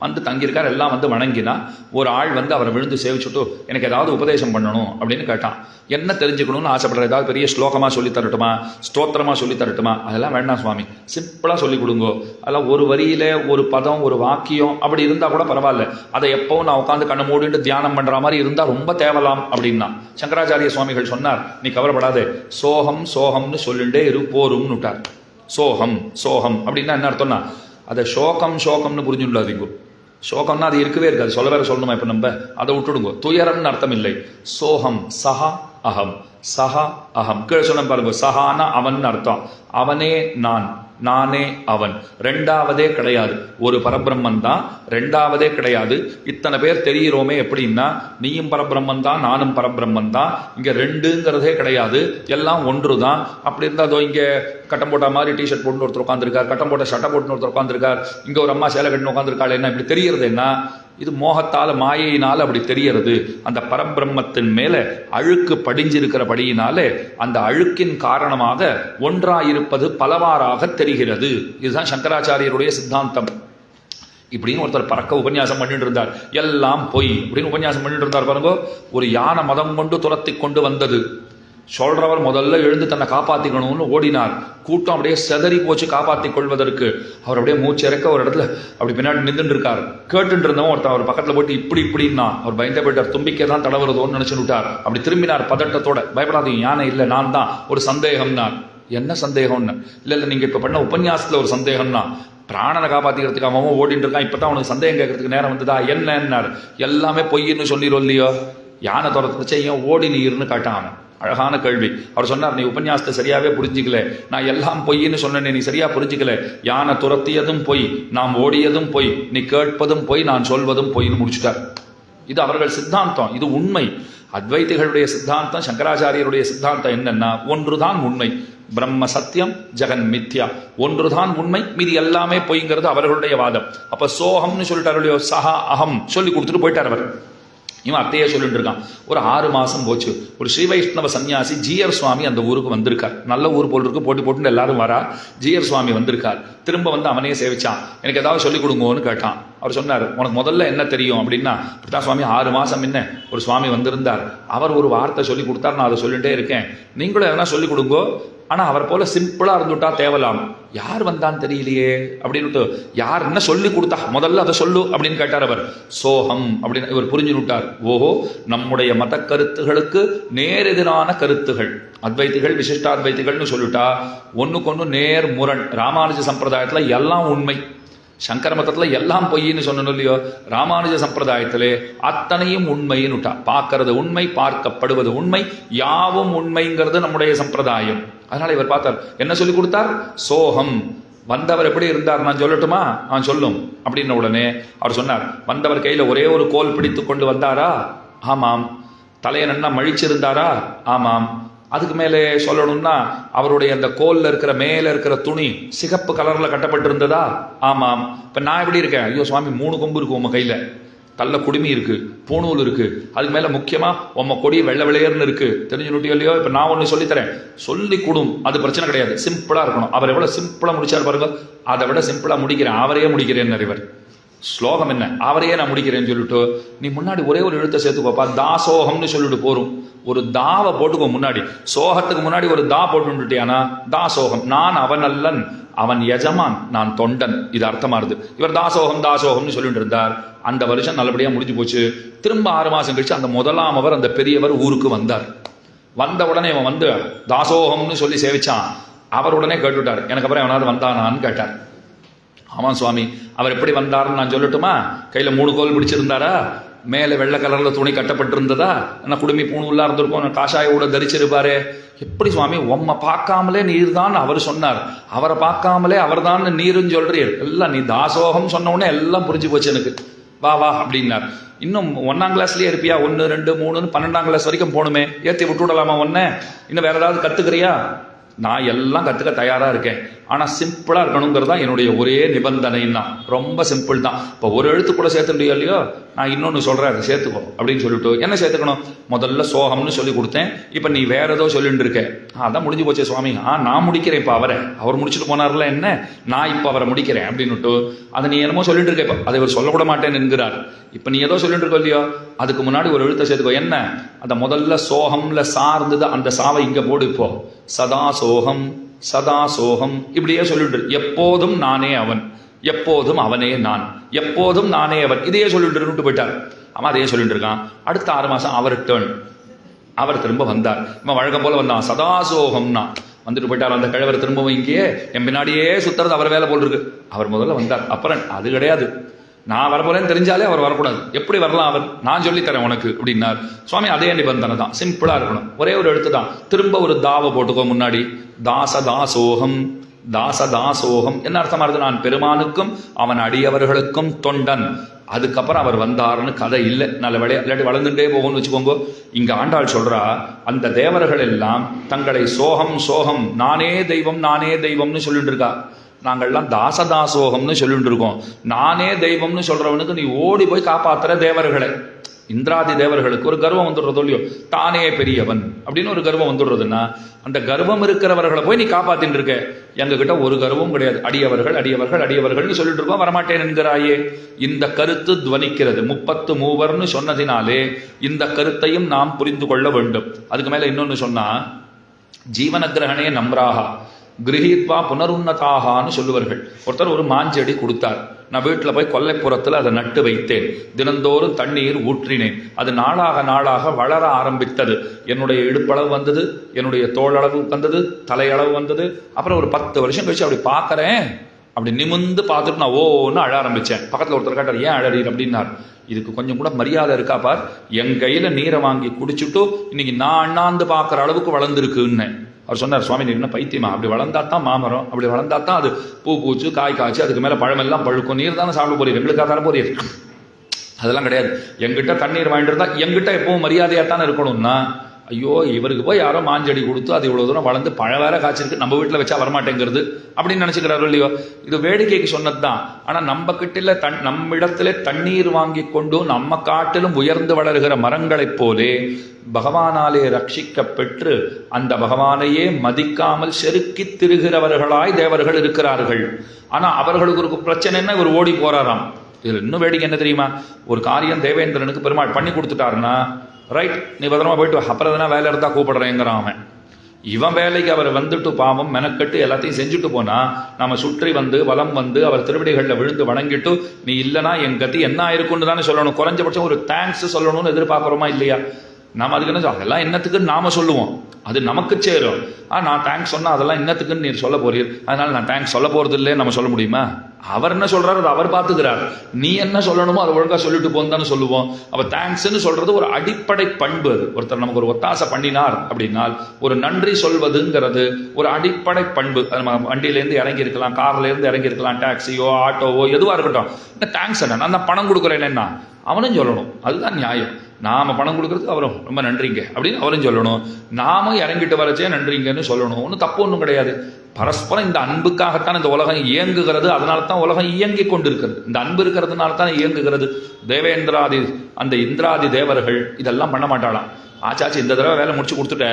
வந்து தங்கியிருக்கார். எல்லாம் வந்து வணங்கினா ஒரு ஆள் வந்து அவரை விழுந்து சேவிச்சுட்டு எனக்கு ஏதாவது உபதேசம் பண்ணணும் அப்படின்னு கேட்டான். என்ன தெரிஞ்சுக்கணும்னு ஆசைப்படுற, ஏதாவது பெரிய ஸ்லோகமாக சொல்லி தரட்டுமா, ஸ்தோத்திரமாக சொல்லி தரட்டுமா? அதெல்லாம் வேண்டாம் சுவாமி, சிம்பிளாக சொல்லி கொடுங்கோ. அதெல்லாம் ஒரு வரியில ஒரு பதம் ஒரு வாக்கியம் அப்படி இருந்தால் கூட பரவாயில்ல, அதை எப்பவும் நான் உட்காந்து கண்ணை மூடிட்டு தியானம் பண்ணுற மாதிரி இருந்தால் ரொம்ப தேவலாம் அப்படின்னா சங்கராச்சாரிய சுவாமிகள் சொன்னார், நீ கவலைப்படாதே, சோகம் சோகம்னு சொல்லிண்டே இரு போரும்னு விட்டார். சோகம் சோகம் அப்படின்னா என்ன அர்த்தம்னா அதை சோகம் சோகம்னு புரிஞ்சுள்ளாதீங்க. சோகம்னா அது இருக்கவே இருக்காது, சொல்ல வேற சொல்லணுமா? இப்போ நம்ம அதை விட்டுடுங்க. துயரம்னு அர்த்தம் இல்லை. சோகம் சஹா அகம், சஹா அகம். கீழே சொன்ன பாருங்க, சஹானா அவன் அர்த்தம். அவனே நான், நானே அவன். ரெண்டாவதே கிடையாது. ஒரு பரபிரம்மன் தான், ரெண்டாவதே கிடையாது. இத்தனை பேர் தெரிகிறோமே எப்படின்னா, நீயும் பரபிரம்மன் தான், நானும் பரபிரம்மன் தான். இங்க ரெண்டுங்கிறதே கிடையாது, எல்லாம் ஒன்று தான். அப்படி இருந்தால் அதோ இங்கே கட்டம் போட்ட மாதிரி டிஷர்ட் போட்டு ஒருத்தர் உட்காந்துருக்கார், கட்டம் போட்ட சட்டை போட்டு ஒருத்தர் உட்காந்துருக்கார், இங்கே ஒரு அம்மா சேலை கட்டின்னு உட்காந்துருக்காள். என்ன இப்படி தெரிகிறது? என்ன இது? மோகத்தால் மாயையினால் அப்படி தெரிகிறது. அந்த பரபிரம்மத்தின் மேலே அழுக்கு படிஞ்சிருக்கிறபடியினாலே அந்த அழுக்கின் காரணமாக ஒன்றாயிருப்பது பலவாறாக தெரிகிறது. இதுதான் சங்கராச்சாரியருடைய சித்தாந்தம். இப்படின்னு ஒருத்தர் பறக்க உபன்யாசம் பண்ணிட்டு இருந்தார். எல்லாம் பொய் அப்படின்னு உபன்யாசம் பண்ணிட்டு இருந்தார் பாருங்க. ஒரு யானை மதம் கொண்டு துரத்தி கொண்டு வந்தது. சொல்றவர் முதல்ல எழுந்து தன்னை காப்பாற்றிக்கணும்னு ஓடினார். கூட்டம் அப்படியே செதறி போச்சு காப்பாற்றி கொள்வதற்கு. அவர் அப்படியே மூச்சிறக்க ஒரு இடத்துல அப்படி பின்னாடி நின்றுட்டு இருக்கார். கேட்டுட்டு இருந்தவன் ஒருத்தர் அவர் பக்கத்தில் போயிட்டு இப்படி இப்படின்னா அவர் பயந்தே போயிட்டார். தும்பிக்கை தான் தடவுறதோன்னு நினைச்சு விட்டார். அப்படி திரும்பினார் பதட்டத்தோட. பயப்படாதீங்க, யானை இல்லை நான் தான், ஒரு சந்தேகம்னா. என்ன சந்தேகம்னு? இல்லை நீங்கள் இப்போ பண்ண உபன்யாசத்தில் ஒரு சந்தேகம்னா, பிராணனை காப்பாற்றிக்கிறதுக்கு அவன் ஓடிட்டு இருக்கான், இப்போ தான் அவனுக்கு சந்தேகம் கேட்கறதுக்கு நேரம் வந்ததா? என்னன்னார். எல்லாமே பொய்ன்னு சொல்லிடும் இல்லையோ. யானை துரத்துச்சே ஏன் ஓடி நீர்னு காட்டான் அவன். அழகான கேள்வி. அவர் சொன்னார், நீ உபன்யாசத்தை சரியாவே புரிஞ்சிக்கல, நான் எல்லாம் பொய்ன்னு சொன்னேன், நீ சரியா புரிஞ்சிக்கல. யானை துரத்தியதும் பொய், நாம் ஓடியதும் பொய், நீ கேட்பதும் பொய், நான் சொல்வதும் பொய்ன்னு முடிச்சுட்டார். இது அவர்கள் சித்தாந்தம், இது உண்மை. அத்வைதிகளுடைய சித்தாந்தம், சங்கராச்சாரியருடைய சித்தாந்தம் என்னன்னா, ஒன்றுதான் உண்மை, பிரம்ம சத்தியம் ஜெகன் மித்யா, ஒன்றுதான் உண்மை, மீதி எல்லாமே பொய்ங்கிறது அவர்களுடைய வாதம். அப்ப சோகம்னு சொல்லிட்டார் இல்லையோ, சஹா அகம் சொல்லி கொடுத்துட்டு போயிட்டார் அவர். இவன் அத்தையே சொல்லிட்டு இருக்கான். ஒரு 6 மாசம் போச்சு. ஒரு ஸ்ரீ வைஷ்ணவ சன்னியாசி ஜிஆர் சுவாமி அந்த ஊருக்கு வந்திருக்கார். நல்ல ஊர் போல் இருக்கு, போட்டி போட்டு எல்லாரும் வரா. ஜிஆர் சுவாமி வந்திருக்கார். திரும்ப வந்து அவனே சேவிச்சான். எனக்கு ஏதாவது சொல்லிக் கொடுங்கன்னு கேட்டான். அவர் சொன்னார், உனக்கு முதல்ல என்ன தெரியும் அப்படின்னா, பிதா சுவாமி 6 மாசம் முன்ன ஒரு சுவாமி வந்திருந்தார், அவர் ஒரு வார்த்தை சொல்லி கொடுத்தார், நான் அதை சொல்லிட்டே இருக்கேன், நீங்களும் எதனா சொல்லிக் கொடுங்கோ, ஆனா அவர் போல சிம்பிளா இருந்துட்டா தேவலாம். யார் வந்தான்னு தெரியலையே அப்படின்னு, யார் என்ன சொல்லி கொடுத்தா முதல்ல அதை சொல்லு அப்படின்னு கேட்டார் அவர். சோகம் அப்படின்னு இவர் புரிஞ்சு விட்டார். ஓஹோ, நம்முடைய மத கருத்துகளுக்கு நேரெதிரான கருத்துகள், அத்வைதிகள் விசிஷ்டாத்வைதிகள்னு சொல்லிட்டா ஒண்ணுக்கொன்னு நேர் முரண். ராமானுஜ சம்பிரதாயத்துல எல்லாம் உண்மை, சங்கர மதத்தில் எல்லாம் பொய்ன்னு சொன்னோம் இல்லையோ, ராமானுஜ சம்பிரதாயத்திலே அத்தனையும் உண்மைன்னு பார்க்கறது உண்மை, பார்க்கப்படுவது உண்மை, யாவும் உண்மைங்கிறது நம்முடைய சம்பிரதாயம். அதனால இவர் பார்த்தார், என்ன சொல்லி கொடுத்தார்? சோகம். வந்தவர் எப்படி இருந்தார் நான் சொல்லட்டுமா? நான் சொல்லும் அப்படின்ன உடனே அவர் சொன்னார், வந்தவர் கையில ஒரே ஒரு கோல் பிடித்து கொண்டு வந்தாரா? ஆமாம். தலையை நன்னா மழிச்சிருந்தாரா? ஆமாம். அதுக்கு மேலே சொல்லணும்னா அவருடைய அந்த கோல்ல இருக்கிற மேல இருக்கிற துணி சிகப்பு கலர்ல கட்டப்பட்டு இருந்ததா? ஆமாம். இப்ப நான் எப்படி இருக்கேன்? ஐயோ சுவாமி, 3 கொம்பு இருக்கு உங்க கையில, கல்ல குடுமி இருக்கு, பூணூல் இருக்கு, அதுக்கு மேல முக்கியமா உம்ம கொடி வெள்ளை வெளையர்னு இருக்கு, தெரிஞ்சுட்டியோ இல்லையோ? இப்ப நான் ஒண்ணு சொல்லித்தரேன், சொல்லி கொடும், அது பிரச்சனை கிடையாது, சிம்பிளா இருக்கணும். அவர் எவ்வளவு சிம்பிளா முடிச்சார் பாருங்க. அதை விட சிம்பிளா முடிக்கிறேன், அவரையே முடிக்கிறேன் நிறைவர். ஸ்லோகம் என்ன, அவரையே நான் முடிக்கிறேன்னு சொல்லிட்டு, நீ முன்னாடி ஒரே ஒரு எழுத்தை சேர்த்துக்கோப்பா, தாசோகம்னு சொல்லிட்டு போரும். ஒரு தாவை போட்டுக்கோ முன்னாடி, சோகத்துக்கு முன்னாடி ஒரு தா போட்டுட்டியானா தாசோகம். நான் அவன் அல்லன், அவன் எஜமான், நான் தொண்டன், இது அர்த்தமாறுது. இவர் தாசோகம் தாசோகம்னு சொல்லிட்டு இருந்தார். அந்த வருஷம் நல்லபடியா முடிஞ்சு போச்சு. திரும்ப 6 மாசம் கழிச்சு அந்த முதலாம் அவர், அந்த பெரியவர் ஊருக்கு வந்தார். வந்த உடனே இவன் வந்து தாசோகம்னு சொல்லி சேவிச்சான். அவர் உடனே கேட்டுட்டார், எனக்கு அப்புறம் எவனாவது வந்தானான்னு கேட்டார். ஆமாம் சுவாமி. அவர் எப்படி வந்தாருன்னு நான் சொல்லட்டுமா? கையில 3 கோல் பிடிச்சிருந்தாரா? மேலே வெள்ளை கலர்ல துணி கட்டப்பட்டிருந்ததா? என்ன குடுமி பூணூல்லா இருந்திருக்கும், காஷாய கூட தரிச்சிருப்பாரு. எப்படி சுவாமி, உம்மை பார்க்காமலே நீர் தான் அவர் சொன்னார், அவரை பார்க்காமலே அவர் தான் நீருன்னு சொல்றீர். எல்லாம் நீ தாசோகம் சொன்ன உடனே எல்லாம் புரிஞ்சு போச்சு எனக்கு. வா வா அப்படின்னார். இன்னும் 1ஆம் கிளாஸ்லயே இருப்பியா? 1, 2, 3 12ஆம் கிளாஸ் வரைக்கும் போகணுமே, ஏற்றி விட்டு விடலாமா? ஒன்ன இன்னும் வேற ஏதாவது கத்துக்கிறியா? நான் எல்லாம் கத்துக்க தயாரா இருக்கேன். ஆனால் சிம்பிளாக இருக்கணுங்கிறது தான் என்னுடைய ஒரே நிபந்தனைன்னா. ரொம்ப சிம்பிள் தான். இப்போ ஒரு எழுத்து கூட சேர்த்து முடியும் இல்லையோ, நான் இன்னொன்று சொல்கிறேன் அதை சேர்த்துக்கோ அப்படின்னு சொல்லிட்டு என்ன சேர்த்துக்கணும், முதல்ல சோகம்னு சொல்லி கொடுத்தேன், இப்போ நீ வேற ஏதோ சொல்லிட்டு இருக்க. அதான் முடிஞ்சு போச்சே சுவாமி. நான் முடிக்கிறேன் இப்போ அவர் முடிச்சுட்டு போனார்ல என்ன, நான் இப்போ அவரை முடிக்கிறேன் அப்படின்னுட்டு அதை நீ என்னமோ சொல்லிட்டு இருக்க, இப்போ அதை இவர் சொல்லக்கூட மாட்டேன்னு என்கிறார். இப்போ நீ ஏதோ சொல்லிட்டு இருக்கோ இல்லையோ, அதுக்கு முன்னாடி ஒரு எழுத்தை சேர்த்துக்கோ. என்ன, அந்த முதல்ல சோகம்ல சார்ந்தது, அந்த சாவை இங்க போடு. இப்போ சதா சோகம் சதா சோகம் இப்படியே சொல்லிட்டு, எப்போதும் நானே அவன், எப்போதும் அவனே நான், எப்போதும் நானே அவன், இதையே சொல்லிட்டு போயிட்டார். அவன் அதையே சொல்லிட்டு இருக்கான். அடுத்த 6 மாசம் அவர் டேர்ன். அவர் திரும்ப வந்தார். இவன் வழக்கம் போல வந்தான், சதாசோகம்னா வந்துட்டு போயிட்டார். அந்த கழவர் திரும்பவும் இங்கேயே என் பின்னாடியே சுத்துறது அவர் வேலை போல் இருக்கு. அவர் முதல்ல வந்தார். அப்புறம் அது கிடையாது, நான் வரப்போறேன்னு தெரிஞ்சாலே அவர் வரக்கூடாது. எப்படி வரலாம் அவர், நான் சொல்லித்தரேன் உனக்கு அப்படின்னார். சுவாமி அதே நிபந்தனை தான், சிம்பிளா இருக்கணும். ஒரே ஒரு எழுத்து தான். திரும்ப ஒரு தாவை போட்டுக்கோ முன்னாடி. தாசதாசோகம் தாசதாசோகம் என்ன அர்த்தமா இருக்கு, நான் பெருமானுக்கும் அவன் அடியவர்களுக்கும் தொண்டன். அதுக்கப்புறம் அவர் வந்தாருன்னு கதை இல்லை. நல்ல இல்லாட்டி வளர்ந்துட்டே போகும்னு வச்சுக்கோங்க. இங்க ஆண்டாள் சொல்றா, அந்த தேவர்கள் எல்லாம் தங்களை சோகம் சோகம் நானே தெய்வம் நானே தெய்வம்னு சொல்லிட்டு இருக்கா. நாங்கள்லாம் தாசதாசோகம்னு சொல்லிட்டு இருக்கோம். நானே தெய்வம்னு சொல்றவனுக்கு நீ ஓடி போய் காப்பாத்துற தேவர்களை. இந்திராதி தேவர்களுக்கு ஒரு கர்வம் வந்துடுறதோ இல்லையோ, தானே பெரியவன் அப்படின்னு ஒரு கர்வம் வந்துடுறதுன்னா, அந்த கர்வம் இருக்கிறவர்களை போய் நீ காப்பாத்தின்னு இருக்க. எங்ககிட்ட ஒரு கர்வம் கிடையாது. அடியவர்கள் அடியவர்கள் அடியவர்கள்னு சொல்லிட்டு இருக்கோம், வரமாட்டேன் என்கிறாயே. இந்த கருத்து துவனிக்கிறது. 33 சொன்னதினாலே இந்த கருத்தையும் நாம் புரிந்து கொள்ள வேண்டும். அதுக்கு மேல இன்னொன்னு சொன்னா, ஜீவன கிரகணே நம்ராகா கிரகித்வா புனருன்னதாகான்னு சொல்லுவார்கள். ஒருத்தர் ஒரு மாஞ்செடி கொடுத்தார். நான் வீட்டில் போய் கொல்லைப்புறத்தில் அதை நட்டு வைத்தேன். தினந்தோறும் தண்ணீர் ஊற்றினேன். அது நாளாக நாளாக வளர ஆரம்பித்தது. என்னுடைய இடுப்பளவு வந்தது, என்னுடைய தோளளவு வந்தது, தலையளவு வந்தது. அப்புறம் ஒரு 10 வருஷம் கழிச்சு அப்படி பார்க்கறேன். அப்படி நிமிந்து பார்த்துட்டு நான் ஓன்னு அழ ஆரம்பிச்சேன். பக்கத்தில் ஒருத்தர் கேட்டார், ஏன் அழறீர் அப்படின்னார். இதுக்கு கொஞ்சம் கூட மரியாதை இருக்கா பார், என் கையில நீரை வாங்கி குடிச்சுட்டு இன்னைக்கு நான் அண்ணாந்து பார்க்குற அளவுக்கு வளர்ந்துருக்குன்னு. அவர் சொன்னார், சுவாமி நீ என்ன பைத்தியமா, அப்படி வளர்ந்தா தான் மாமரம், அப்படி வளர்ந்தா தான் அது பூ பூச்சு காய் காய்ச்சி அதுக்கு மேலே பழமெல்லாம் பழுக்கும். நீர் தானே சாப்பிட போறீர், எங்களுக்காக தானே போறீர். அதெல்லாம் கிடையாது. எங்கிட்ட தண்ணீர் வாங்கிட்டு இருந்தா எங்கிட்ட எப்பவும் மரியாதையாக தானே இருக்கணும்னா, ஐயோ இவருக்கு போய் யாரோ மாஞ்செடி கொடுத்து அது இவ்வளோ தூரம் வளர்ந்து பழம் வேற காய்ச்சிருக்கு, நம்ம வீட்டில் வச்சா வரமாட்டேங்கிறது அப்படின்னு நினச்சிக்கிறாரோ இல்லையோ. இது வேடிக்கைக்கு சொன்னது தான். ஆனால் நம்ம கிட்ட நம்மிடத்துல தண்ணீர் வாங்கி கொண்டு நம்ம காட்டிலும் உயர்ந்து வளர்கிற மரங்களைப் போலே பகவானாலே ரட்சிக்க பெற்று அந்த பகவானையே மதிக்காமல் செருக்கி திரிகிறவர்களாய் தேவர்கள் இருக்கிறார்கள். ஆனா அவர்களுக்கு ஒரு பிரச்சனை என்ன, இவர் ஓடி போறாராம். இதுல இன்னும் வேடிக்கை என்ன தெரியுமா, ஒரு காரியம் தேவேந்திரனுக்கு பெருமாள் பண்ணி கொடுத்துட்டாருன்னா, ரைட் நீ பத்திரமா போயிட்டு அப்புறம் எதனா வேலை இருந்தா கூப்பிடுறேங்கிறான் அவன். இவன் வேலைக்கு அவர் வந்துட்டு பாவம் மெனக்கட்டு எல்லாத்தையும் செஞ்சுட்டு போனா, நம்ம சுற்றி வந்து வலம் வந்து அவர் திருவடிகளில் விழுந்து வணங்கிட்டு நீ இல்லைனா என் கதி என்ன ஆயிருக்குன்னு தானே சொல்லணும். குறைஞ்சபட்சம் ஒரு தேங்க்ஸ் சொல்லணும்னு எதிர்பார்க்குறோமா இல்லையா? நாம் அதுக்கு என்ன அதெல்லாம் என்னத்துக்குன்னு நாம சொல்லுவோம், அது நமக்கு சேரும். நான் தேங்க்ஸ் சொன்னா அதெல்லாம் என்னத்துக்குன்னு நீர் சொல்ல போறீர், அதனால நான் தேங்க்ஸ் சொல்ல போறது இல்லையே நம்ம சொல்ல முடியுமா? அவர் என்ன சொல்றாரு அதை அவர் பார்த்துக்கிறார். நீ என்ன சொல்லணுமோ அதை ஒழுங்கா சொல்லிட்டு போன்னு தானே சொல்லுவோம். அப்ப தேங்க்ஸ்ன்னு சொல்றது ஒரு அடிப்படை பண்பு. அது ஒருத்தர் நமக்கு ஒரு ஒத்தாசை பண்ணினார் அப்படின்னால் ஒரு நன்றி சொல்வதுங்கிறது ஒரு அடிப்படை பண்பு. அது நம்ம வண்டியிலேருந்து இறங்கி இருக்கலாம், கார்ல இருந்து இறங்கி இருக்கலாம், டாக்ஸியோ ஆட்டோவோ எதுவா இருக்கட்டும். இந்த தேங்க்ஸ் என்ன, நான் தான் பணம் கொடுக்குறேன்னா அவனும் சொல்லணும், அதுதான் நியாயம். நாம பணம் கொடுக்கறதுக்கு அவரும் ரொம்ப நன்றிங்க அப்படின்னு அவரும் சொல்லணும், நாம இறங்கிட்டு வரச்சே நன்றிங்கன்னு சொல்லணும். ஒன்றும் தப்பு ஒன்றும் கிடையாது. பரஸ்பரம் இந்த அன்புக்காகத்தான் இந்த உலகம் இயங்குகிறது. அதனால தான் உலகம் இயங்கி கொண்டிருக்கிறது. இந்த அன்பு இருக்கிறதுனால தான் இயங்குகிறது. தேவேந்திராதி அந்த இந்திராதி தேவர்கள் இதெல்லாம் பண்ண மாட்டாளாம். ஆச்சாச்சு இந்த தடவை வேலை முடிச்சு கொடுத்துட்ட,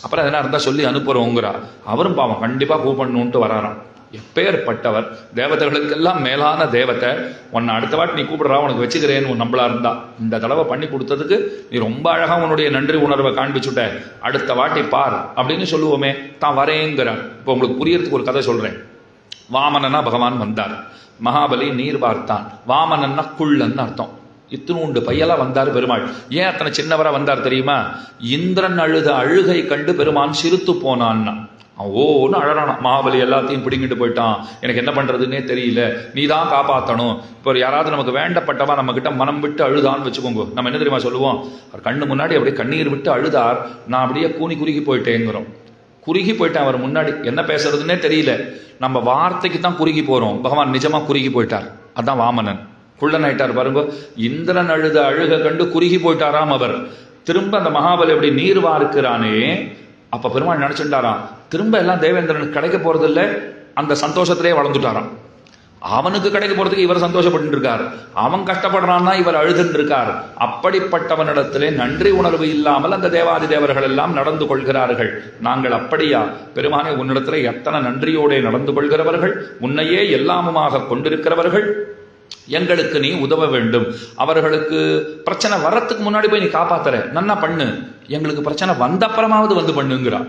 அப்புறம் எதனா இருந்தா சொல்லி அனுப்புறோங்கிறா. அவரும் பாவம் கண்டிப்பா கூப்பிடணும்ட்டு வராராம். எப்பேற்பட்டவர், தேவதைகளுக்கெல்லாம் மேலான தேவத்தை. உன்னை அடுத்த வாட்டி நீ கூப்பிடுறா உனக்கு வச்சுக்கிறேன்னு நம்மளா இருந்தா, இந்த தடவை பண்ணி கொடுத்ததுக்கு நீ ரொம்ப அழகா உன்னுடைய நன்றி உணர்வை காண்பிச்சுட்ட, அடுத்த வாட்டி பார் அப்படின்னு சொல்லுவோமே, தான் வரேங்கிறார். இப்போ உங்களுக்கு புரியறதுக்கு ஒரு கதை சொல்றேன். வாமனனா பகவான் வந்தார், மகாபலி நீர் பார்த்தான். வாமனன்னா குள்ளன்னு அர்த்தம். இத்தினூண்டு பையெல்லாம் வந்தார் பெருமாள். ஏன் அத்தனை சின்னவரா வந்தார் தெரியுமா? இந்திரன் அழுத அழுகை கண்டு பெருமான் சிரித்து போனான்னா. ஓன்னு அழறானா. மகாபலி எல்லாத்தையும் பிடிங்கிட்டு போயிட்டான், எனக்கு என்ன பண்றதுன்னே தெரியல, நீ தான் காப்பாற்றணும். இப்போ யாராவது நமக்கு வேண்டப்பட்டவா நம்ம கிட்ட மனம் விட்டு அழுதான்னு வச்சுக்கோங்க, நம்ம என்ன தெரியுமா சொல்லுவோம்? அவர் கண்ணு முன்னாடி அப்படியே கண்ணீர் விட்டு அழுதார், நான் அப்படியே குறுகி போயிட்டேங்கிறோம். குறுகி போயிட்டேன், அவர் முன்னாடி என்ன பேசுறதுன்னே தெரியல. நம்ம வார்த்தைக்கு தான் குறுகி போறோம், பகவான் நிஜமா குறுகி போயிட்டார். அதான் வாமனன் குள்ளன் ஆயிட்டார் பாருங்க. இந்திரன் அழுத அழுக கண்டு குறுகி போயிட்டாராம் அவர். திரும்ப அந்த மகாபலி அப்படி நீர் வார்க்கிறானே, அப்ப பெருமாள் நினைச்சுட்டாராம், திரும்ப எல்லாம் தேவேந்திரனுக்கு கிடைக்க போறது இல்லை, அந்த சந்தோஷத்திலே வளர்ந்துட்டாராம். அவனுக்கு கிடைக்க போறதுக்கு இவர் சந்தோஷப்பட்டு இருக்கார், அவன் கஷ்டப்படுறான்னா இவர் அழுதுன்னு இருக்கார். அப்படிப்பட்டவனிடத்திலே நன்றி உணர்வு இல்லாமல் அந்த தேவாதி தேவர்கள் எல்லாம் நடந்து கொள்கிறார்கள். நாங்கள் அப்படியா பெருமானே, உன்னிடத்துல எத்தனை நன்றியோட நடந்து கொள்கிறவர்கள், உன்னையே எல்லாமுமாக கொண்டிருக்கிறவர்கள், எங்களுக்கு நீ உதவ வேண்டும். அவர்களுக்கு பிரச்சனை வர்றதுக்கு முன்னாடி போய் நீ காப்பாத்துற, நன்னா பண்ணு, எங்களுக்கு பிரச்சனை வந்த அப்புறமாவது வந்து பண்ணுங்கிறான்.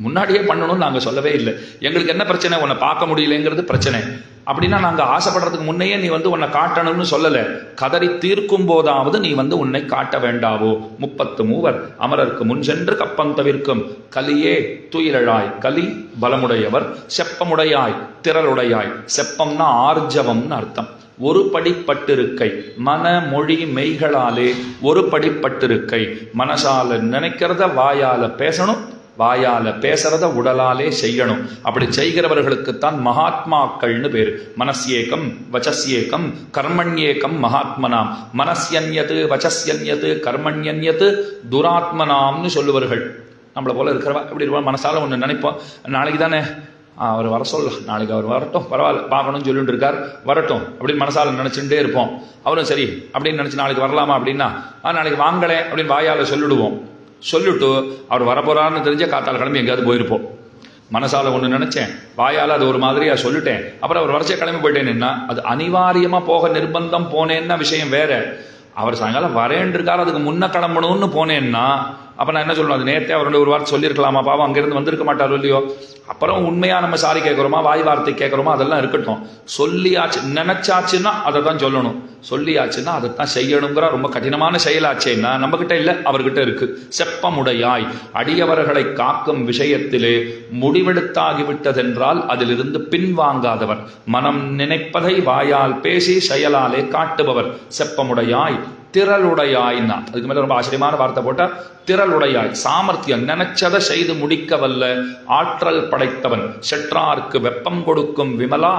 முன்னாடியே பண்ணணும்னு நாங்கள் சொல்லவே இல்லை. எங்களுக்கு என்ன பிரச்சனை, உன்னை பார்க்க முடியலைங்கிறது பிரச்சனை. அப்படின்னா நாங்கள் ஆசைப்படுறதுக்கு முன்னையே நீ வந்து உன்னை காட்டணும்னு சொல்லலை. கதறி தீர்க்கும் போதாவது நீ வந்து உன்னை காட்ட வேண்டாவோ. 33 அமரருக்கு முன் சென்று கப்பம் தவிர்க்கும் கலியே துயிலழாய். கலி பலமுடையவர், செப்பமுடையாய் திரளுடையாய். செப்பம்னா ஆர்ஜவம்னு அர்த்தம். ஒரு படிப்பட்டிருக்கை, மன மொழி மெய்களாலே ஒரு படிப்பட்டிருக்கை. மனசால நினைக்கிறத வாயால பேசணும், வாயால பேசுறத உடலாலே செய்யணும். அப்படி செய்கிறவர்களுக்குத்தான் மகாத்மாக்கள்னு பேரு. மனசியேகம் வச்சஸ்யேகம் கர்மண்யேகம் மகாத்மனாம். மனசியன்யது வச்சஸ்யன்யது கர்மண்யன்யது துராத்மனாம்னு சொல்லுவார்கள். நம்மளை போல இருக்கிறவா எப்படி இருப்பா, மனசால ஒன்று நினைப்போம், நாளைக்கு தானே அவர் வர சொல்லலாம், நாளைக்கு அவர் வரட்டும், பரவாயில்ல பார்க்கணும்னு சொல்லிட்டு இருக்கார், வரட்டும் அப்படின்னு மனசால நினைச்சுட்டே இருப்போம். அவரும் சரி அப்படின்னு நினைச்சு நாளைக்கு வரலாமா அப்படின்னா நாளைக்கு வாங்கலை அப்படின்னு வாயால சொல்லிடுவோம். சொல்லிட்டு அவர் வரப்போறாருன்னு தெரிஞ்ச காத்தால் கிளம்பி எங்கேயாவது போயிருப்போம். மனசால ஒன்று நினைச்சேன், வாயால் அது ஒரு மாதிரியா சொல்லிட்டேன், அப்புறம் அவர் வரிசையை கிளம்பி போயிட்டேன்னா அது அனிவாரியமா போக நிர்பந்தம் போனேன்னா விஷயம் வேற. அவர் சாயங்காலம் வரேன் இருக்காரு, அதுக்கு முன்ன கிளம்பணும்னு போனேன்னா அப்போ நான் என்ன சொல்லணும், அது நேரத்தை அவருடைய ஒரு வார்த்தை சொல்லியிருக்கலாமா, பாவம் அங்கேருந்து வந்திருக்க மாட்டாரோ இல்லையோ. அப்புறம் உண்மையாக நம்ம சாரி கேட்குறோமா, வாய் வார்த்தை கேட்குறோமா, அதெல்லாம் இருக்கட்டும். சொல்லியாச்சு நினைச்சாச்சுன்னா அதை தான் சொல்லணும், சொல்லியாச்சுன்னா அதை தான் செய்யணுங்கிற ரொம்ப கடினமான செயலாச்சேன்னா நம்மக்கிட்ட இல்லை, அவர்கிட்ட இருக்கு. செப்பமுடையாய், அடியவர்களை காக்கும் விஷயத்திலே முடிவெடுத்தாகிவிட்டதென்றால் அதிலிருந்து பின்வாங்காதவர். மனம் நினைப்பதை வாயால் பேசி செயலாலே காட்டுபவர். செப்பமுடையாய் திரளுடையாய்னா, அதுக்கு மேல ரொம்ப ஆச்சரியமான வார்த்தை போட்டா திரளுடையாய், சாமர்த்தியம், நினைச்சதை செய்து முடிக்க வல்ல ஆற்றல் படைத்தவன். செற்றார்க்கு வெப்பம் கொடுக்கும் விமலா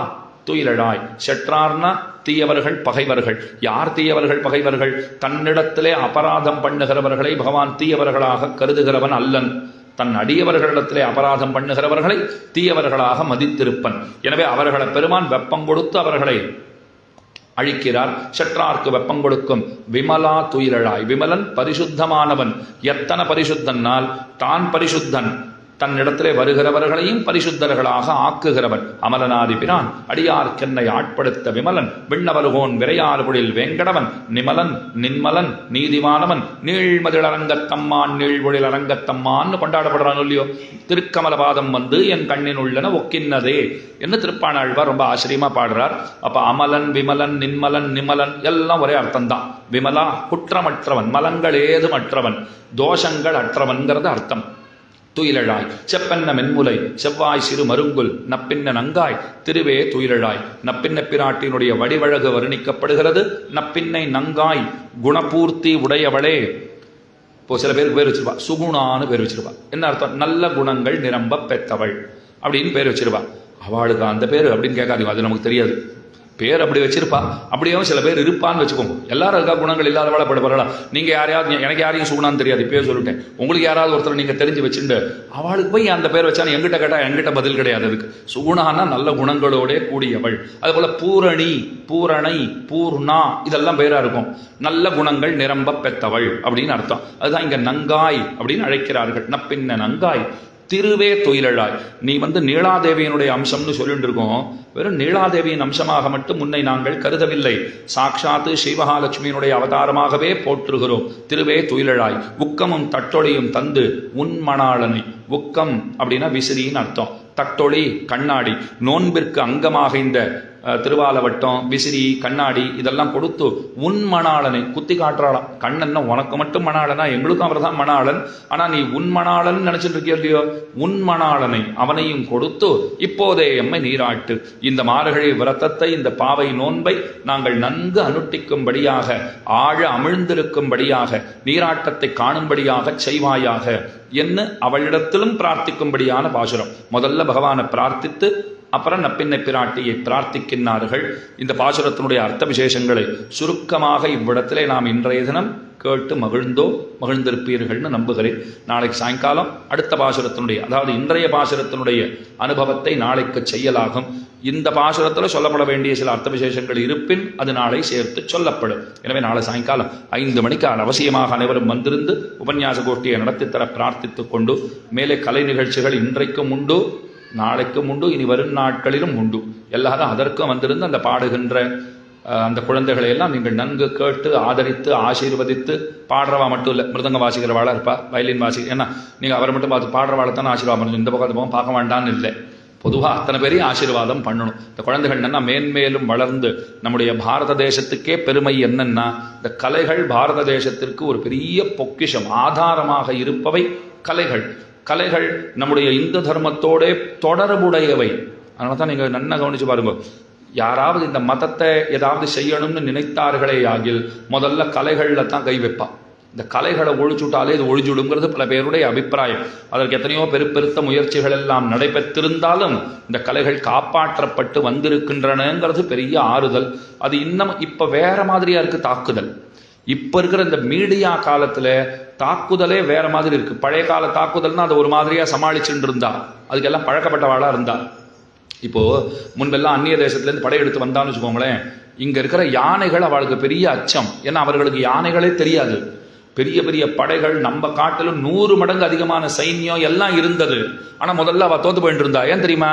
துயிலழாய். செற்றார்னா தீயவர்கள் பகைவர்கள். யார் தீயவர்கள் பகைவர்கள்? தன்னிடத்திலே அபராதம் பண்ணுகிறவர்களை பகவான் தீயவர்களாக கருதுகிறவன் அல்லன். தன் அடியவர்களிடத்திலே அபராதம் பண்ணுகிறவர்களை தீயவர்களாக மதித்திருப்பன். எனவே அவர்களை பெருமான் வெப்பம் கொடுத்து அவர்களை அழிக்கிறார். செற்றார்க்கு வெப்பம் கொடுக்கும் விமலா துயிலழாய். விமலன் பரிசுத்தமானவன். எத்தனை பரிசுத்தன்னால் தான் பரிசுத்தன், தன்னிடத்திலே வருகிறவர்களையும் பரிசுத்தர்களாக ஆக்குகிறவன். அமலனாதி பிரான் அடியார்க்கென்னை ஆட்படுத்த விமலன் விண்ணவருகோன் விரையாறுபொழில் வேங்கடவன். நிமலன் நின்மலன் நீதிமானவன் நீழ்மதில் அரங்கத்தம்மான் நீழ்வொழில் அரங்கத்தம்மான்னு கொண்டாடப்படுறான் இல்லையோ. திருக்கமலபாதம் வந்து என் கண்ணின் உள்ளன ஒக்கின்னதே என்று திருப்பாணாழ்வார் ரொம்ப ஆச்சரியமா பாடுறார். அப்ப அமலன் விமலன் நின்மலன் நிமலன் எல்லாம் ஒரே அர்த்தம்தான். விமலா குற்றமற்றவன், மலங்கள் ஏதுமற்றவன், தோஷங்கள் அற்றவன்கிறது அர்த்தம். துயிலழாய் செப்பென்ன மென்முலை செவ்வாய் சிறு மருங்குல் நப்பின்ன நங்காய் திருவே துயிலழாய். நப்பின்ன பிராட்டினுடைய வடிவழகு வர்ணிக்கப்படுகிறது. நப்பின்னை நங்காய் குணபூர்த்தி உடையவளே. இப்போ சில பேருக்கு பேர் வச்சிருவா, சுகுணான்னு பேர் வச்சிருவா. என்ன அர்த்தம்? நல்ல குணங்கள் நிரம்ப பெற்றவள் அப்படின்னு பேர் வச்சிருவா. அவளுக்கு அந்த பேர் அப்படின்னு கேட்காதீங்க, அது நமக்கு தெரியாது. பேர் அப்படி வச்சிருப்பா. அப்படியே சில பேர் இருப்பான்னு வச்சுக்கோங்க. எல்லாரும் இருக்கா குணங்கள் இல்லாதவள படப்படலாம். நீங்க யாரையாவது, எனக்கு யாரையும் சுகுணான்னு தெரியாது, பேர் சொல்லிட்டேன். உங்களுக்கு யாராவது ஒருத்தர் நீங்க தெரிஞ்சு வச்சுட்டு அவளுக்கு போய் அந்த பேர் வச்சாலும் எங்கிட்ட கேட்டா எங்கிட்ட பதில் கிடையாது. அதுக்கு சுகுணான்னா நல்ல குணங்களோட கூடியவள். அது போல பூரணி, பூரணை, பூர்ணா இதெல்லாம் பேரா இருக்கும். நல்ல குணங்கள் நிரம்ப பெற்றவள் அப்படின்னு அர்த்தம். அதுதான் இங்க நங்காய் அப்படின்னு அழைக்கிறார்கள். நப்பின்ன நங்காய் திருவே துயிலழாய். நீ வந்து நீலாதேவியினுடைய அம்சம்னு சொல்லிட்டு இருக்கோம். வெறும் நீலாதேவியின் அம்சமாக மட்டும் முன்னை நாங்கள் கருதவில்லை. சாட்சாத்து ஸ்ரீமகாலட்சுமியினுடைய அவதாரமாகவே போற்றுகிறோம். திருவே துயிலழாய். உக்கமும் தட்டொழியும் தந்து உன்மணாளனை. உக்கம் அப்படின்னா விசிறின்னு அர்த்தம். தட்டொளி கண்ணாடி. நோன்பிற்கு அங்கமாக இந்த திருவாலவட்டம், விசிறி, கண்ணாடி இதெல்லாம் கொடுத்து உன் மணாளனை குத்தி காட்டுறாளாம். கண்ணன்னா உனக்கு மட்டும் மணாளனா, எங்களுக்கும் அவர் தான் மணாளன். ஆனா நீ உன் மணாளன் நினைச்சிட்டு இருக்கியோ இல்லையோ, உன் மணாளனை அவனையும் கொடுத்து இப்போதே எம்மை நீராட்டு. இந்த மார்கழி விரதத்தை, இந்த பாவை நோன்பை நாங்கள் நன்கு அனுட்டிக்கும்படியாக, ஆழ அமிழ்ந்திருக்கும்படியாக, நீராட்டத்தை காணும்படியாக செய்வாயாக என்று அவளிடத்திலும் பிரார்த்திக்கும்படியான பாசுரம். முதல்ல பகவானை பிரார்த்தித்து அப்புறம் நப்பின்னை பிராட்டியை பிரார்த்திக்கின்றார்கள். இந்த பாசுரத்தினுடைய அர்த்த விசேஷங்களை சுருக்கமாக இவ்விடத்திலே நாம் இன்றைய தினம் கேட்டு மகிழ்ந்திருப்பீர்கள்னு நம்புகிறேன். நாளைக்கு சாயங்காலம் அடுத்த பாசுரத்தினுடைய, அதாவது இன்றைய பாசுரத்தினுடைய அனுபவத்தை நாளைக்கு செய்யலாகும். இந்த பாசுரத்தில் சொல்லப்பட வேண்டிய சில அர்த்த விசேஷங்கள் இருப்பின் அது நாளை சேர்த்து சொல்லப்படும். எனவே நாளை சாயங்காலம் 5 மணிக்கு அவசியமாக அனைவரும் வந்திருந்து உபன்யாச கோஷ்டியை நடத்தித்தர பிரார்த்தித்துக் கொண்டு, மேலே கலை நிகழ்ச்சிகள் இன்றைக்கும் உண்டு, நாளைக்கும் உண்டு, இனி வரும் நாட்களிலும் உண்டு. எல்லாரும் அதற்கும் வந்திருந்து அந்த பாடுகின்ற அந்த குழந்தைகளை எல்லாம் நீங்கள் நன்கு கேட்டு ஆதரித்து ஆசீர்வதித்து, பாடுறவா மட்டும் இல்லை, மிருதங்க வாசிக்கிறவாளாக இருப்பா, வயலின் ஏன்னா நீங்கள் அவரை மட்டும் பார்த்து பாடுறவாளை தானே ஆசீர்வாதம் பண்ணணும், இந்த பக்கத்து பக்கம் பார்க்க வேண்டான்னு இல்லை. பொதுவாக அத்தனை பேரையும் ஆசீர்வாதம் பண்ணணும். இந்த குழந்தைகள் என்னன்னா மேன்மேலும் வளர்ந்து நம்முடைய பாரத தேசத்துக்கே பெருமை என்னன்னா, இந்த கலைகள் பாரத தேசத்திற்கு ஒரு பெரிய பொக்கிஷம், ஆதாரமாக இருப்பவை கலைகள். கலைகள் நம்முடைய இந்து தர்மத்தோட தொடர்புடையவை. அதனால தான் நீங்கள் நன்னா கவனிச்சு பாருங்க, யாராவது இந்த மதத்தை ஏதாவது செய்யணும்னு நினைத்தார்களே ஆகில் முதல்ல கலைகளில் தான் கை வைப்பா. இந்த கலைகளை ஒழிச்சுட்டாலே இது ஒழிச்சுடுங்கிறது பல பேருடைய அபிப்பிராயம். அதற்கு எத்தனையோ பெருத்த முயற்சிகள் எல்லாம் நடைபெற்றிருந்தாலும் இந்த கலைகள் காப்பாற்றப்பட்டு வந்திருக்கின்றனங்கிறது பெரிய ஆறுதல். அது இன்னும் இப்ப வேற மாதிரியா இருக்கு தாக்குதல். இப்ப இருக்கிற இந்த மீடியா காலத்துல தாக்குதலே வேற மாதிரி இருக்கு. பழைய கால தாக்குதல்னா அதை ஒரு மாதிரியா சமாளிச்சுட்டு இருந்தா, அதுக்கெல்லாம் பழக்கப்பட்டவாளா இருந்தா. இப்போ முன்பெல்லாம் அந்நிய தேசத்துலேருந்து படையெடுத்து வந்தான்னு வச்சுக்கோங்களேன், இங்க இருக்கிற யானைகள் அவளுக்கு பெரிய அச்சம். ஏன்னா அவர்களுக்கு யானைகளே தெரியாது. பெரிய பெரிய படைகள் நம்ம காட்டிலும் 100 மடங்கு அதிகமான சைன்யம் எல்லாம் இருந்தது. ஆனா முதல்ல அவ தோத்து போயிட்டு இருந்தா. ஏன் தெரியுமா?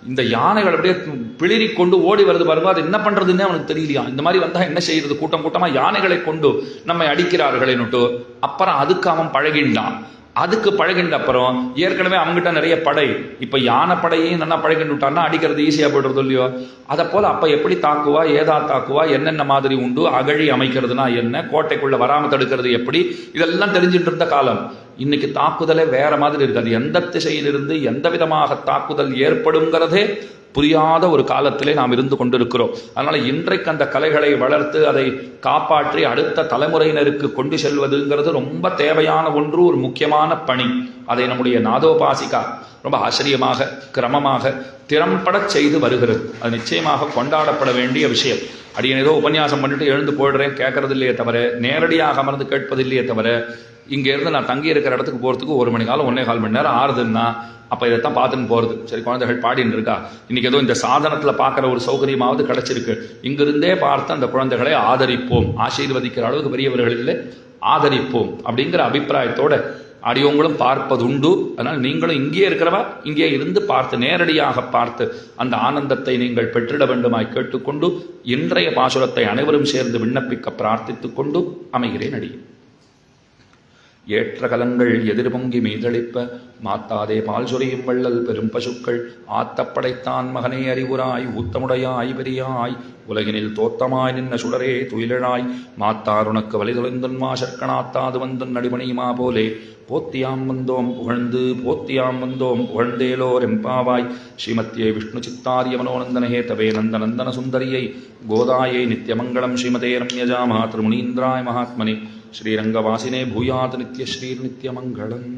இந்த யானைகள் அப்படியே பிளிரி கொண்டு ஓடி வருது பாருங்க, அது என்ன பண்றதுன்னே அவனுக்கு தெரியலையா. இந்த மாதிரி வந்தா என்ன செய்யறது, கூட்டம் கூட்டமா யானைகளை கொண்டு நம்மை அடிக்கிறார்களேன்னுட்டு. அப்புறம் அதுக்கு அவன் பழகின்றான். அதுக்கு பழகின்ற அப்புறம் ஏற்கனவே அவங்ககிட்ட நிறைய படை, இப்ப யானை படையையும் நல்லா பழகிட்டு விட்டான்னா அடிக்கிறது ஈஸியா போய்டுறது இல்லையோ. அதை போல அப்ப எப்படி தாக்குவா, ஏதா தாக்குவா, என்னென்ன மாதிரி உண்டு, அகழி அமைக்கிறதுனா என்ன, கோட்டைக்குள்ள வராம தடுக்கிறது எப்படி, இதெல்லாம் தெரிஞ்சுட்டு இருந்த காலம். இன்னைக்கு தாக்குதலே வேற மாதிரி இருக்காது. எந்த திசையிலிருந்து எந்த விதமாக தாக்குதல் ஏற்படுங்கிறதே புரியாத ஒரு காலத்திலே நாம் இருந்து கொண்டிருக்கிறோம். அதனால இன்றைக்கு அந்த கலைகளை வளர்த்து அதை காப்பாற்றி அடுத்த தலைமுறையினருக்கு கொண்டு செல்வதுங்கிறது ரொம்ப தேவையான ஒன்று, ஒரு முக்கியமான பணி. அதை நம்முடைய நாதோபாசிகா ரொம்ப ஆச்சரியமாக கிரமமாக திறம்பட செய்து வருகிறது. அது நிச்சயமாக கொண்டாடப்பட வேண்டிய விஷயம். அடியன் ஏதோ உபன்யாசம் பண்ணிட்டு எழுந்து போயிடுறேன் கேட்கறது இல்லையே தவிர, நேரடியாக அமர்ந்து கேட்பதில்லையே தவிர, இங்கேருந்து நான் தங்கி இருக்கிற இடத்துக்கு போகிறதுக்கு 1 மணி காலம் 1.25 மணி நேரம் ஆறுதுன்னா அப்போ இதைத்தான் பார்த்துன்னு போகிறது. சரி, குழந்தைகள் பாடின்னு இருக்கா, இன்னைக்கு ஏதோ இந்த சாதனத்தில் பார்க்குற ஒரு சௌகரியமாவது கிடச்சிருக்கு, இங்கிருந்தே பார்த்து அந்த குழந்தைகளை ஆதரிப்போம், ஆசீர்வதிக்கிற அளவுக்கு பெரியவர்கள் இல்லை, ஆதரிப்போம் அப்படிங்கிற அபிப்பிராயத்தோட அடியவங்களும் பார்ப்பதுண்டு. அதனால் நீங்களும் இங்கே இருக்கிறவா இங்கே இருந்து பார்த்து, நேரடியாக பார்த்து அந்த ஆனந்தத்தை நீங்கள் பெற்றிட வேண்டுமாய் கேட்டுக்கொண்டு இன்றைய பாசுரத்தை அனைவரும் சேர்ந்து விண்ணப்பிக்க பிரார்த்தித்துக் கொண்டு அமைகிறேன். அடியேன். ஏற்ற கலங்கள் எதிர்பொங்கி மீதளிப்ப மாத்தாதே பால் சொரியும் வள்ளல் பெரும் பசுக்கள் ஆத்தப்படைத்தான் மகனே அறிவுராய் ஊத்தமுடையாய் பெரியாய் உலகினில் தோத்தமாய் நின்ன சுடரே துயிலழாய் மாத்தார் உனக்கு வலி தொலைந்தன்மா சர்க்கணாத்தாது வந்தன் நடிமணியுமா போலே போத்தியாம் வந்தோம் புகழ்ந்து போத்தியாம் வந்தோம் புகழ்ந்தேலோர் எம்பாவாய் ஸ்ரீமத்தியை விஷ்ணு சித்தாரிய மனோநந்தனஹே தவே நந்த நந்தன சுந்தரியை கோதாயை நித்யமங்கலம் ஸ்ரீமதே ரம்யஜா மகாத்ருமுனீந்திராய மகாத்மனே ஸ்ரீரங்கவாசினே பூயாத் நித்யஸ்ரீர் நித்யமங்கலம்.